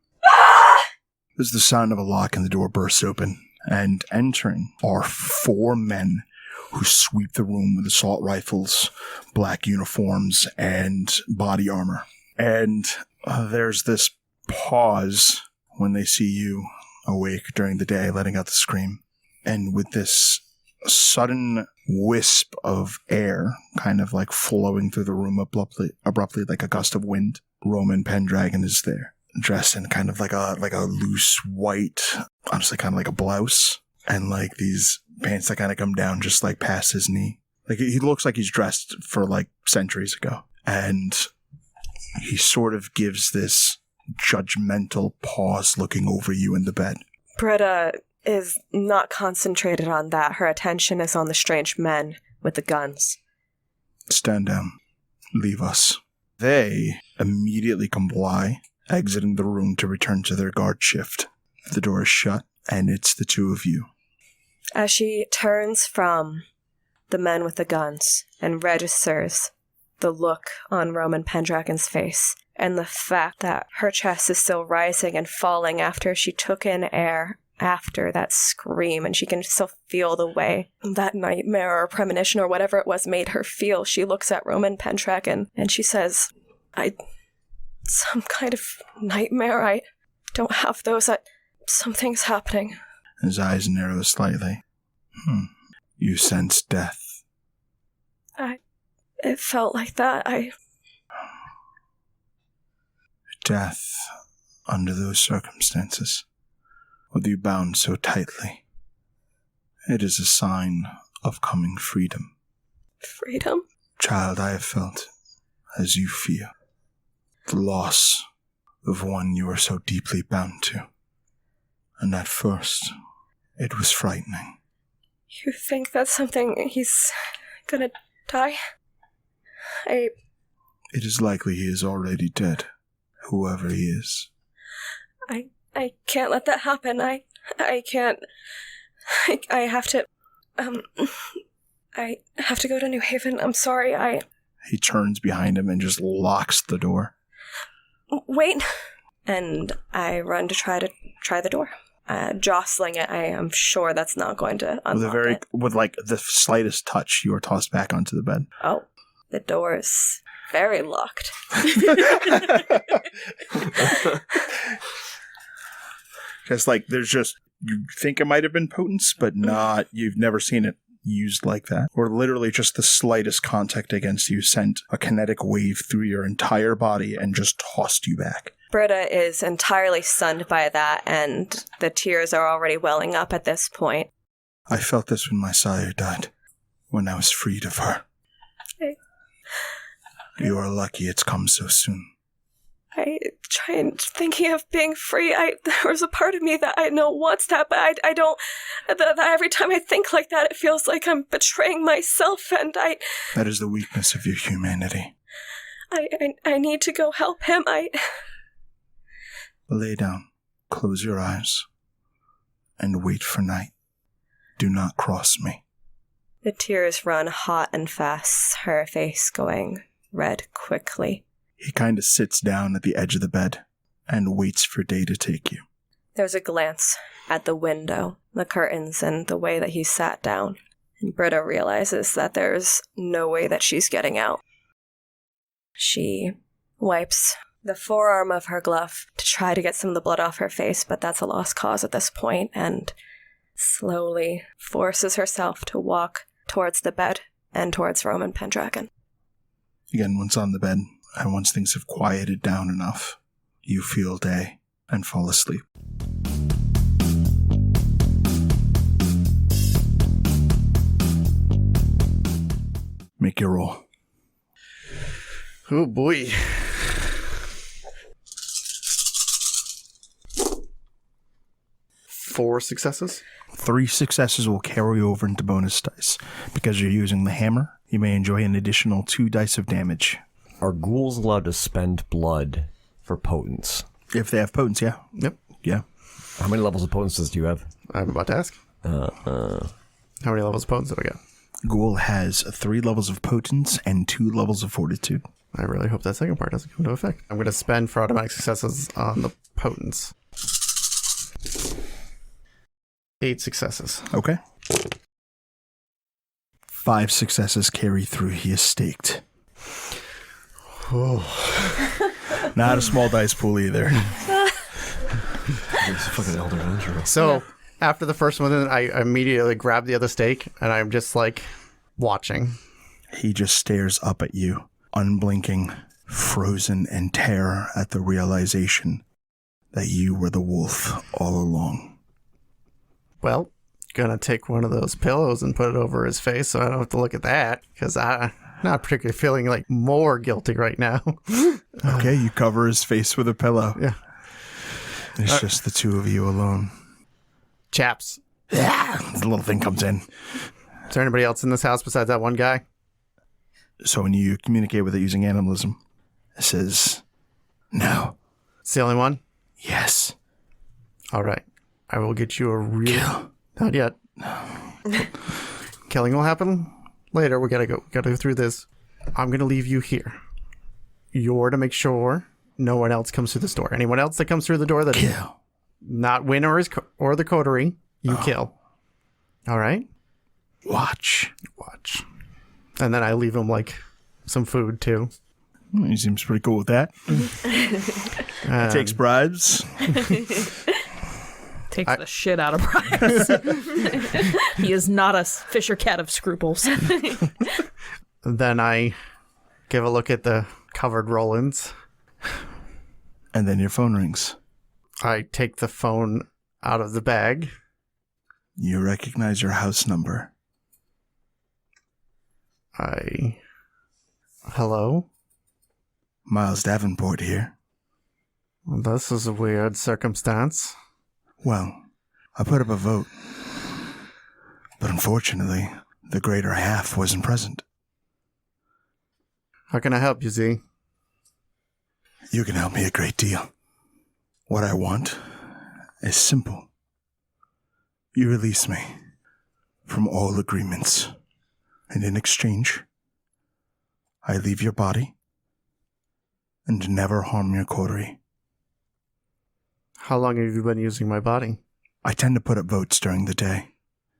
As the sound of a lock in the door bursts open, and entering are 4 men who sweep the room with assault rifles, black uniforms, and body armor. And there's this pause when they see you awake during the day, letting out the scream. And with this sudden wisp of air kind of like flowing through the room abruptly like a gust of wind, Roman Pendragon is there, dressed in kind of like a loose white, honestly kind of like a blouse, and like these pants that kind of come down just like past his knee. Like he looks like he's dressed for like centuries ago. And he sort of gives this judgmental pause looking over you in the bed. Britta is not concentrated on that. Her attention is on the strange men with the guns. Stand down. Leave us. They immediately comply, exiting the room to return to their guard shift. The door is shut, and it's the two of you. As she turns from the men with the guns and registers the look on Roman Pendragon's face and the fact that her chest is still rising and falling after she took in air after that scream, and she can still feel the way that nightmare or premonition or whatever it was made her feel, she looks at Roman Pendragon and she says, some kind of nightmare? I don't have those. Something's happening. His eyes narrow slightly. You sense death. It felt like that. Death under those circumstances, with you bound so tightly. It is a sign of coming freedom. Freedom? Child, I have felt as you feel. The loss of one you are so deeply bound to. And at first, it was frightening. You think that's something he's gonna die? It is likely he is already dead, whoever he is. I can't let that happen. I can't. I have to. I have to go to New Haven. I'm sorry. He turns behind him and just locks the door. Wait. And I run to try the door. Jostling it, I am sure that's not going to unlock it. With like the slightest touch, you are tossed back onto the bed. Oh, the door is very locked. Just like there's just, you think it might have been potence, but not, you've never seen it used like that. Or literally just the slightest contact against you sent a kinetic wave through your entire body and just tossed you back. Britta is entirely stunned by that, and the tears are already welling up at this point. I felt this when my sire died, when I was freed of her. You are lucky it's come so soon. I try thinking of being free. There was a part of me that I know wants that, but I don't. That every time I think like that, it feels like I'm betraying myself, and That is the weakness of your humanity. I need to go help him. Lay down, close your eyes, and wait for night. Do not cross me. The tears run hot and fast, her face going red quickly. He kind of sits down at the edge of the bed and waits for day to take you. There's a glance at the window, the curtains, and the way that he sat down. And Britta realizes that there's no way that she's getting out. She wipes the forearm of her glove to try to get some of the blood off her face, but that's a lost cause at this point, and slowly forces herself to walk towards the bed and towards Roman Pendragon. Again, once on the bed, and once things have quieted down enough, you feel day and fall asleep. Make your roll. Oh boy. Four successes? 3 successes will carry over into bonus dice. Because you're using the hammer, you may enjoy an additional 2 dice of damage. Are ghouls allowed to spend blood for potence? If they have potence, yeah. Yep. Yeah. How many levels of potences do you have? I'm about to ask. How many levels of potence did I get? Ghoul has 3 levels of potence and 2 levels of fortitude. I really hope that second part doesn't come into effect. I'm going to spend for automatic successes on the potence. 8 successes. Okay. 5 successes carry through. He is staked. Oh. Not a small dice pool either. It's a fucking elder adventure. So after the first one, then I immediately grab the other stake and I'm just like watching. He just stares up at you, unblinking, frozen in terror at the realization that you were the wolf all along. Well, gonna take one of those pillows and put it over his face so I don't have to look at that, because I'm not particularly feeling like more guilty right now. Okay, you cover his face with a pillow. Yeah. It's just the two of you alone. Chaps, Yeah, the little thing comes in. is there anybody else in this house besides that one guy? So when you communicate with it using animalism, it says, no, It's the only one? yes, All right. I will get you a real... kill. Not yet. Killing will happen later. We gotta go through this. I'm gonna leave you here. You're to make sure no one else comes through this door. Anyone else that comes through the door that is Kill. not Wynn or the coterie, you kill. All right? Watch. And then I leave him like some food too. He seems pretty cool with that. Takes bribes. Takes the shit out of Brian. He is not a fisher cat of scruples. Then I give a look at the covered Rollins. And then your phone rings. I take the phone out of the bag. You recognize your house number. Hello? Miles Davenport here. This is a weird circumstance. Well, I put up a vote. But unfortunately, the greater half wasn't present. How can I help you, Z? You can help me a great deal. What I want is simple. You release me from all agreements, and in exchange, I leave your body and never harm your coterie. How long have you been using my body? I tend to put up votes during the day.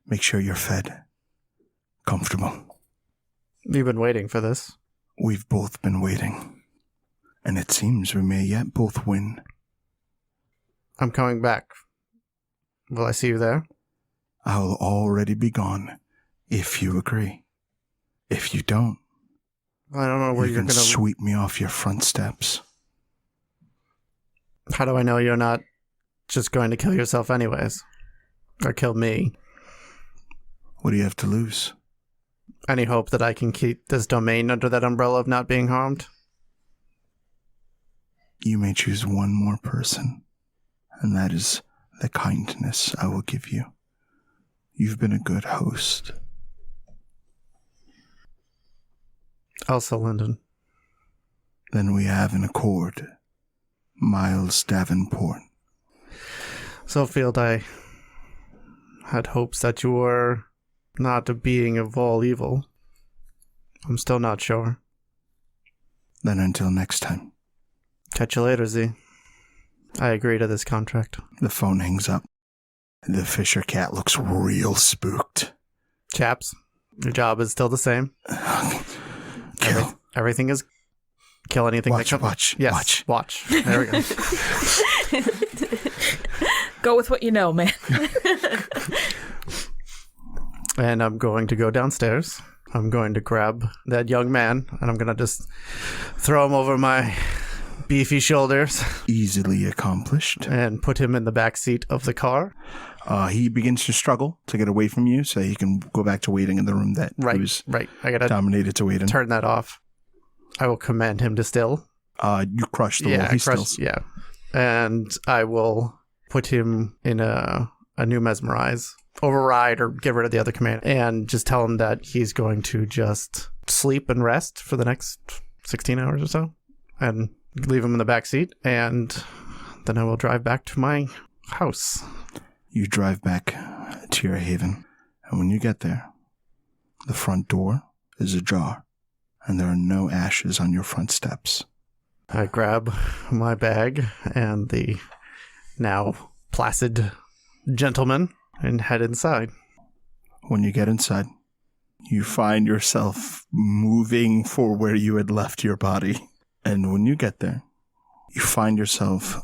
Make sure you're fed, comfortable. You've been waiting for this. We've both been waiting, and it seems we may yet both win. I'm coming back. Will I see you there? I'll already be gone, if you agree. If you don't, I don't know where you you're can gonna... sweep me off your front steps. How do I know you're not just going to kill yourself anyways? Or kill me? What do you have to lose? Any hope that I can keep this domain under that umbrella of not being harmed? You may choose one more person, and that is the kindness I will give you. You've been a good host. Elsa Linden. Then we have an accord. Miles Davenport. Sofield, I had hopes that you were not a being of all evil. I'm still not sure. Then until next time. Catch you later, Z. I agree to this contract. The phone hangs up. The Fisher cat looks real spooked. Chaps, your job is still the same. Kill. Everything is... Kill anything Watch, that comes... watch, Yes, watch. There we go. Go with what you know, man. And I'm going to go downstairs. I'm going to grab that young man, and I'm going to just throw him over my beefy shoulders Easily accomplished. and put him in the back seat of the car. He begins to struggle to get away from you so he can go back to waiting in the room that he was Right. I got to dominated to wait in. turn that off. I will command him to still. You crush the wall. Yeah, He stills. yeah. And I will put him in a new mesmerize, override, or get rid of the other command, and just tell him that he's going to just sleep and rest for the next 16 hours or so, and leave him in the back seat, and then I will drive back to my house. You drive back to your haven, and when you get there, the front door is ajar, and there are no ashes on your front steps. I grab my bag and the now placid gentleman and head inside. When you get inside, You find yourself moving for where you had left your body. And when you get there, you find yourself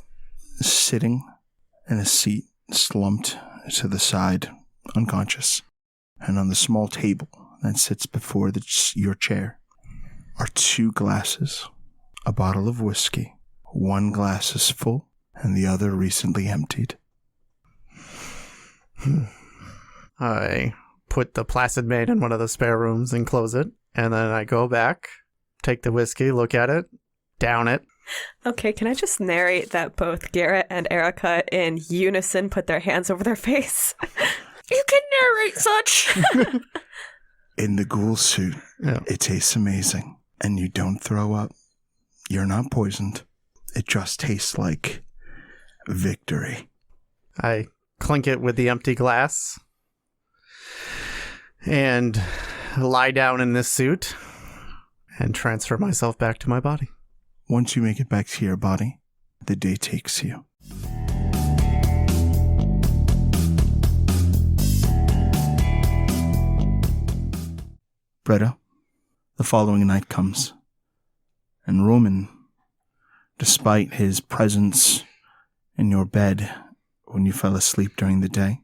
sitting in a seat, slumped to the side, unconscious. And on the small table that sits before your chair are 2 glasses, a bottle of whiskey. One glass is full, and the other recently emptied. I put the Placid Maid in one of the spare rooms and close it, and then I go back, take the whiskey, look at it, down it. Okay, can I just narrate that both Garrett and Erika in unison put their hands over their face? You can narrate such! In the ghoul suit, It tastes amazing. And you don't throw up. You're not poisoned. It just tastes like victory. I clink it with the empty glass and lie down in this suit and transfer myself back to my body. Once you make it back to your body, the day takes you. Britta, the following night comes, and Roman, despite his presence in your bed when you fell asleep during the day,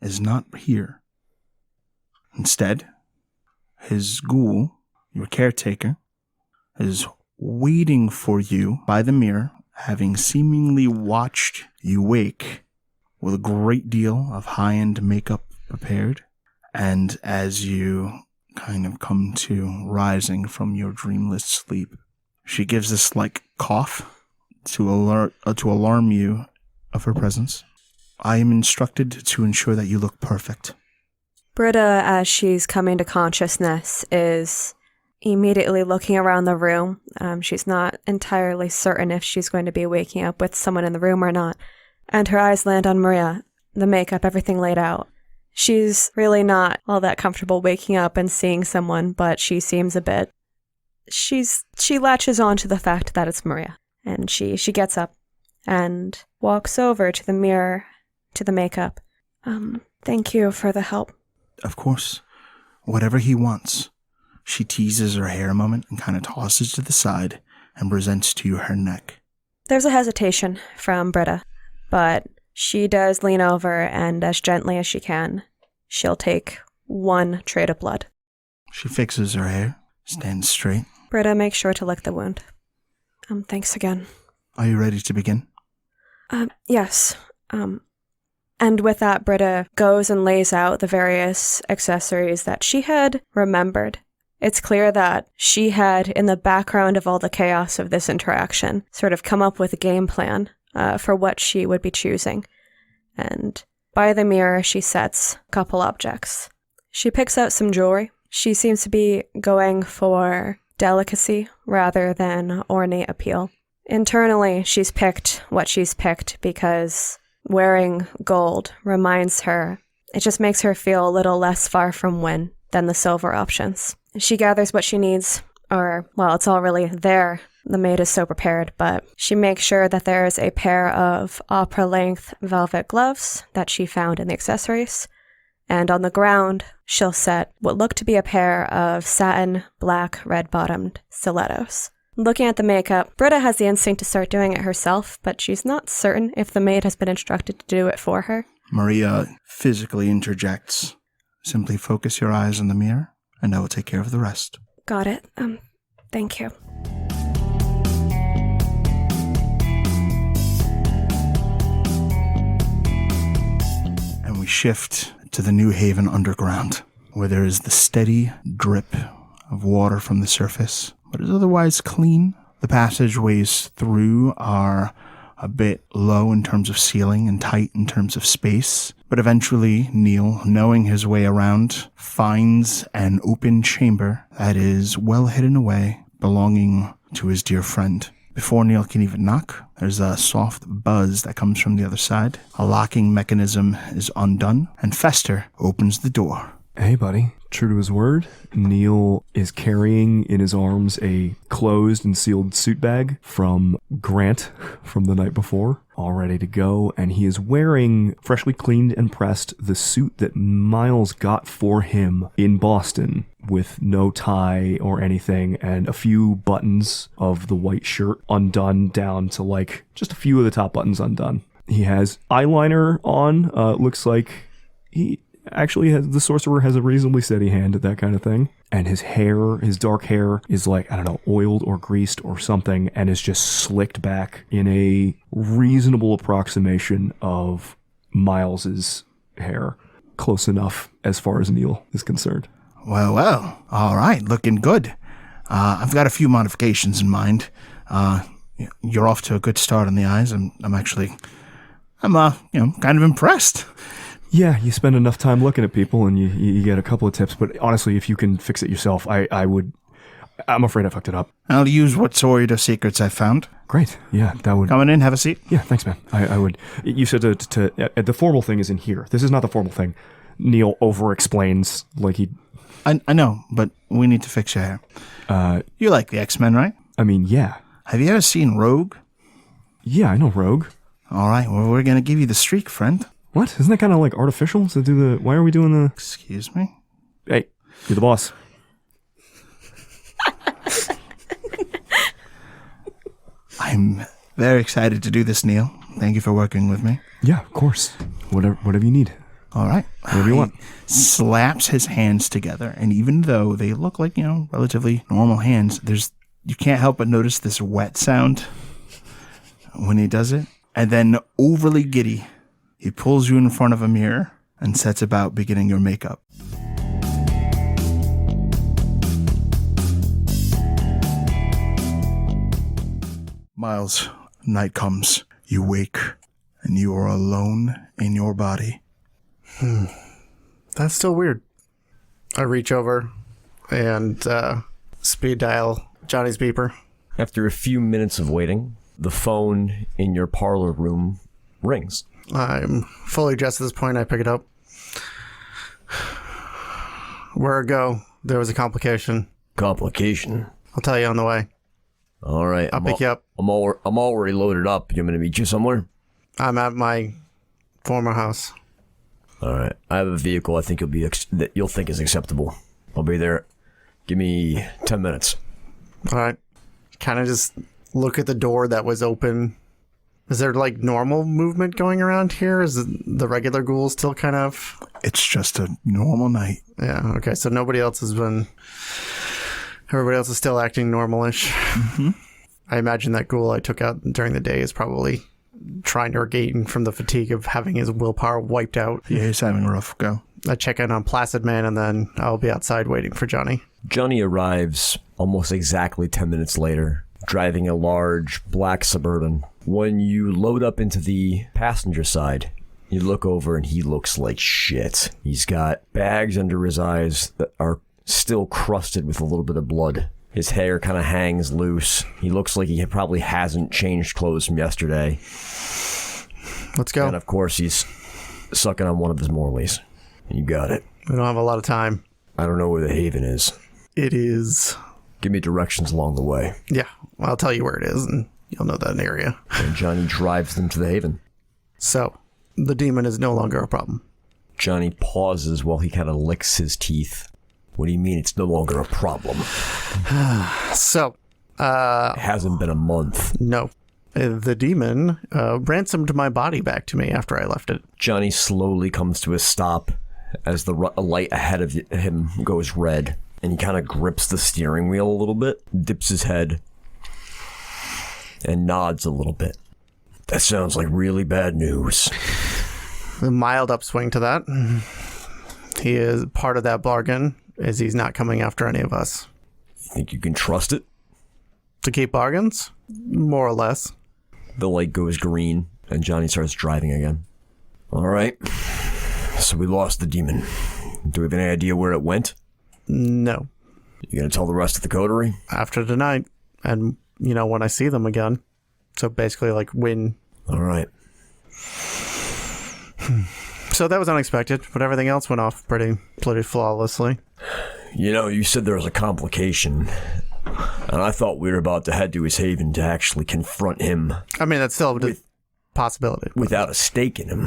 is not here. Instead, his ghoul, your caretaker, is waiting for you by the mirror, having seemingly watched you wake with a great deal of high-end makeup prepared. And as you kind of come to rising from your dreamless sleep, she gives this cough to alarm you of her presence. I am instructed to ensure that you look perfect. Britta, as she's coming to consciousness, is immediately looking around the room. She's not entirely certain if she's going to be waking up with someone in the room or not. And her eyes land on Maria, the makeup, everything laid out. She's really not all that comfortable waking up and seeing someone, but she seems a bit. She latches on to the fact that it's Maria. And she gets up and walks over to the mirror, to the makeup. Thank you for the help. Of course. Whatever he wants. She teases her hair a moment and kind of tosses to the side and presents to you her neck. There's a hesitation from Britta, but she does lean over, and as gently as she can, she'll take 1 trait of blood. She fixes her hair, stands straight. Britta makes sure to lick the wound. Thanks again. Are you ready to begin? Yes. And with that, Britta goes and lays out the various accessories that she had remembered. It's clear that she had, in the background of all the chaos of this interaction, sort of come up with a game plan for what she would be choosing. And by the mirror, she sets a couple objects. She picks out some jewelry. She seems to be going for delicacy rather than ornate appeal. Internally, she's picked what she's picked because wearing gold reminds her, it just makes her feel a little less far from Wynn than the silver options. She gathers what she needs, it's all really there. The maid is so prepared, but she makes sure that there's a pair of opera-length velvet gloves that she found in the accessories. And on the ground, she'll set what look to be a pair of satin, black, red-bottomed stilettos. Looking at the makeup, Britta has the instinct to start doing it herself, but she's not certain if the maid has been instructed to do it for her. Maria physically interjects. Simply focus your eyes on the mirror, and I will take care of the rest. Got it. Thank you. And we shift to the New Haven underground, where there is the steady drip of water from the surface, but is otherwise clean. The passageways through are a bit low in terms of ceiling and tight in terms of space, but eventually Neil, knowing his way around, finds an open chamber that is well hidden away, belonging to his dear friend. Before Neil can even knock, there's a soft buzz that comes from the other side. A locking mechanism is undone, and Fester opens the door. Hey, buddy. True to his word, Neil is carrying in his arms a closed and sealed suit bag from Grant from the night before. all ready to go, and he is wearing, freshly cleaned and pressed, the suit that Miles got for him in Boston, with no tie or anything, and a few buttons of the white shirt undone down to, like, just a few of the top buttons undone. He has eyeliner on. Looks like he actually has, the sorcerer has a reasonably steady hand at that kind of thing. And his hair, his dark hair, is like, I don't know, oiled or greased or something, and is just slicked back in a reasonable approximation of Miles's hair. Close enough as far as Neil is concerned. Well, all right, looking good. I've got a few modifications in mind. You're off to a good start on the eyes. I'm kind of impressed. Yeah, you spend enough time looking at people and you get a couple of tips, but honestly, if you can fix it yourself, I'm afraid I fucked it up. I'll use what sort of secrets I found. Great, yeah, that would... Coming in, have a seat. Yeah, thanks, man. I would... You said the formal thing is in here. This is not the formal thing. Neil over-explains like he... I know, but we need to fix your hair. You like the X-Men, right? I mean, yeah. Have you ever seen Rogue? Yeah, I know Rogue. All right, well, we're going to give you the streak, friend. What? Isn't that kind of like artificial to do the... Why are we doing the... Excuse me? Hey, you're the boss. I'm very excited to do this, Neil. Thank you for working with me. Yeah, of course. Whatever you need. All right. Whatever you want. Slaps his hands together, and even though they look like, relatively normal hands, you can't help but notice this wet sound when he does it. And then, overly giddy, he pulls you in front of a mirror and sets about beginning your makeup. Miles, night comes. You wake, and you are alone in your body. That's still weird. I reach over and speed dial Johnny's beeper. After a few minutes of waiting, the phone in your parlor room rings. I'm fully dressed at this point. I pick it up. Where I go, there was a complication. Complication? I'll tell you on the way. All right. I'll pick you up. I'm already loaded up. You want me to meet you somewhere? I'm at my former house. All right. I have a vehicle I think that you'll think is acceptable. I'll be there. Give me 10 minutes. All right. Kind of just look at the door that was open. Is there like normal movement going around here? Is the regular ghoul still kind of... It's just a normal night. Yeah, okay. So everybody else is still acting normalish. Mm-hmm. I imagine that ghoul I took out during the day is probably trying to regain from the fatigue of having his willpower wiped out. Yeah, he's having a rough go. I check in on Placid Man, and then I'll be outside waiting for Johnny. Johnny arrives almost exactly 10 minutes later, driving a large black Suburban. When you load up into the passenger side, you look over and he looks like shit. He's got bags under his eyes that are still crusted with a little bit of blood. His hair kind of hangs loose. He looks like he probably hasn't changed clothes from yesterday. Let's go. And of course, he's sucking on one of his Morleys. You got it. We don't have a lot of time. I don't know where the Haven is. It is... Give me directions along the way. Yeah, I'll tell you where it is, and you'll know that area. And Johnny drives them to the Haven. So, the demon is no longer a problem. Johnny pauses while he kind of licks his teeth. What do you mean it's no longer a problem? So, it hasn't been a month. No. The demon ransomed my body back to me after I left it. Johnny slowly comes to a stop as the light ahead of him goes red. And he kind of grips the steering wheel a little bit, dips his head, and nods a little bit. That sounds like really bad news. A mild upswing to that. He is part of that bargain, as he's not coming after any of us. You think you can trust it? To keep bargains? More or less. The light goes green, and Johnny starts driving again. All right. So we lost the demon. Do we have any idea where it went? No. You gonna tell the rest of the coterie? After tonight. And, when I see them again. So basically, like, Wynn. All right. So that was unexpected, but everything else went off pretty flawlessly. You said there was a complication. And I thought we were about to head to his haven to actually confront him. I mean, that's still... possibility. Without a stake in him.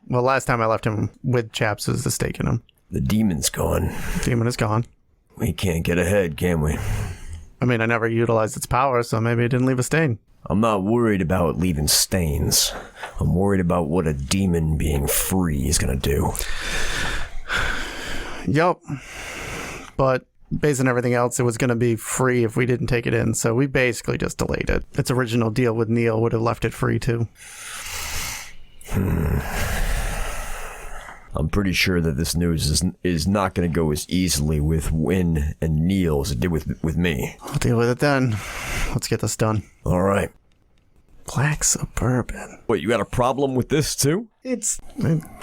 Well, last time I left him with chaps was the stake in him. The demon's gone. Demon is gone. We can't get ahead, can we? I mean, I never utilized its power, so maybe it didn't leave a stain. I'm not worried about leaving stains. I'm worried about what a demon being free is going to do. Yup. But based on everything else, it was going to be free if we didn't take it in, so we basically just delayed it. Its original deal with Neil would have left it free, too. I'm pretty sure that this news is not going to go as easily with Wynn and Neil as it did with me. I'll deal with it then. Let's get this done. All right. Black Suburban. Wait, you got a problem with this, too? It's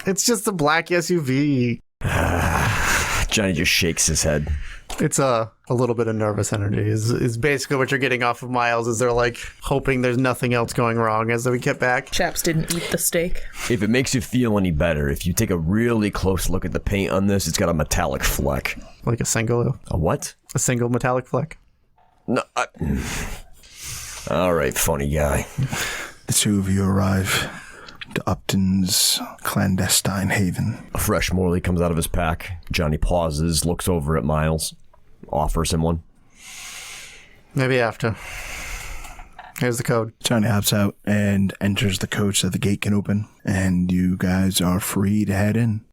just a black SUV. Johnny just shakes his head. It's a little bit of nervous energy is basically what you're getting off of Miles, is they're like hoping there's nothing else going wrong as we get back. Chaps didn't eat the steak. If it makes you feel any better, if you take a really close look at the paint on this, it's got a metallic fleck. Like a single what? A single metallic fleck. No. All right, funny guy. The two of you arrive to Upton's clandestine haven. A fresh Morley comes out of his pack. Johnny pauses, looks over at Miles, offers him one. Maybe after. Here's the code. Johnny hops out and enters the code so the gate can open, and you guys are free to head in.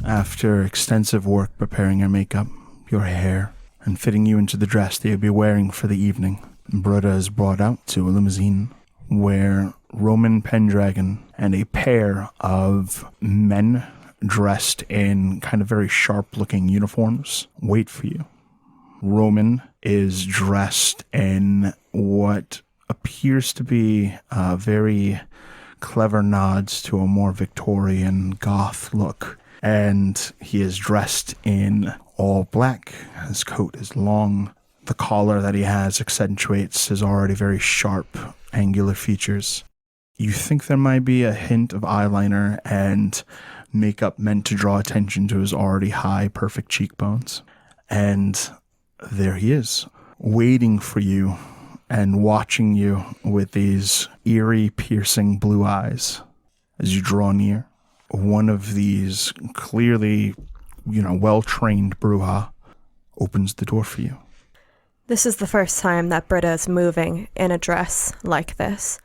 After extensive work preparing your makeup, your hair, and fitting you into the dress that you'll be wearing for the evening, Britta is brought out to a limousine where Roman Pendragon and a pair of men dressed in kind of very sharp-looking uniforms wait for you. Roman is dressed in what appears to be a very clever nods to a more Victorian goth look, and he is dressed in all black. His coat is long. The collar that he has accentuates his already very sharp, angular features. You think there might be a hint of eyeliner and makeup meant to draw attention to his already high, perfect cheekbones. And there he is, waiting for you and watching you with these eerie, piercing blue eyes as you draw near. One of these clearly, well-trained Bruja opens the door for you. This is the first time that Britta is moving in a dress like this.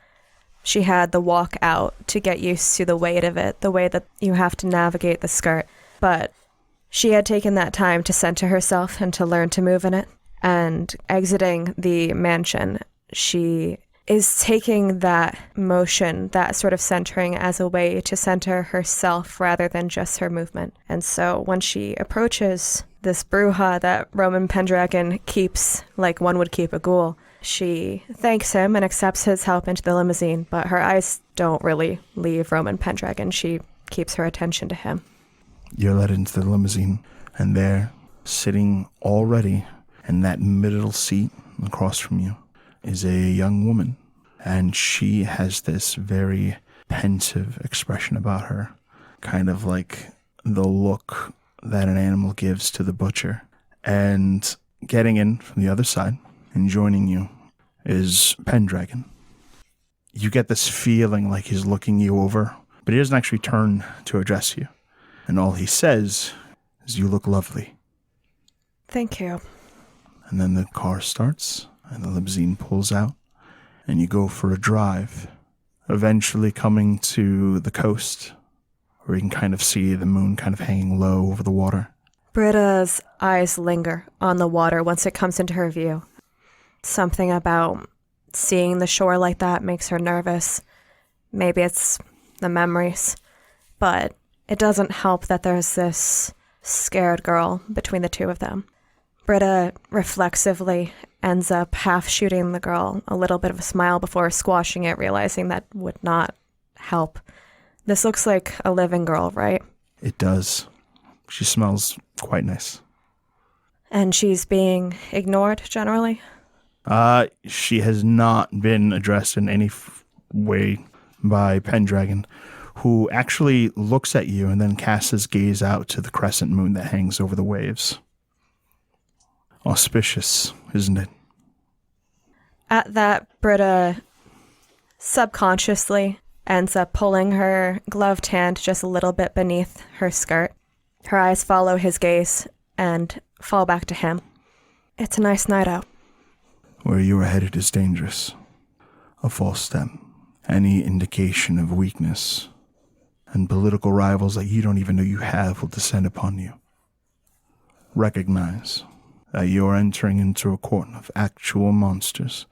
She had the walk out to get used to the weight of it, the way that you have to navigate the skirt. But she had taken that time to center herself and to learn to move in it. And exiting the mansion, she is taking that motion, that sort of centering, as a way to center herself rather than just her movement. And so when she approaches this Bruja that Roman Pendragon keeps like one would keep a ghoul, she thanks him and accepts his help into the limousine, but her eyes don't really leave Roman Pendragon. She keeps her attention to him. You're led into the limousine, and there, sitting already in that middle seat across from you, is a young woman, and she has this very pensive expression about her, kind of like the look that an animal gives to the butcher. And getting in from the other side and joining you is Pendragon. You get this feeling like he's looking you over, but he doesn't actually turn to address you. And all he says is, "You look lovely." Thank you. And then the car starts, and the limousine pulls out, and you go for a drive, eventually coming to the coast, where you can kind of see the moon kind of hanging low over the water. Britta's eyes linger on the water once it comes into her view. Something about seeing the shore like that makes her nervous. Maybe it's the memories, but it doesn't help that there's this scared girl between the two of them. Britta reflexively ends up half shooting the girl a little bit of a smile before squashing it, realizing that would not help. This looks like a living girl, right? It does. She smells quite nice. And she's being ignored generally? She has not been addressed in any way by Pendragon, who actually looks at you and then casts his gaze out to the crescent moon that hangs over the waves. auspicious, isn't it? At that, Britta subconsciously ends up pulling her gloved hand just a little bit beneath her skirt. Her eyes follow his gaze and fall back to him. It's a nice night out. Where you are headed is dangerous. A false step, any indication of weakness, and political rivals that you don't even know you have will descend upon you. Recognize that you are entering into a court of actual monsters.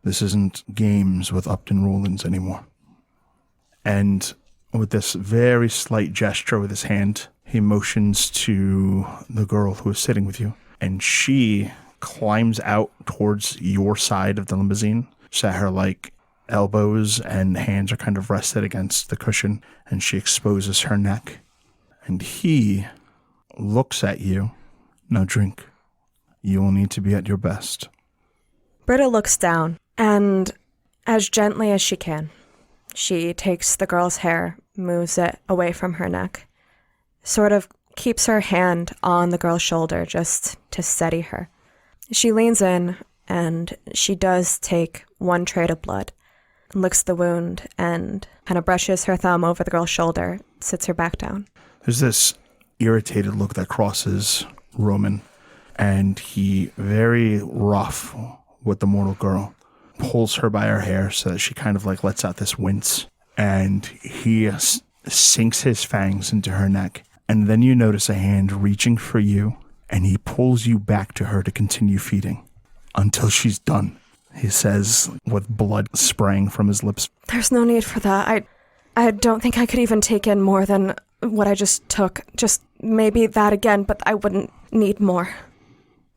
This isn't games with Upton Rowlands anymore. And with this very slight gesture with his hand, he motions to the girl who is sitting with you, and she climbs out towards your side of the limousine, so that her elbows and hands are kind of rested against the cushion, and she exposes her neck. And he looks at you. Now drink. You will need to be at your best. Britta looks down, and as gently as she can, she takes the girl's hair, moves it away from her neck, sort of keeps her hand on the girl's shoulder just to steady her. She leans in, and she does take one trait of blood, licks the wound, and kind of brushes her thumb over the girl's shoulder, sits her back down. There's this irritated look that crosses Roman, and he, very rough with the mortal girl, pulls her by her hair so that she kind of lets out this wince, and he sinks his fangs into her neck. And then you notice a hand reaching for you, and he pulls you back to her to continue feeding until she's done, he says, with blood spraying from his lips. There's no need for that. I don't think I could even take in more than what I just took. Just maybe that again, but I wouldn't need more.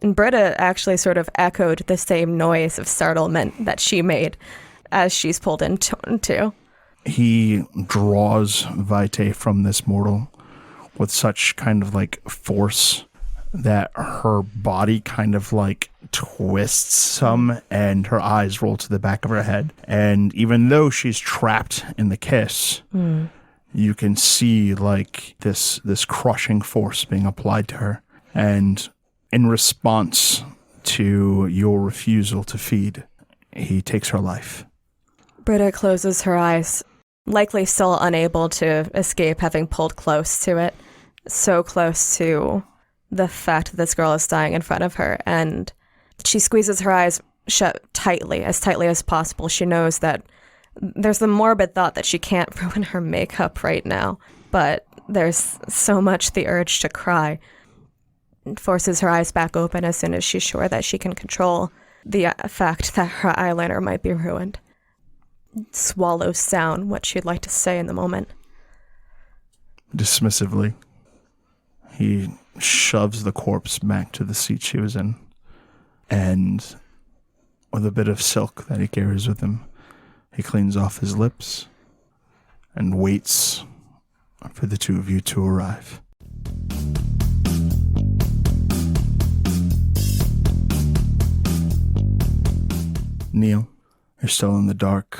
And Britta actually sort of echoed the same noise of startlement that she made as she's pulled into. He draws Vitae from this mortal with such kind of force that her body kind of twists some, and her eyes roll to the back of her head. And even though she's trapped in the kiss, you can see this crushing force being applied to her. And in response to your refusal to feed, he takes her life. Britta closes her eyes, likely still unable to escape having pulled close to it. So close to the fact that this girl is dying in front of her. And she squeezes her eyes shut tightly as possible. She knows that there's the morbid thought that she can't ruin her makeup right now, but there's so much the urge to cry. Forces her eyes back open as soon as she's sure that she can control the fact that her eyeliner might be ruined. Swallows down what she'd like to say in the moment. Dismissively, he shoves the corpse back to the seat she was in, and with a bit of silk that he carries with him, he cleans off his lips and waits for the two of you to arrive. Neil, you're still in the dark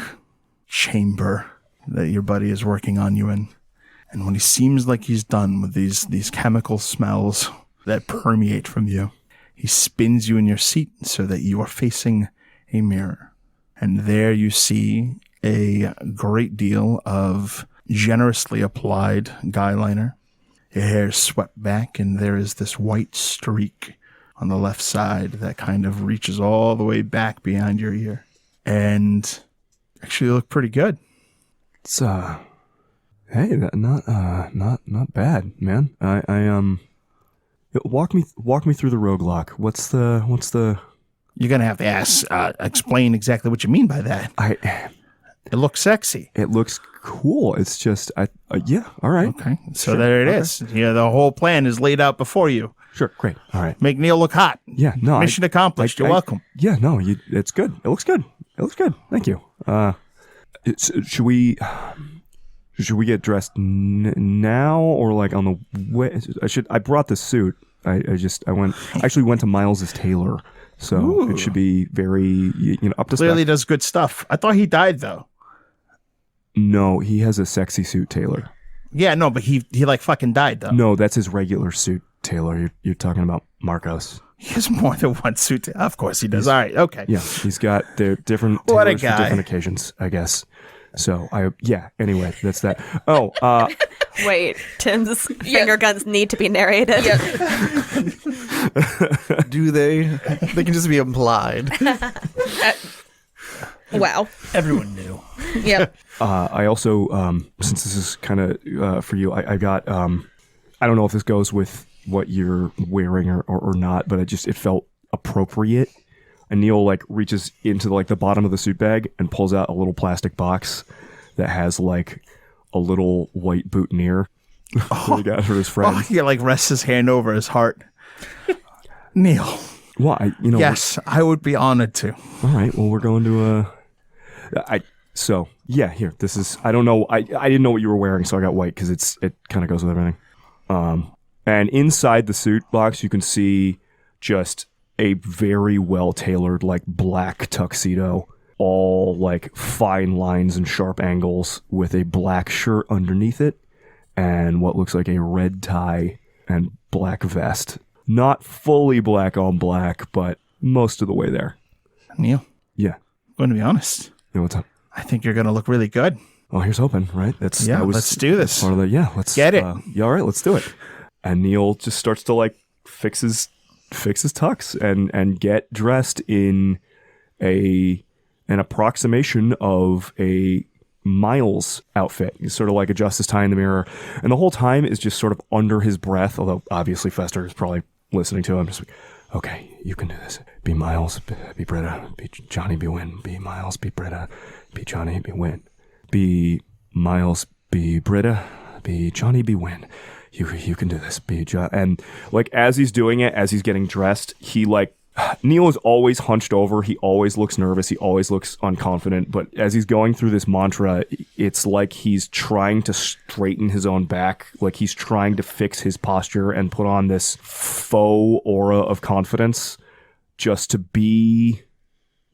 chamber that your buddy is working on you in. And when he seems like he's done with these chemical smells that permeate from you, he spins you in your seat so that you are facing a mirror. And there you see a great deal of generously applied guy liner. Your hair is swept back, and there is this white streak on the left side that kind of reaches all the way back behind your ear. And actually you look pretty good. It's hey, not bad, man. Walk me through the roguelock. What's the You're gonna have to explain exactly what you mean by that. It looks sexy. It looks cool. It's just yeah, all right. Okay. So Sure. there it Okay. is. Yeah, the whole plan is laid out before you. Sure, great. All right. Make Neil look hot. Yeah, no. Mission accomplished. You're welcome. Yeah, no, it's good. It looks good. Thank you. Should we get dressed now or on the way? I brought the suit. I actually went to Miles's tailor, so it should be very up to Clearly spec. does good stuff. I thought he died though. No, he has a sexy suit tailor. Yeah, no, but he fucking died though. No, that's his regular suit tailor. You're talking about Marcos. He has more than one suit. Of course he does. All right. Okay. Yeah, he's got the different What a tailors for guy. different occasions, I guess. So anyway, that's that. Oh, Wait, Tim's finger guns need to be narrated. Do they? They can just be implied. Wow. Everyone knew. Yep. I also, since this is kind of for you, I got, I don't know if this goes with what you're wearing or not, but it felt appropriate. And Neil like reaches into like the bottom of the suit bag and pulls out a little plastic box that has like a little white boutonniere that he got for his friend. Oh, he like rests his hand over his heart. Neil. Well, Yes, I would be honored to. All right. Well, we're going to So yeah, here. This is. I don't know. I didn't know what you were wearing, so I got white because it kind of goes with everything. And inside the suit box, you can see just a very well tailored like black tuxedo, all like fine lines and sharp angles, with a black shirt underneath it, and what looks like a red tie and black vest. Not fully black on black, but most of the way there. Neil, Yeah. I'm going to be honest. Yeah, what's up? I think you're going to look really good. Oh, here's hoping, right? Let's do this. Part of the, let's Get it. Yeah, all right, let's do it. And Neil just starts to like fix his tux and get dressed in an approximation of a Miles outfit. He's sort of like adjusts his tie in the mirror, and the whole time is just sort of under his breath. Although obviously Fester is probably listening to him. Just like, okay, you can do this. Be Miles, be Britta, be Johnny, be Wynn. Be Miles, be Britta, be Johnny, be Wynn. Be Miles, be Britta, be Johnny, be Wynn. You can do this. Be John. And like as he's doing it, as he's getting dressed, he like Neil is always hunched over. He always looks nervous. He always looks unconfident. But as he's going through this mantra, it's like he's trying to straighten his own back. Like he's trying to fix his posture and put on this faux aura of confidence just to be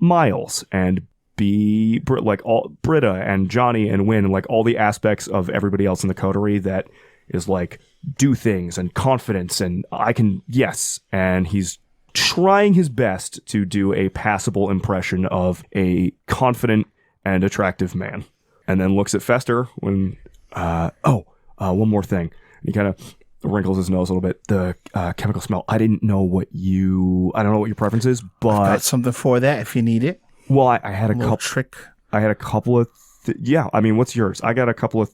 Miles and be like all Britta and Johnny and Wynn and like all the aspects of everybody else in the coterie that is like do things and confidence and I can, yes. And he's trying his best to do a passable impression of a confident and attractive man. And then looks at Fester when, one more thing. He kind of wrinkles his nose a little bit. The chemical smell. I don't know what your preference is, but I've got something for that if you need it. Well, I had a couple trick. I had a couple of what's yours? I got a couple of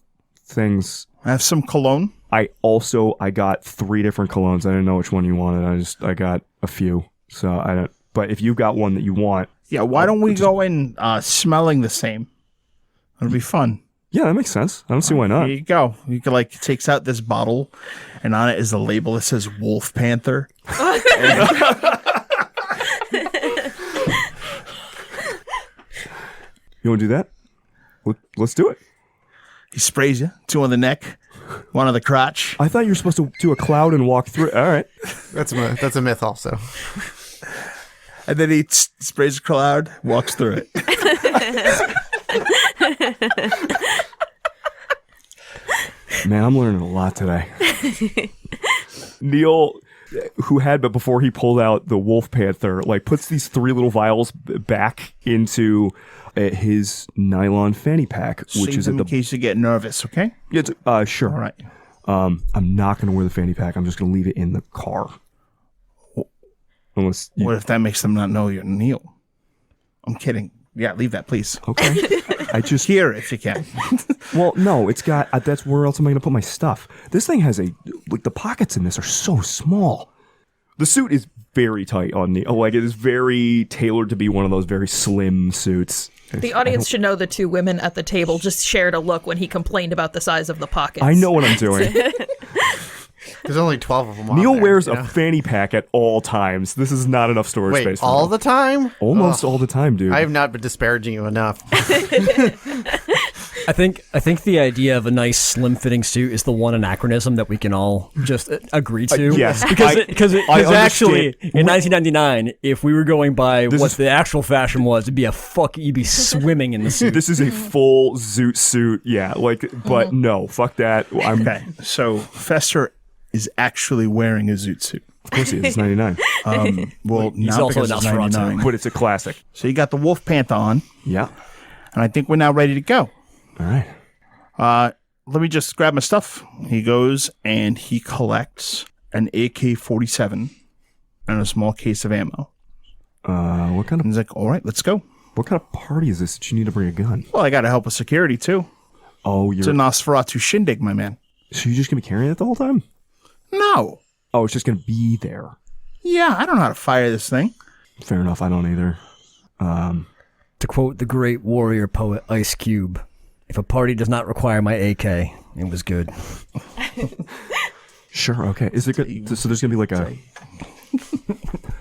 things. I have some cologne. I got 3 different colognes. I didn't know which one you wanted. I got a few. So I don't. But if you've got one that you want, yeah, why don't we go in smelling the same? It'll be fun. Yeah, that makes sense. I don't see why not. Here you go. You can like takes out this bottle, and on it is a label that says Wolf Panther. You want to do that? Let's do it. He sprays you 2 on the neck, 1 on the crotch. I thought you were supposed to do a cloud and walk through it. All right. That's a myth also. And then he sprays a cloud, walks through it. Man, I'm learning a lot today. Neil, who had, but before he pulled out the Wolf Panther, like puts these 3 little vials back into his nylon fanny pack, which is in case you get nervous, okay? Yeah, sure. All right. I'm not going to wear the fanny pack. I'm just going to leave it in the car. Unless what if that makes them not know you're Neil? I'm kidding. Yeah, leave that, please. Okay. I just here if you can. Well, no, it's got. That's where else am I going to put my stuff? This thing has the pockets in this are so small. The suit is very tight on Neil. Like it is very tailored to be one of those very slim suits. The audience should know the 2 women at the table just shared a look when he complained about the size of the pockets. I know what I'm doing. There's only 12 of them. Neil there, wears a fanny pack at all times. This is not enough storage space. All the time? Almost all the time, dude. I have not been disparaging you enough. I think the idea of a nice slim-fitting suit is the one anachronism that we can all just agree to. Yes, because actually in 1999, if we were going by what the actual fashion was, it'd be you'd be swimming in the suit. This is a full zoot suit, yeah. Like, but no, fuck that. Okay, so Fester is actually wearing a zoot suit. Of course he is. It's 99. Well, He's not also because an it's Nosferatu. 99. But it's a classic. So you got the wolf pant on, Yeah. and I think we're now ready to go. All right. Let me just grab my stuff. He goes and he collects an AK-47 and a small case of ammo. What kind And he's like, all right, let's go. of party is this that you need to bring a gun? Well, I got to help with security, too. Oh, It's a Nosferatu shindig, my man. So you're just gonna be carrying it the whole time? No. Oh, it's just gonna be there. Yeah, I don't know how to fire this thing. Fair enough. I don't either. To quote the great warrior poet Ice Cube, if a party does not require my AK, it was good. Sure. Okay. Is it good? So there's gonna be like a.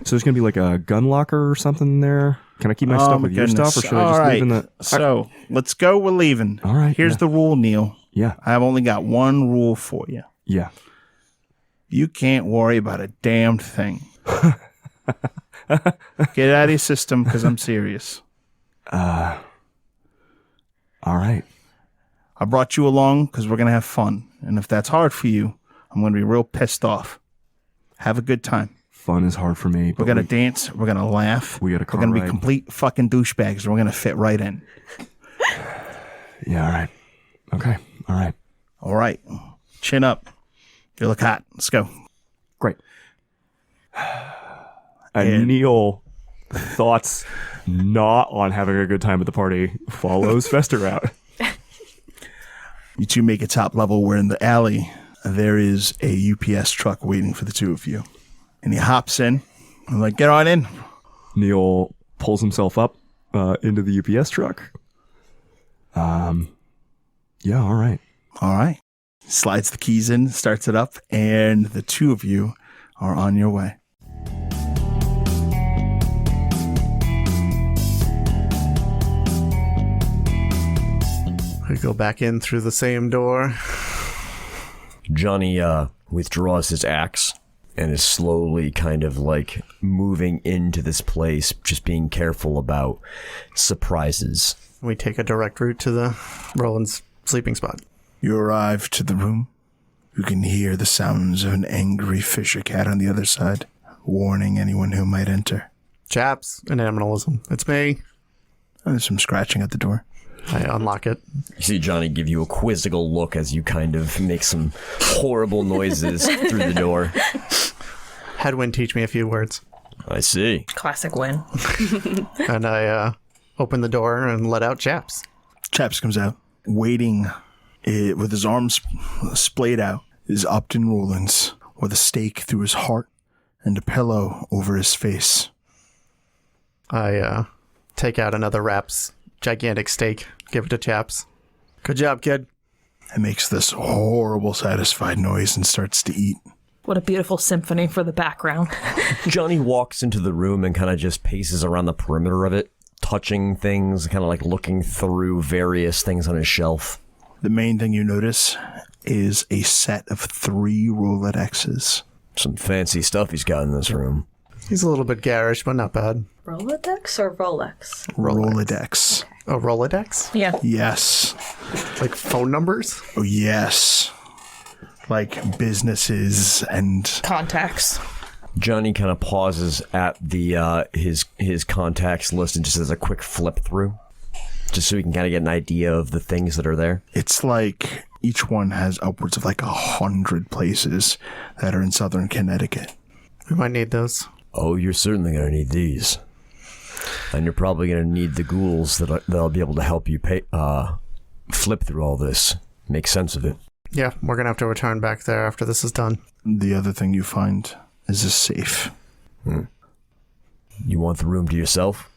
So there's gonna be like a gun locker or something in there. Can I keep my stuff my with your goodness. stuff, or should I All just right. leave in the? So let's go. We're leaving. All right, Here's yeah. the rule, Neil. Yeah. I've only got one rule for you. Yeah. You can't worry about a damned thing. Get out of your system because I'm serious. All right. I brought you along because we're going to have fun. And if that's hard for you, I'm going to be real pissed off. Have a good time. Fun is hard for me. We're going to dance. We're going to laugh. We got a car We're going to be ride. complete fucking douchebags. And we're going to fit right in. Yeah. All right. Okay. All right. All right. Chin up. You look hot. Let's go. Great. And Neil, thoughts not on having a good time at the party, follows Fester out. You two make it top level. We're in the alley. There is a UPS truck waiting for the two of you. And he hops in. I'm like, get on in. Neil pulls himself up into the UPS truck. Yeah, all right. All right. Slides the keys in, starts it up, and the two of you are on your way. We go back in through the same door. Johnny withdraws his axe and is slowly kind of like moving into this place, just being careful about surprises. We take a direct route to the Roland's sleeping spot. You arrive to the room. You can hear the sounds of an angry fisher cat on the other side, warning anyone who might enter. Chaps and animalism. It's me. And there's some scratching at the door. I unlock it. You see Johnny give you a quizzical look as you kind of make some horrible noises through the door. Had Wynn teach me a few words. I see. Classic Wynn. And I open the door and let out Chaps. Chaps comes out, waiting with his arms splayed out, is Upton Rollins with a stake through his heart and a pillow over his face. I take out another Rap's gigantic steak, give it to Chaps. Good job, kid. It makes this horrible, satisfied noise and starts to eat. What a beautiful symphony for the background. Johnny walks into the room and kind of just paces around the perimeter of it, touching things, kind of like looking through various things on his shelf. The main thing you notice is a set of 3 Rolodexes. Some fancy stuff he's got in this room. He's a little bit garish, but not bad. Rolodex or Rolex? Rolodex. A Rolodex? Yeah. Yes. Like phone numbers? Oh, yes. Like businesses and... Contacts. Johnny kind of pauses at the his contacts list and just does a quick flip through, just so he can kind of get an idea of the things that are there. It's like each one has upwards of like 100 places that are in southern Connecticut. We might need those. Oh, you're certainly going to need these. And you're probably going to need the ghouls that'll be able to help you flip through all this, make sense of it. Yeah, we're going to have to return back there after this is done. The other thing you find is a safe. You want the room to yourself?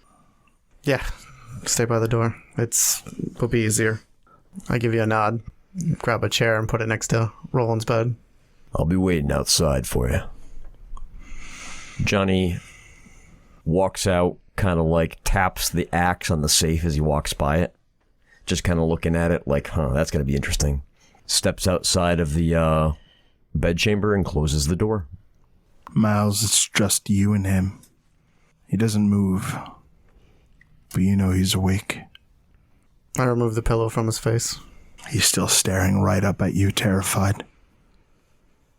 Yeah, stay by the door. Will be easier. I give you a nod, grab a chair and put it next to Roland's bed. I'll be waiting outside for you. Johnny walks out, kind of like taps the axe on the safe as he walks by it. Just kind of looking at it like, that's going to be interesting. Steps outside of the bedchamber and closes the door. Miles, it's just you and him. He doesn't move, but you know he's awake. I remove the pillow from his face. He's still staring right up at you, terrified.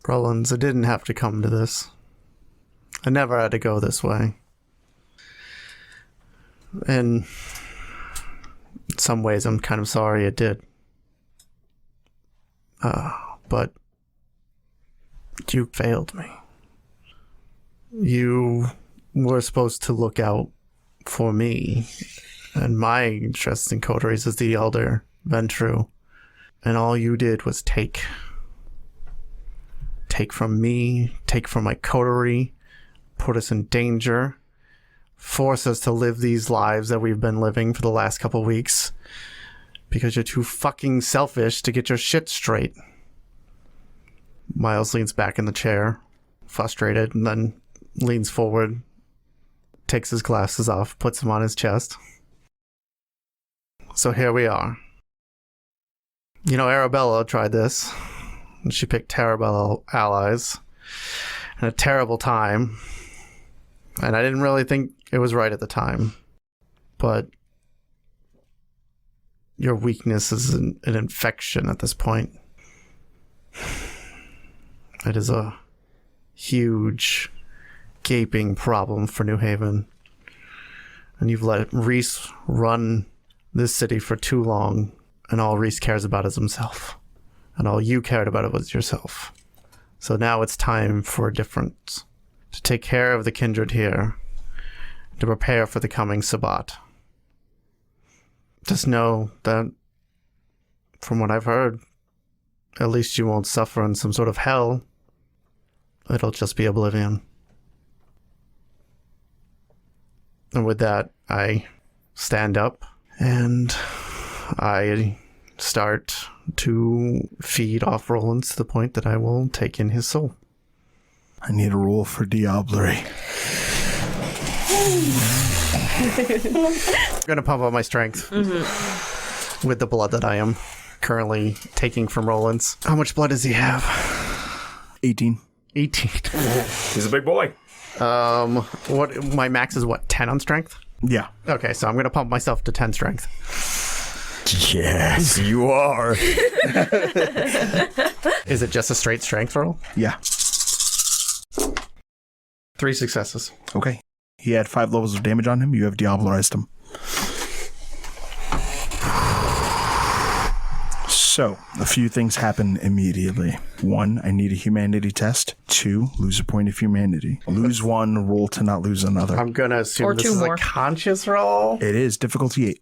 Rollins, it didn't have to come to this. I never had to go this way. In some ways, I'm kind of sorry it did. But you failed me. You were supposed to look out for me and my interests and coteries as the elder Ventru, and all you did was take from me, take from my coterie, put us in danger, force us to live these lives that we've been living for the last couple weeks because you're too fucking selfish to get your shit straight. Miles leans back in the chair, frustrated, and then leans forward, takes his glasses off, puts them on his chest. So here we are. You know, Arabella tried this, and she picked terrible allies and a terrible time. And I didn't really think it was right at the time. But your weakness is an infection at this point. It is a huge, gaping problem for New Haven. And you've let Reese run this city for too long, and all Reese cares about is himself. And all you cared about was yourself. So now it's time for a difference. To take care of the kindred here. To prepare for the coming Sabbat. Just know that, from what I've heard, at least you won't suffer in some sort of hell. It'll just be oblivion. And with that, I stand up and I start to feed off Roland to the point that I will take in his soul. I need a roll for diablerie. I'm going to pump up my strength with the blood that I am currently taking from Roland's. How much blood does he have? 18. 18. He's a big boy. What? My max is what? 10 on strength? Yeah. Okay, so I'm going to pump myself to 10 strength. Yes, you are. Is it just a straight strength roll? Yeah. 3 successes. Okay. He had 5 levels of damage on him. You have diablerized him. So, a few things happen immediately. 1, I need a humanity test. 2, lose a point of humanity. Lose 1, roll to not lose another. I'm going to assume Or this 2 is more. a conscious roll. It is difficulty 8.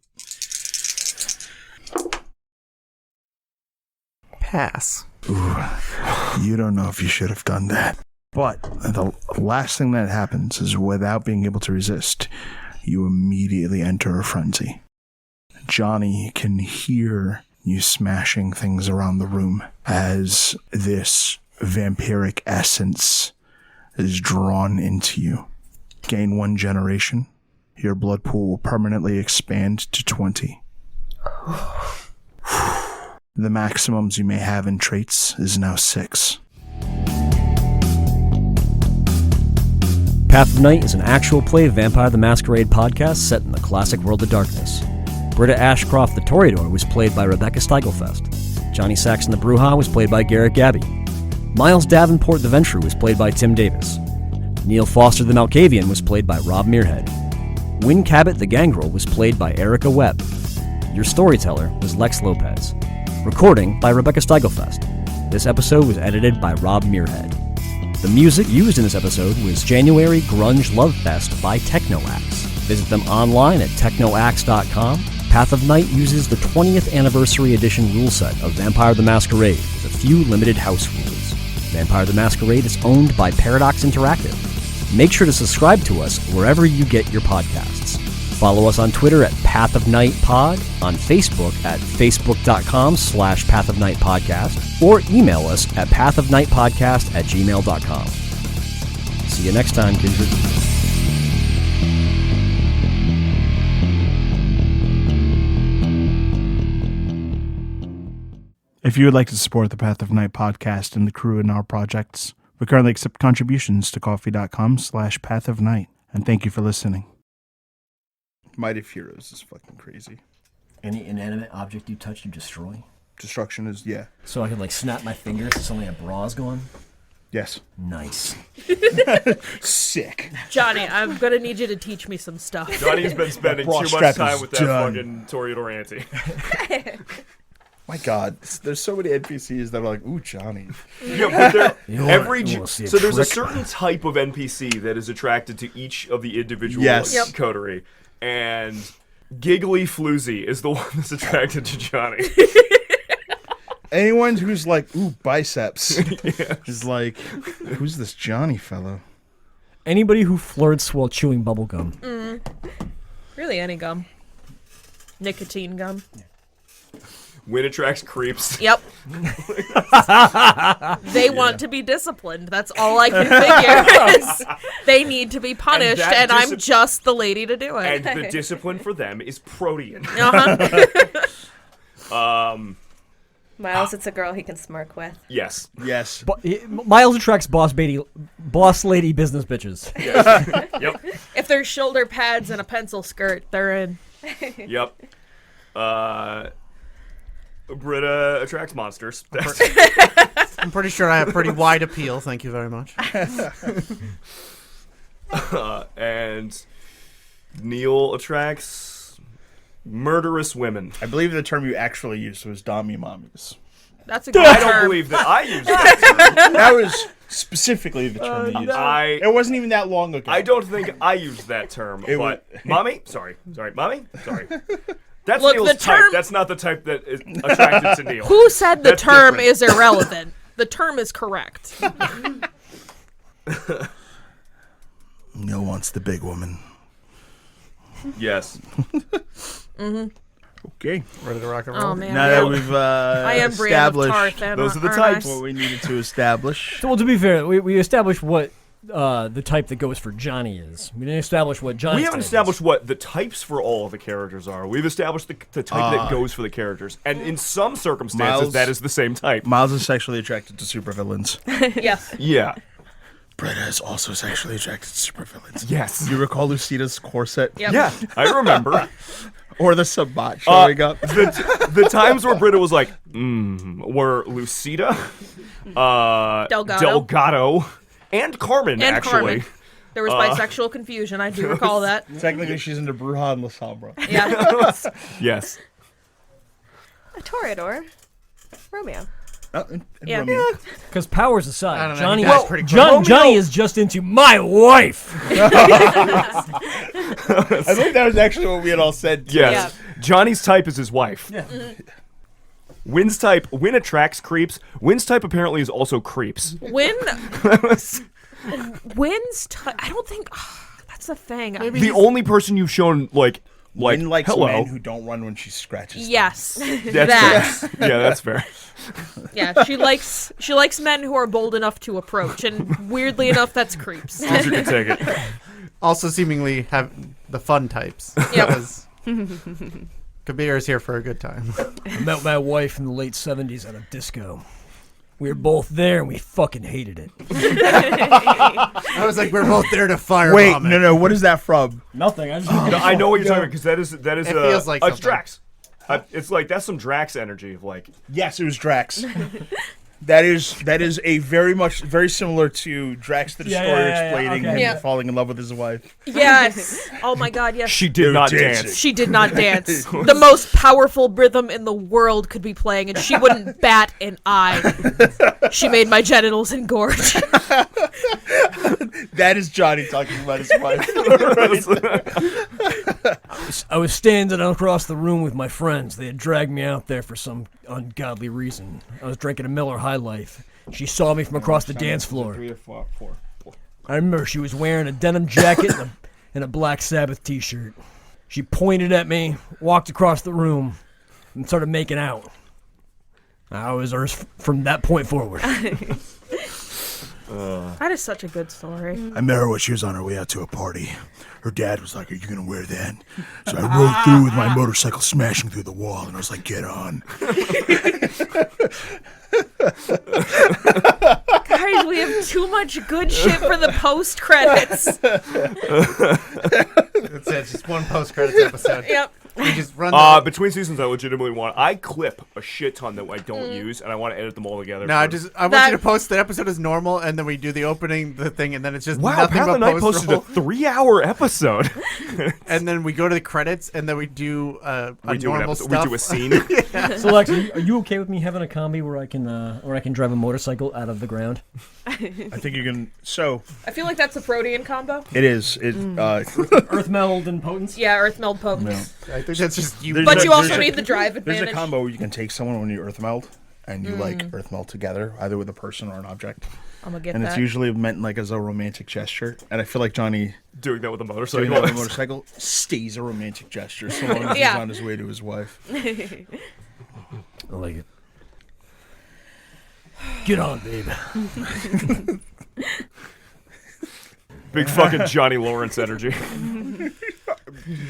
Pass. Ooh, you don't know if you should have done that. But the last thing that happens is, without being able to resist, you immediately enter a frenzy. Johnny can hear you smashing things around the room as this vampiric essence is drawn into you. Gain 1 generation. Your blood pool will permanently expand to 20. The maximums you may have in traits is now 6. Path of Night is an actual play Vampire the Masquerade podcast set in the classic world of darkness. Britta Ashcroft the Toreador was played by Rebecca Steigelfest. Johnny Saxon the Bruja was played by Garrett Gabbey. Miles Davenport the Ventru was played by Tim Davis. Neil Foster the Malkavian was played by Rob Muirhead. Wynn Cabot the Gangrel was played by Erika Webb. Your storyteller was Lex Lopez. Recording by Rebecca Steigelfest. This episode was edited by Rob Muirhead. The music used in this episode was January Grunge Love Fest by Technoaxe. Visit them online at technoaxe.com. Path of Night uses the 20th anniversary edition rule set of Vampire the Masquerade with a few limited house rules. Vampire the Masquerade is owned by Paradox Interactive. Make sure to subscribe to us wherever you get your podcasts. Follow us on Twitter at Path of Night Pod, on Facebook at facebook.com/Path of Night Podcast, or email us at pathofnightpodcast@gmail.com. See you next time, kindred. If you would like to support the Path of Night podcast and the crew in our projects, we currently accept contributions to coffee.com/Path of Night. And thank you for listening. Mighty of Heroes is fucking crazy. Any inanimate object you touch, you destroy. Destruction is, yeah. So I can like snap my fingers to something a bra's going. Yes. Nice. Sick. Johnny, I'm gonna need you to teach me some stuff. Johnny's been spending The bra too much strap time is with that done. fucking Toreador auntie. My God, there's so many NPCs that are like, ooh, Johnny. Yeah, but wanna see a so there's a trick? certain type of NPC that is attracted to each of the individual Yes. Yep. coterie, and Giggly Floozy is the one that's attracted to Johnny. Anyone who's like, ooh, biceps, is like, who's this Johnny fellow? Anybody who flirts while chewing bubblegum. Really, any gum. Nicotine gum. Wynn attracts creeps. Yep. They want to be disciplined. That's all I can figure. Is they need to be punished, and I'm just the lady to do it. And the discipline for them is protean. Miles, it's a girl he can smirk with. Yes. Yes. Miles attracts boss lady business bitches. Yep. If there's shoulder pads and a pencil skirt, they're in. Yep. Britta attracts monsters. I'm pretty sure I have pretty wide appeal. Thank you very much. And Neil attracts murderous women. I believe the term you actually used was Dommy Mommies. That's a good I term. don't believe that I used that term. That was specifically the term you used. It wasn't even that long ago. I don't think I used that term. But mommy, sorry, mommy, sorry. That's Look, Neil's the type. term- That's not the type that is attracted to Neil. Who said the That's term different. is irrelevant? The term is correct. Neil wants the big woman. Yes. Okay. Ready to rock and roll? Oh man. Now that we've I am Brienne of established Tarth, those are the aren't I? types. what we needed to establish. Well, to be fair, we established what the type that goes for Johnny is. We didn't establish what Johnny. We haven't established what the types for all of the characters are. We've established the type that goes for the characters. And in some circumstances, Miles- that is the same type. Miles is sexually attracted to supervillains. Yes. Yeah. Britta is also sexually attracted to supervillains. Yes. You recall Lucida's corset? Yep. Yeah, I remember. Or the Sabat showing up? The times where Britta was like, were Lucida, Delgado, and Carmen, And actually. Carmen. There was bisexual confusion. I do recall that. Technically, she's into Bruja and La Sombra. Yeah. Yes. A Toreador. Romeo. And Yeah. Romeo. Because powers aside, I don't know, Johnny, you guys pretty Johnny is just into my wife. I think that was actually what we had all said. Yes. Johnny's type is his wife. Yeah. Wynn's type, Wynn attracts creeps. Wynn's type apparently is also creeps. Wynn's type. I don't think. That's the thing. The only person you've shown, like Wynn likes hello. men who don't run when she scratches them. Yes. That's fair. Yeah, that's fair. Yeah, she likes men who are bold enough to approach, and weirdly enough, that's creeps. Caesar can take it. Also, seemingly have the fun types. Yep. Because Kabir is here for a good time. I met my wife in the late 70s at a disco. We were both there and we fucking hated it. I was like, we're both there to fire. Wait, no. What is that from? Nothing. I just I know what you're talking about because that is It feels like it's something. Drax. It's like that's some Drax energy of like Yes, it was Drax. That is a very similar to Drax the Destroyer explaining okay. him Yeah. falling in love with his wife. Yes. Oh my God. Yes. she did not dancing. dance. She did not dance. The most powerful rhythm in the world could be playing, and she wouldn't bat an eye. She made my genitals engorge. That is Johnny talking about his wife. I was standing across the room with my friends. They had dragged me out there for some ungodly reason. I was drinking a Miller High Life. She saw me from across the dance floor. 3 or 4. I remember she was wearing a denim jacket and a Black Sabbath t-shirt. She pointed at me, walked across the room, and started making out. I was hers from that point forward. That is such a good story. I met her when she was on her way out to a party. Her dad was like, "Are you gonna wear that?" So I rode through with my motorcycle smashing through the wall, and I was like, "Get on." Guys, we have too much good shit for the post credits. That's it. Just one post-credits episode. Yep. We just run. Between seasons, I legitimately want. I clip a shit ton that I don't use, and I want to edit them all together. No, I want you to post the episode as normal, and then we do the opening, the thing, and then it's just wow. nothing Path but of Night posted a post-roll. 3-hour episode. And then we go to the credits, and then we do a normal stuff. We do a scene. Yeah. So, Lex, are you okay with me having a combi where I can drive a motorcycle out of the ground? I think you can. So I feel like that's a protean combo. it is. Earth meld and potence? Yeah, earth meld potence. I think that's just you. But you also need the drive There's advantage. a combo where you can take someone when you earth meld, and you earth meld together, either with a person or an object. I'm gonna get And that. it's usually meant like as a romantic gesture. And I feel like Johnny Doing that with a doing motorcycle. that with a motorcycle stays a romantic gesture so long as he's on his way to his wife. I like it. Get on, babe. Big fucking Johnny Lawrence energy.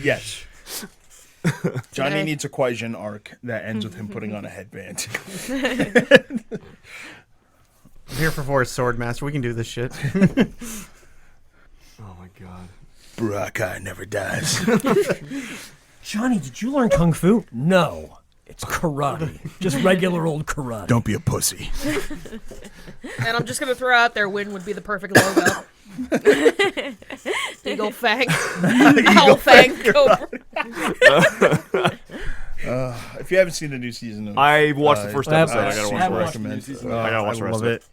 Yes. Johnny needs a Quaisian arc that ends with him putting on a headband. I'm here for Forest Swordmaster. We can do this shit. Oh my god. Brakai never dies. Johnny, did you learn Kung Fu? No. It's karate. Just regular old karate. Don't be a pussy. And I'm just gonna throw out there, Wynn would be the perfect logo. Eagle Fang. Owl Fang Cobra. If you haven't seen the new season of I watched the first episode. I gotta watch the rest. recommend. I gotta watch the rest love of it.